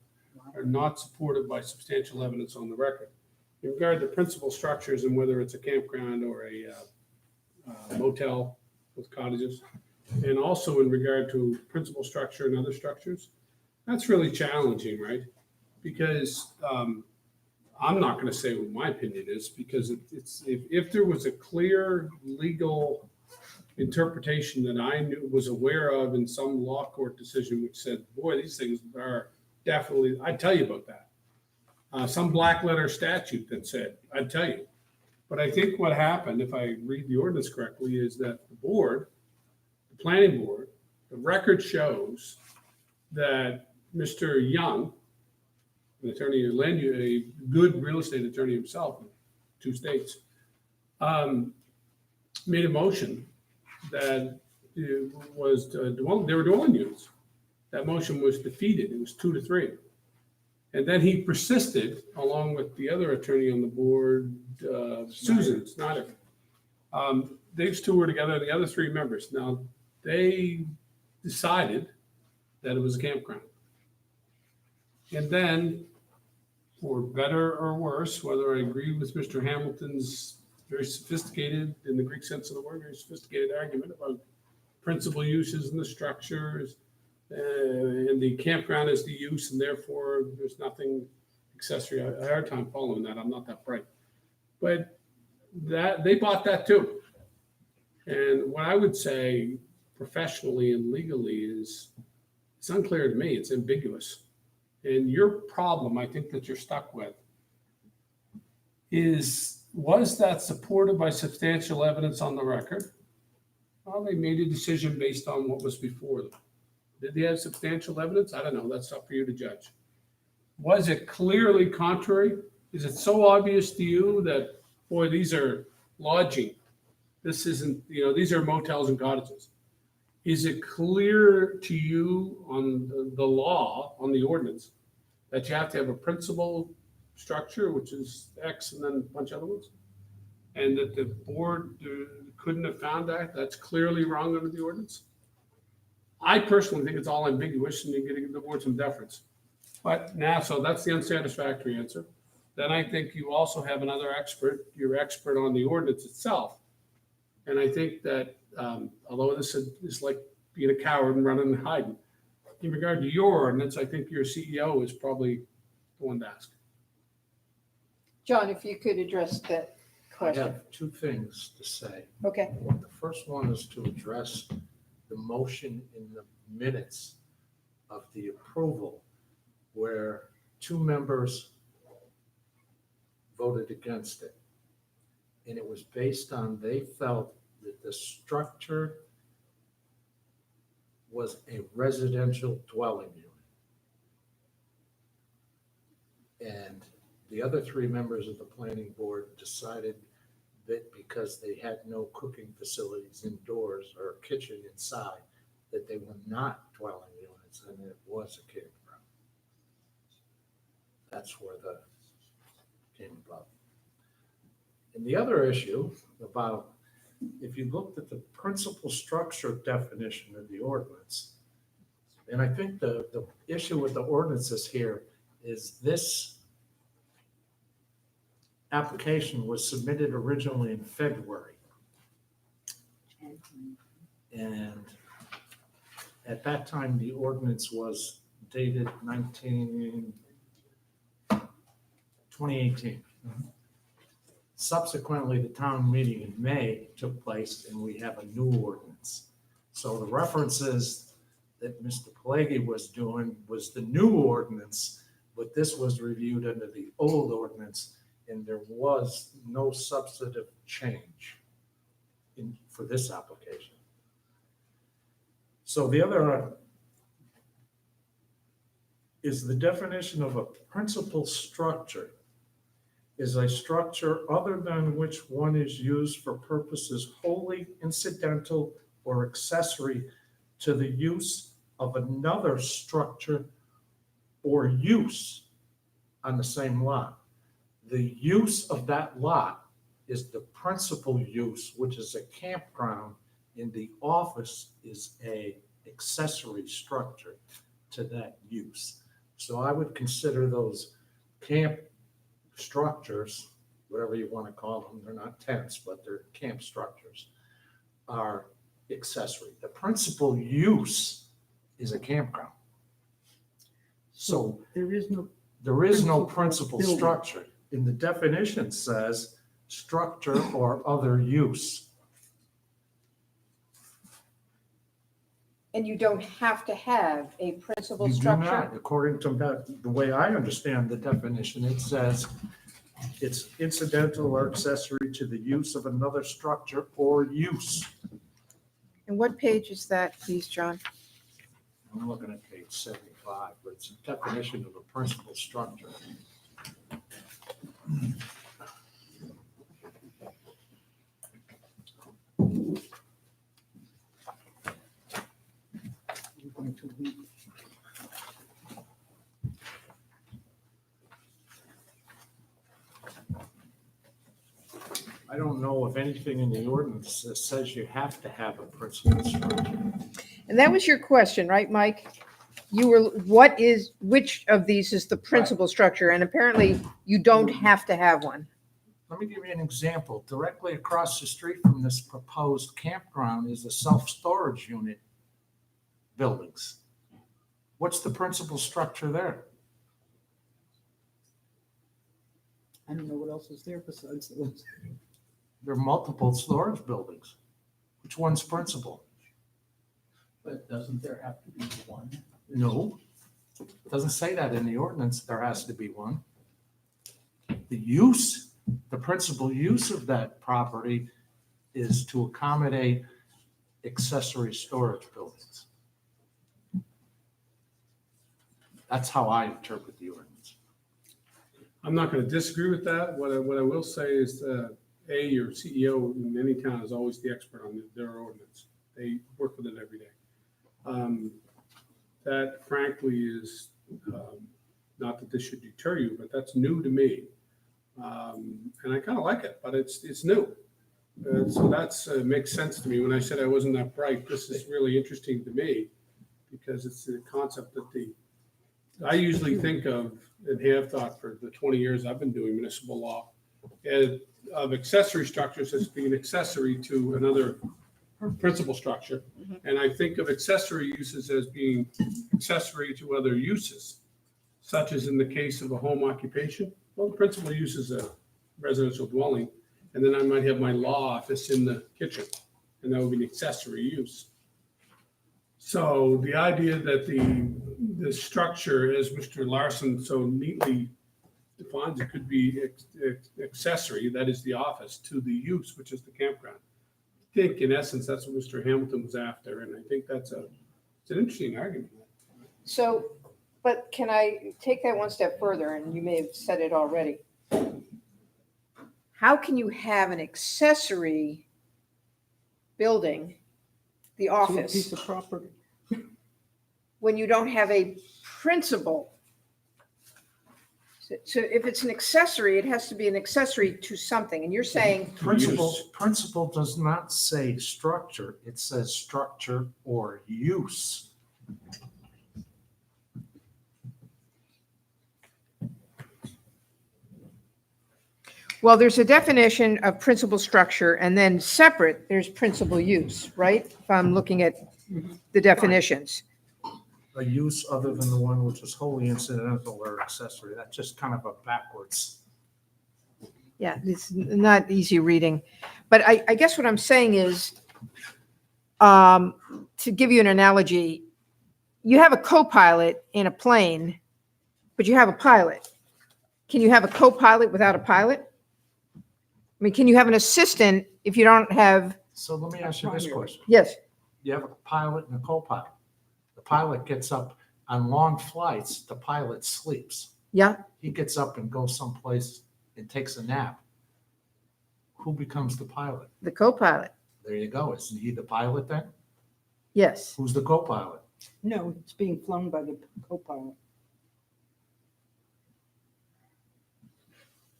are not supported by substantial evidence on the record. In regard to principal structures and whether it's a campground or a motel with cottages, and also in regard to principal structure and other structures, that's really challenging, right? Because I'm not going to say what my opinion is, because if there was a clear legal interpretation that I was aware of in some law court decision which said, boy, these things are definitely, I'd tell you about that. Some black letter statute that said, I'd tell you. But I think what happened, if I read the ordinance correctly, is that the board, the planning board, the record shows that Mr. Young, an attorney, a good real estate attorney himself in 2 states, made a motion that it was, they were dwelling units. That motion was defeated. It was 2-3. And then he persisted, along with the other attorney on the board, Susan Snyder. These 2 were together, the other 3 members. Now, they decided that it was a campground. And then, for better or worse, whether I agree with Mr. Hamilton's very sophisticated, in the Greek sense of the word, very sophisticated argument about principal uses and the structures, and the campground is the use, and therefore there's nothing accessory. I had a hard time following that. I'm not that bright. But that they bought that too. And what I would say professionally and legally is it's unclear to me. It's ambiguous. And your problem, I think, that you're stuck with was that supported by substantial evidence on the record? Well, they made a decision based on what was before them. Did they have substantial evidence? I don't know. That's up for you to judge. Was it clearly contrary? Is it so obvious to you that, boy, these are lodging This isn't, these are motels and cottages. Is it clear to you on the law, on the ordinance, that you have to have a principal structure, which is X and then a bunch of other ones? And that the board couldn't have found that? That's clearly wrong under the ordinance? I personally think it's all ambiguous and you're getting the board some deference. But now, so that's the unsatisfactory answer. Then I think you also have another expert, you're expert on the ordinance itself. And I think that although this is like being a coward and running and hiding, in regard to your ordinance, I think your CEO is probably the one to ask. John, if you could address that I question. have two things to say. Okay. The first one is to address the motion in the minutes of the approval where two members voted against it. And it was based on, they felt that the structure was a residential dwelling unit. And the other three members of the planning board decided that because they had no cooking facilities indoors or a kitchen inside, that they were not dwelling units and it was a campground. That's where the came about. And the other issue about, if you looked at the principal structure definition of the ordinance, and I think the issue with the ordinances here is this application was submitted originally in February. And at that time, the ordinance was dated 2018. Subsequently, the town meeting in May took place and we have a new ordinance. So the references that Mr. Pelleggi was doing was the new ordinance, but this was reviewed under the old ordinance and there was no substantive change for this application. So the other is the definition of a principal structure is a structure other than which one is used for purposes wholly incidental or accessory to the use of another structure or use on the same lot. The use of that lot is the principal use, which is a campground, and the office is a accessory structure to that use. So I would consider those camp structures, whatever you want to call them, they're not tents, but they're camp structures, are accessory. The principal use is a campground. So There is no principal building. structure. And the definition says structure or other use. And you don't have to have a principal You do structure? not, according to the way I understand the definition, it says it's incidental or accessory to the use of another structure or use. And what page is that, please, John? I'm looking at page 75, but it's a definition of a principal structure. I don't know of anything in the ordinance that says you have to have a principal structure. And that was your question, right, Mike? Which of these is the principal structure? And apparently you don't have to have one. Let me give you an example. Directly across the street from this proposed campground is a self-storage unit buildings. What's the principal structure there? I don't know what else is there besides those. There are multiple storage buildings. Which one's principal? But doesn't there have to be one? No, it doesn't say that in the ordinance. There has to be one. The principal use of that property is to accommodate accessory storage buildings. That's how I interpret the ordinance. I'm not going to disagree with that. What I will say is your CEO in any town is always the expert on their ordinance. They work with it every day. That frankly is, not that this should deter you, but that's new to me. And I kind of like it, but it's new. So that's, makes sense to me. When I said I wasn't that bright, this is really interesting to me because it's the concept that I usually think of and have thought for the 20 years I've been doing municipal law of accessory structures as being accessory to another principal structure. And I think of accessory uses as being accessory to other uses, such as in the case of a home occupation. Well, the principal use is a residential dwelling, and then I might have my law office in the kitchen, and that would be an accessory use. So the idea that the structure, as Mr. Larson so neatly defines, it could be accessory, that is the office, to the use, which is the campground. I think in essence, that's what Mr. Hamilton was after, and I think it's an interesting argument. So, but can I take that one step further, and you may have said it already. How can you have an accessory building, the office, Piece of property. when you don't have a principal? So if it's an accessory, it has to be an accessory to something, and you're saying Principle does not say structure, it says structure or use. well, there's a definition of principal structure, and then separate, there's principal use, right? If I'm looking at the definitions. A use other than the one which is wholly incidental or accessory, that's just kind of a backwards. Yeah, it's not easy reading. But I guess what I'm saying is, to give you an analogy, you have a co-pilot in a plane, but you have a pilot. Can you have a co-pilot without a pilot? I mean, can you have an assistant if you don't have, So let me ask you this question. yes, You have a pilot and a co-pilot. The pilot gets up on long flights, the pilot sleeps. yeah, He gets up and goes someplace and takes a nap. Who becomes the pilot? the co-pilot, There you go. Isn't he the pilot then? yes. Who's the co-pilot? No, it's being flown by the co-pilot.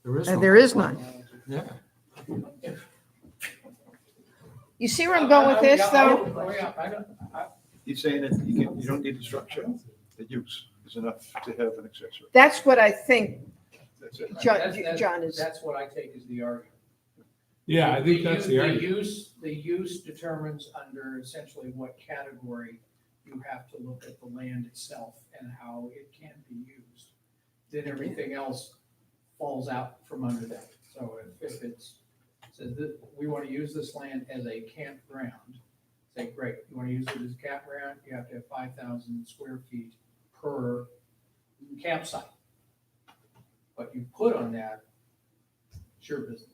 There is no There is co-pilot. none. Yeah. You see where I'm going with this, though? He's saying that you don't need the structure, the use is enough to have an accessory. That's what I think That's it. John is, That's what I take as the argument. Yeah, I think that's the argument. The use determines under essentially what category you have to look at the land itself and how it can be used. Then everything else falls out from under that. So if it's, says that we want to use this land as a campground, say, great, you want to use it as a campground, you have to have 5,000 square feet per campsite. What you put on that, it's your business.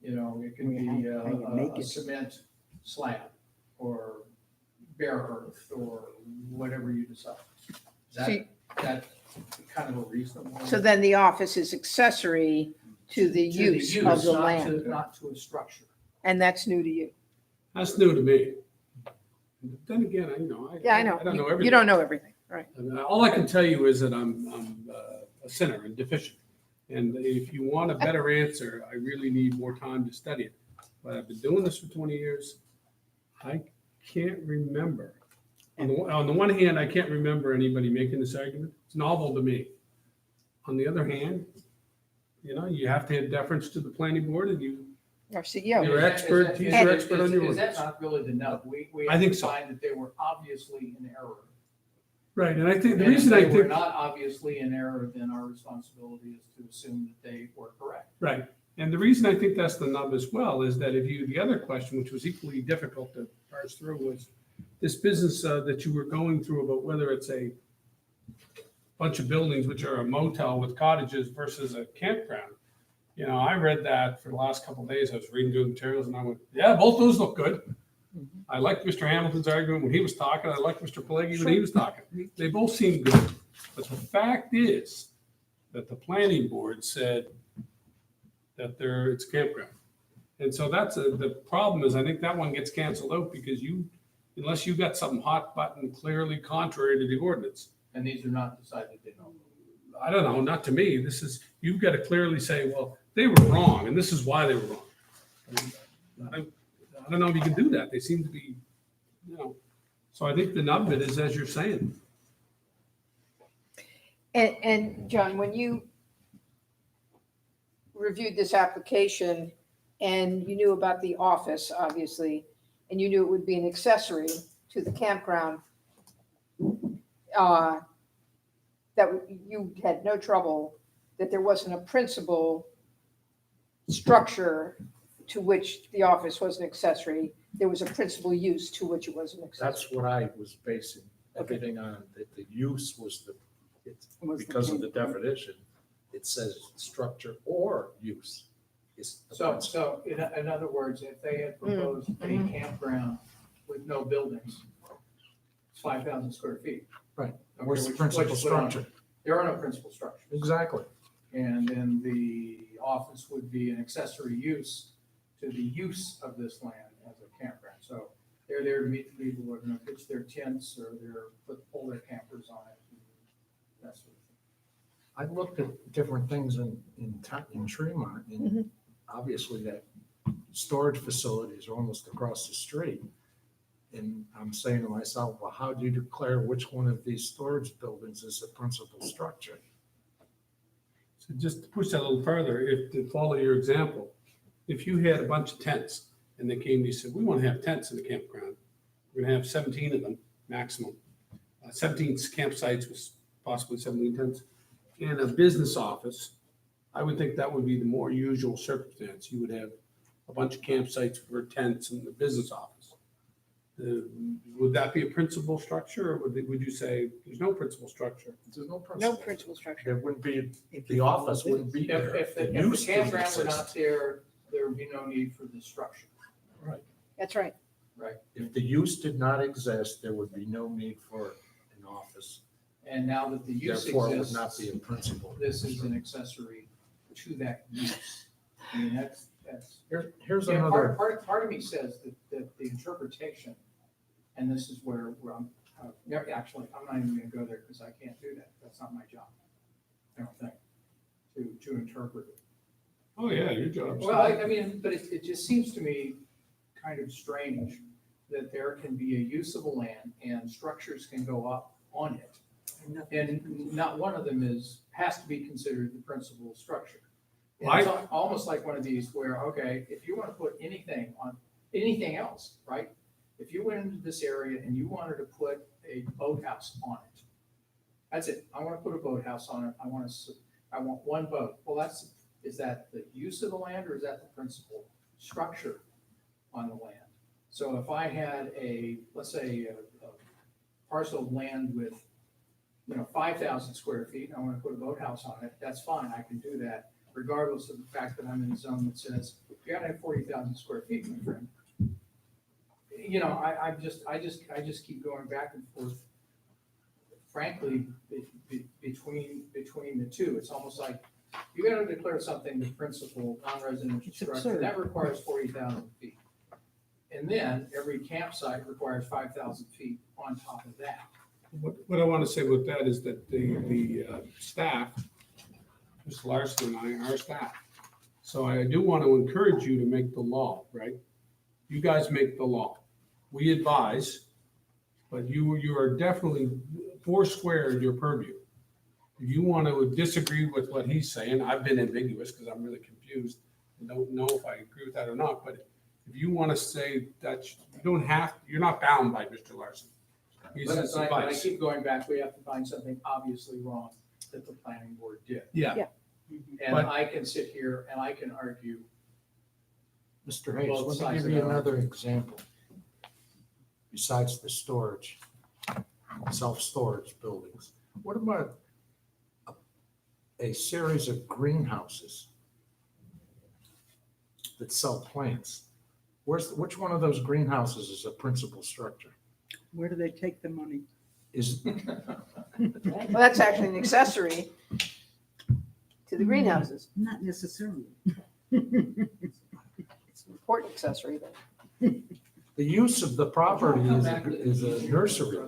You know, it can be a cement slab or bare earth or whatever you decide. See- That kind of a reasonable. so then the office is accessory to the use of the land, Not to a structure. and that's new to you. That's new to me. Then again, Yeah, I know. I don't know everything. You don't know everything, right? And all I can tell you is that I'm a sinner and deficient. And if you want a better answer, I really need more time to study it. But I've been doing this for 20 years. I can't remember. On the one hand, I can't remember anybody making this argument. It's novel to me. On the other hand, you have to have deference to the planning board, and Our CEO. You're expert, he's your expert on your Is that ordinance. not really the nub? We I think so. find that they were obviously in error. Right, and I think the And reason if I they were think, not obviously in error, then our responsibility is to assume that they were correct. right, and the reason I think that's the nub as well is that the other question, which was equally difficult to parse through, was this business that you were going through about whether it's a bunch of buildings which are a motel with cottages versus a campground. I read that for the last couple of days. I was reading through the materials and I went, yeah, both those look good. I liked Mr. Hamilton's argument when he was talking. I liked Mr. Pelleggi when he was talking. They both seem good. But the fact is that the planning board said that it's campground. And so that's the problem is I think that one gets canceled out because unless you got something hot button clearly contrary to the ordinance. And these are not decided to know. I don't know, not to me. You've got to clearly say, well, they were wrong and this is why they were wrong. I don't know if you can do that. They seem to be, so I think the nub of it is as you're saying. And John, when you reviewed this application and you knew about the office, obviously, and you knew it would be an accessory to the campground, that you had no trouble that there wasn't a principal structure to which the office was an accessory. There was a principal use to which it was an accessory. That's what I was basing everything on, that the use was Was the because of the campground. definition, it says structure or use is the So, principal. in other words, if they had proposed a campground with no buildings, it's 5,000 square feet. Right. Okay, Where's the which- principal which put on- structure? There are no principal structures. Exactly. And then the office would be an accessory use to the use of this land as a campground. So they're there to meet the people who are gonna pitch their tents or pull their campers on it. That sort of thing. I looked at different things in Tremont, and obviously that storage facility is almost across the street. And I'm saying to myself, well, how do you declare which one of these storage buildings is a principal structure? So just to push that a little further, to follow your example, if you had a bunch of tents and they came to you and said, we want to have tents in the campground, we're going to have 17 of them maximum. 17 campsites with possibly 17 tents. In a business office, I would think that would be the more usual circumstance. You would have a bunch of campsites for tents in the business office. Would that be a principal structure, or would you say there's no principal structure? There's no No principal. principal structure. There wouldn't be, the office wouldn't be there. If the use didn't campground were exist. not there, there would be no need for this structure. That's right. Right. If the use did not exist, there would be no need for an office. And now that the use Therefore, it would exists, not be a principal. this is an accessory to that use. I mean, that's. Here's Yeah, another, part of me says that the interpretation, and this is where I'm, actually, I'm not even gonna go there because I can't do that. That's not my job. I don't think, to interpret it. Oh, yeah, your job. Well, I mean, but it just seems to me kind of strange that there can be a usable land and structures can go up on it. And not one of them has to be considered the principal structure. And it's almost like one of these where, okay, if you want to put anything on, anything else, right? If you went into this area and you wanted to put a boathouse on it, that's it. I want to put a boathouse on it. I want one boat. Well, is that the use of the land or is that the principal structure on the land? So if I had let's say a parcel of land with, 5,000 square feet, and I want to put a boathouse on it, that's fine. I can do that regardless of the fact that I'm in a zone that says, you gotta have 40,000 square feet, my friend. I just keep going back and forth, frankly, between the two. It's almost like, you gotta declare something the principal non-residential structure, that requires 40,000 feet. And then every campsite requires 5,000 feet on top of that. What I want to say with that is that the staff, Mr. Larson and I are staff. So I do want to encourage you to make the law, right? You guys make the law. We advise, but you are definitely four square in your purview. If you want to disagree with what he's saying, I've been ambiguous because I'm really confused and don't know if I agree with that or not. But if you want to say that you don't have, you're not bound by Mr. Larson. He's But his I advice. keep going back, we have to find something obviously wrong that the planning board did. Yeah. And But- I can sit here and I can argue, Mr. Hayes, Both let me sides give of you that another example. Besides the storage, self-storage buildings, what about a series of greenhouses that sell plants? Which one of those greenhouses is a principal structure? Where do they take the money? Well, that's actually an accessory to the greenhouses. Not necessarily. important accessory then. The use of the property is a nursery,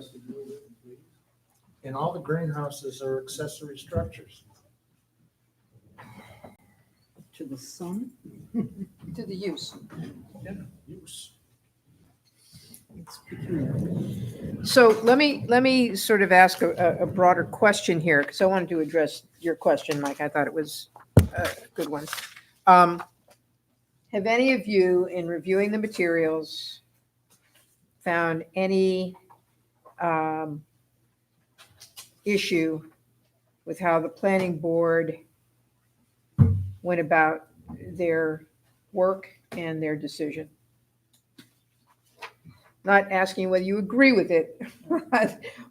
and all the greenhouses are accessory structures. To the sun? To the use. Use. It's peculiar. So let me sort of ask a broader question here, because I wanted to address your question, Mike. I thought it was a good one. Have any of you, in reviewing the materials, found any issue with how the planning board went about their work and their decision? Not asking whether you agree with it,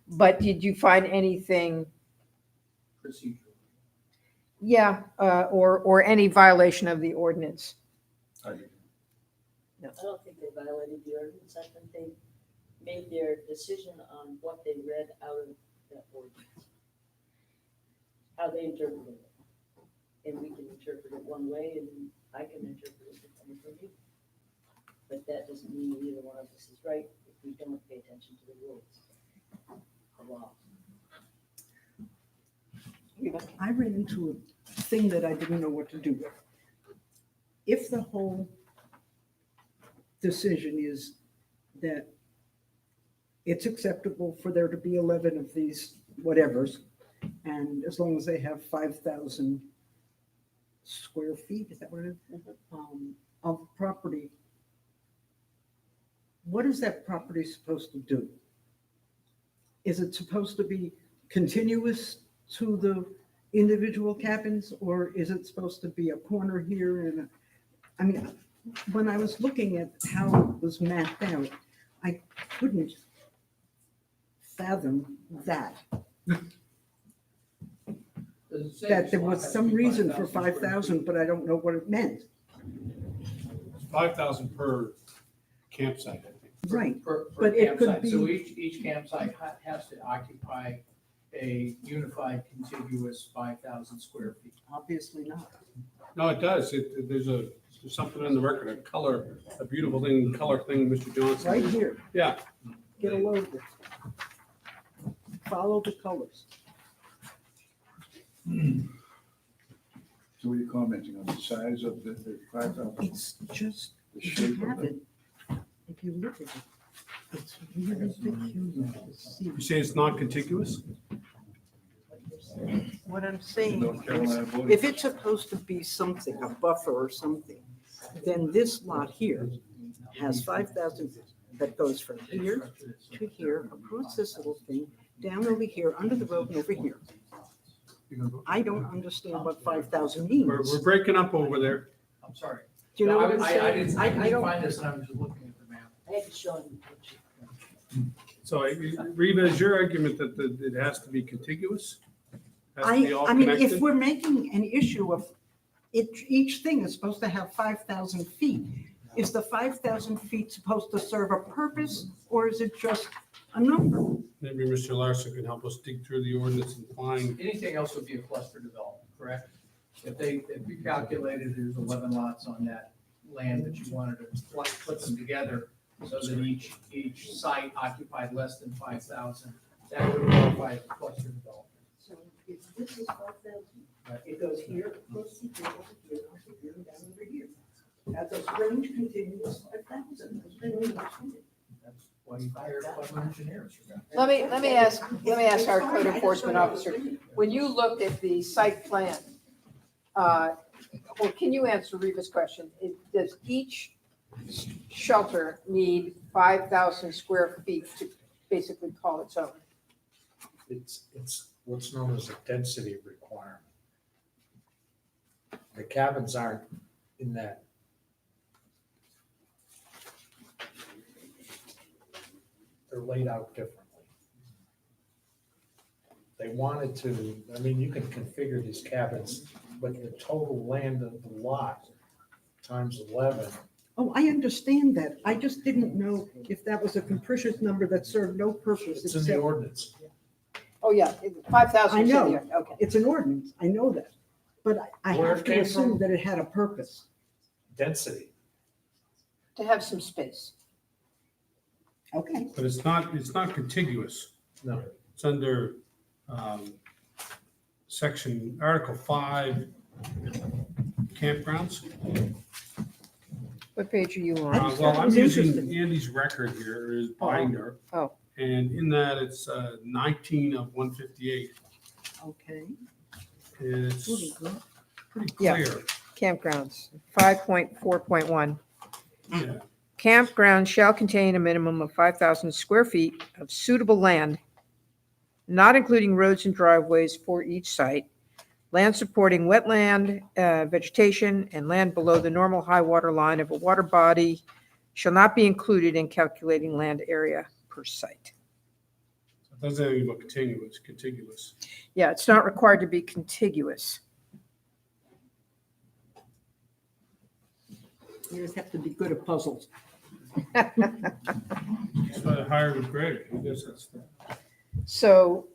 but did you find anything, Procedural. yeah, or any violation of the ordinance? I don't think they violated the ordinance. I think they made their decision on what they read out of that ordinance. How they interpreted it. And we can interpret it one way and I can interpret it differently from you. But that doesn't mean either one of us is right if we don't pay attention to the rules. The law. I ran into a thing that I didn't know what to do with. If the whole decision is that it's acceptable for there to be 11 of these whatevers, and as long as they have 5,000 square feet, is that what it is? Of property, what is that property supposed to do? Is it supposed to be continuous to the individual cabins, or is it supposed to be a corner here and I mean, when I was looking at how it was mapped out, I couldn't fathom that. That there was some reason for 5,000, but I don't know what it meant. 5,000 per campsite, I think. Right, Per but it could campsite. So be, each campsite has to occupy a unified contiguous 5,000 square feet. obviously not. No, it does. There's something in the record, a beautiful thing, color thing, Mr. Johnson. Right here, Yeah, get a load of it. Follow the colors. So what are you commenting on the size of the 5,000? It's just, The if you shape of have it? it, if you look at it, it's really peculiar to see. you say it's not contiguous? What I'm saying, North Carolina is, border. if it's supposed to be something, a buffer or something, then this lot here has 5,000 that goes from here to here, across this little thing, down over here, under the road and over here. I don't understand what 5,000 means. We're breaking up over there. I'm sorry. Do you know what I'm I saying? didn't, I didn't find this and I was just looking at the map. I had to show them the picture. So Reva, is your argument that it has to be contiguous? Has to be all I mean, if connected? we're making an issue of it, each thing is supposed to have 5,000 feet. Is the 5,000 feet supposed to serve a purpose, or is it just a number? Maybe Mr. Larson can help us dig through the ordinance and find. Anything else would be a cluster development, correct? If we calculated there's 11 lots on that land that you wanted to put them together so that each site occupied less than 5,000, that would qualify as a cluster development. So if this is 5,000, it goes here, goes to here, over here, and down over here. That's a range continuous 5,000. That's why you hire clever engineers. Let me ask our code enforcement officer, when you looked at the site plan, or can you answer Reva's question? Does each shelter need 5,000 square feet to basically call its own? It's what's known as a density requirement. The cabins aren't in that. They're laid out differently. They wanted to, I mean, you can configure these cabins, but the total land of the lot times 11. Oh, I understand that. I just didn't know if that was a capricious number that served no purpose. It's in the except- ordinance. Oh, yeah, 5,000 I is in know. there, okay. It's an ordinance, I know that. But I Where have it to came assume from? that it had a purpose. Density. to have some space. Okay. But it's not contiguous. No. It's under, Article 5, campgrounds. What page are you on? Well, I'm It's using interesting. Andy's record here, his binder. Oh. And in that, it's 19 of 158. Okay. And it's pretty Yeah. clear. Campgrounds, 5.4.1. Yeah. Campground shall contain a minimum of 5,000 square feet of suitable land, not including roads and driveways for each site, land supporting wetland, vegetation, and land below the normal high water line of a water body shall not be included in calculating land area per site. So it doesn't have any more contiguous. Yeah, it's not required to be contiguous. You just have to be good at puzzles. That's why I hired with Greg. I guess that's the. So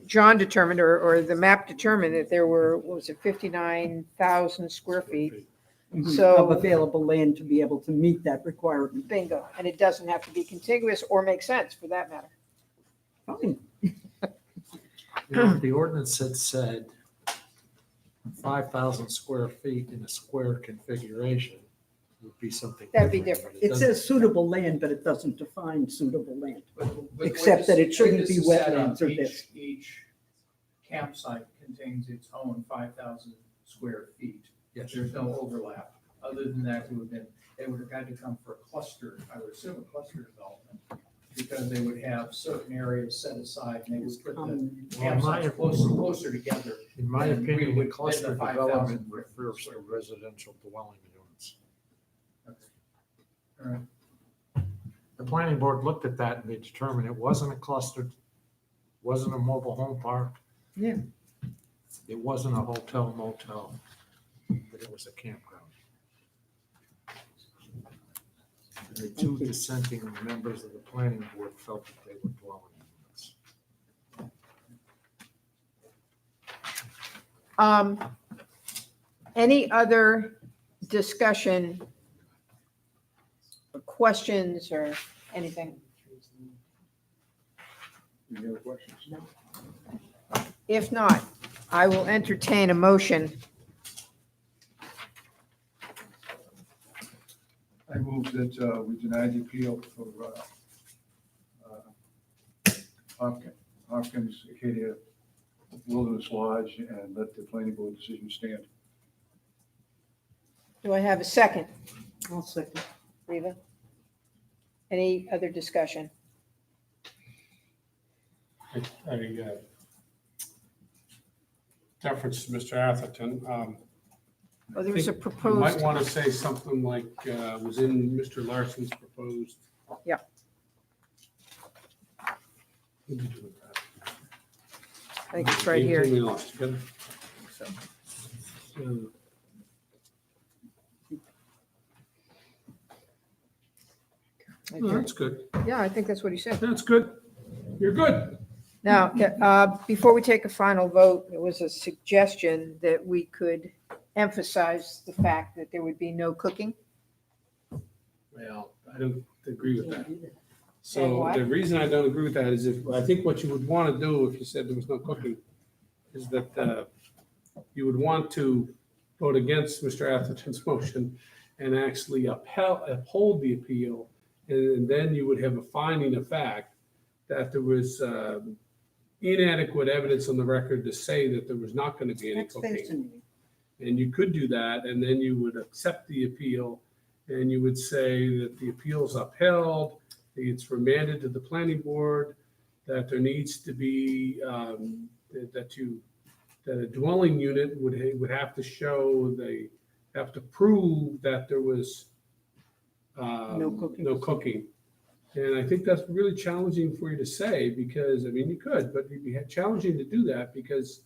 John determined, or the map determined that there were, what was it, 59,000 square feet. Of So available land to be able to meet that requirement. bingo, and it doesn't have to be contiguous or make sense for that matter. Fine. The ordinance had said 5,000 square feet in a square configuration would be something. That'd be different. but It doesn't- says suitable land, but it doesn't define suitable land. But Except that it the way shouldn't this be is set up, wetlands or this. Each campsite contains its own 5,000 square feet. Yes. There's no overlap. Other than that, they would have had to come for a cluster, I would assume a cluster development, because they would have certain areas set aside and they would put the Well, in campsites closer together. In my And we opinion, would- the cluster then the 5,000 development would- refers to residential dwelling units. All right. The planning board looked at that and they determined it wasn't a cluster, wasn't a mobile home park. Yeah. It wasn't a hotel motel, but it was a campground. And the two dissenting members of the planning board felt that they were dwelling units. Any other discussion or questions or anything? Any other questions? If not, I will entertain a motion. I move that we deny the appeal for Hopkins Acadia Wilderness Lodge and let the planning board decision stand. Do I have a second? I'll second. Reva? Any other discussion? Deference to Mr. Atherton. Well, there was a You might proposed, want to say something like was in Mr. Larson's proposed. Yeah. What did you do with that? I think it's right here. Anything we lost together? Oh, that's good. Yeah, I think that's what he said. That's good. You're good. Now, before we take a final vote, there was a suggestion that we could emphasize the fact that there would be no cooking. Well, I don't agree with that. And So why? the reason I don't agree with that is I think what you would want to do if you said there was no cooking is that you would want to vote against Mr. Atherton's motion and actually uphold the appeal. And then you would have a finding of fact that there was inadequate evidence on the record to say that there was not going to be any That's cooking. fascinating. And you could do that, and then you would accept the appeal, and you would say that the appeal is upheld, it's remanded to the planning board, that there needs to be, that a dwelling unit would have to show, they have to prove that there was No cooking. no cooking. And I think that's really challenging for you to say, because, I mean, you could, but it'd be challenging to do that because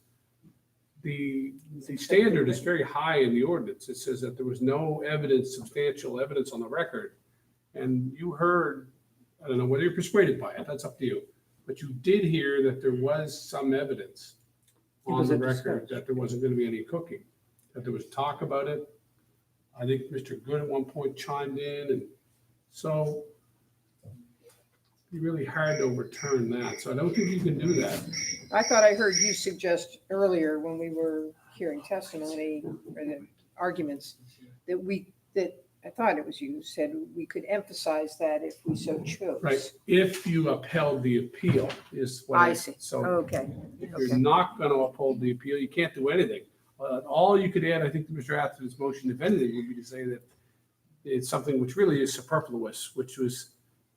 the standard is very high in the ordinance. It says that there was no evidence, substantial evidence on the record. And you heard, I don't know whether you're persuaded by it, that's up to you. But you did hear that there was some evidence It on was the a record discussion. that there wasn't going to be any cooking, that there was talk about it. I think Mr. Good at one point chimed in and So it'd be really hard to overturn that. So I don't think you can do that. I thought I heard you suggest earlier when we were hearing testimony or the arguments that I thought it was you said we could emphasize that if we so chose. Right, if you upheld the appeal is what I see. So Okay. if you're not going to uphold the appeal, you can't do anything. All you could add, I think, to Mr. Atherton's motion, if anything, would be to say that it's something which really is superfluous, which was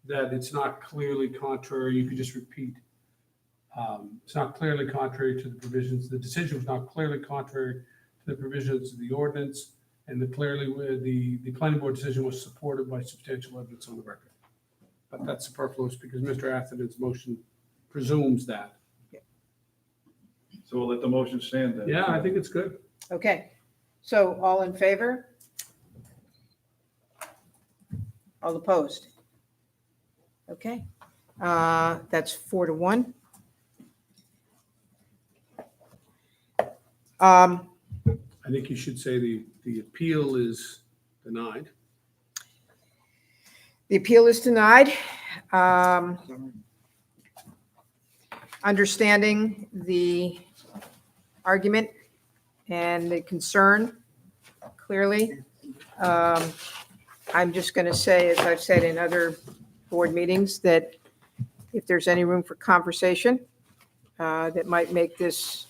that it's not clearly contrary. You could just repeat. It's not clearly contrary to the provisions. The decision was not clearly contrary to the provisions of the ordinance. And the planning board decision was supported by substantial evidence on the record. But that's superfluous because Mr. Atherton's motion presumes that. So we'll let the motion stand then. Yeah, I think it's good. Okay. So all in favor? All opposed? Okay. That's 4-1. I think you should say the appeal is denied. The appeal is denied. Understanding the argument and the concern clearly. I'm just going to say, as I've said in other board meetings, that if there's any room for conversation that might make this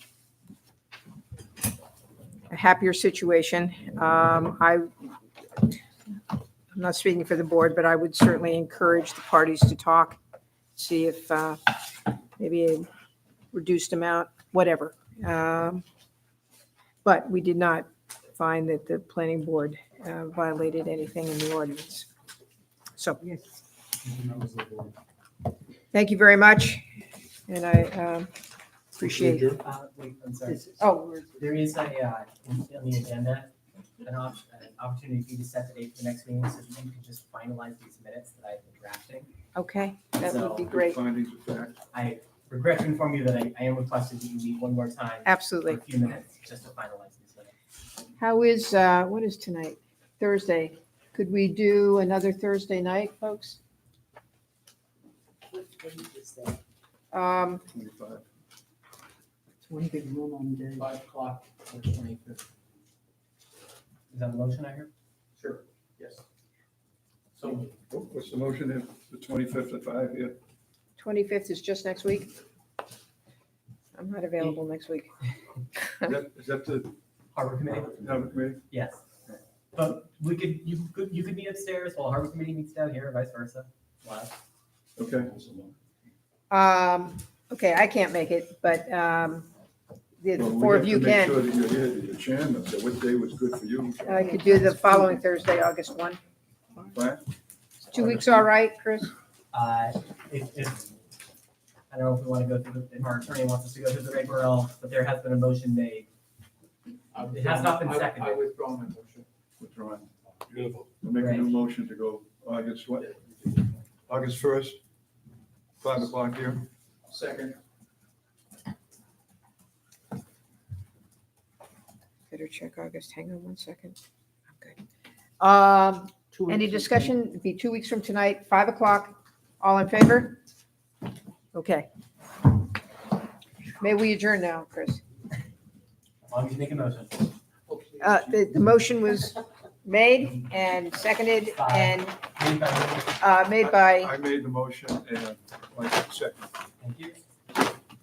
a happier situation, I'm not speaking for the board, but I would certainly encourage the parties to talk, see if maybe a reduced amount, whatever. But we did not find that the planning board violated anything in the ordinance. So, thank you very much, and I appreciate it. Wait, I'm sorry. Oh, There is on the agenda, an opportunity for you to set the date for the next meeting so that you can just finalize these minutes that I've been drafting. okay, that would be So- great. Findings of fact. I regret to inform you that I am requested that you meet one more time. Absolutely. For a few minutes, just to finalize these minutes. How is, what is tonight? Thursday. Could we do another Thursday night, folks? What date is that? 25. It's one big room on day. 5 o'clock or 25th. Is that a motion I heard? Sure, yes. So What's the motion then? The 25th at 5, yeah? 25th is just next week? I'm not available next week. Is that the Harbor Committee? Harbor Committee? Yes. But you could meet upstairs while Harbor Committee meets down here, or vice versa. Wow. Okay. Okay, I can't make it, but the Well, we four have of to you make can. sure that you're here, that you're chairman, so what day was good for you? I could do the following Thursday, August 1. Fine? 2 weeks all right, Chris? If I don't know if we want to go through, if our attorney wants us to go through the rigmarole, but there has been a motion made. It has not been I seconded. withdraw my motion. Withdrawn. Beautiful. We'll make a new motion to go August what? August 1st, 5 o'clock here. Second. Better check August. Hang on one second. Okay. Any discussion? It'd be 2 weeks from tonight, 5 o'clock. All in favor? Okay. May we adjourn now, Chris? As long as you make a motion. The motion was made and seconded and made by, I made the motion and Mike second. Thank you.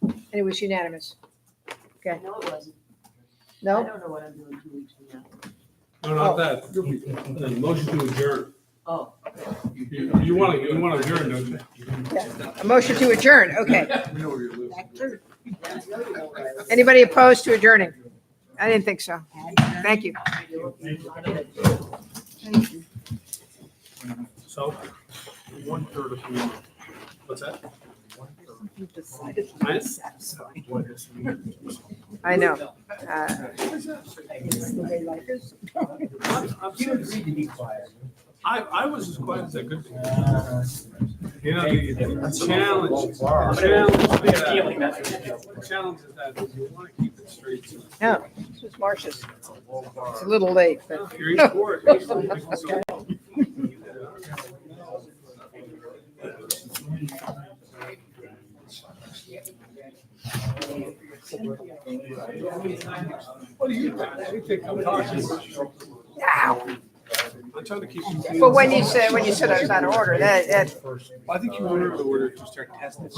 and it was unanimous. Okay, No, it wasn't. I no? don't know what I'm doing 2 weeks from now. No, not that. The motion to adjourn. Oh. You want to adjourn, don't you? Yeah. A motion to adjourn, okay. We know where you're losing. Yeah, I know you know where I was. Anybody opposed to adjourning? I didn't think so. Thank you. So, 1/3 of you. What's that? You decided to Right? be satisfied. I know. The way life is. You agreed to be quiet. I was as quiet as I could be. Uh, You know, the challenge, Feeling that. the challenge is that you want to keep it straight. So No, this was Marcia's. It's a little late, but. You're each board. What do you think? You think I'm talking? I'm trying to keep. But when you said I was out of order, that I think you were in order to start testing.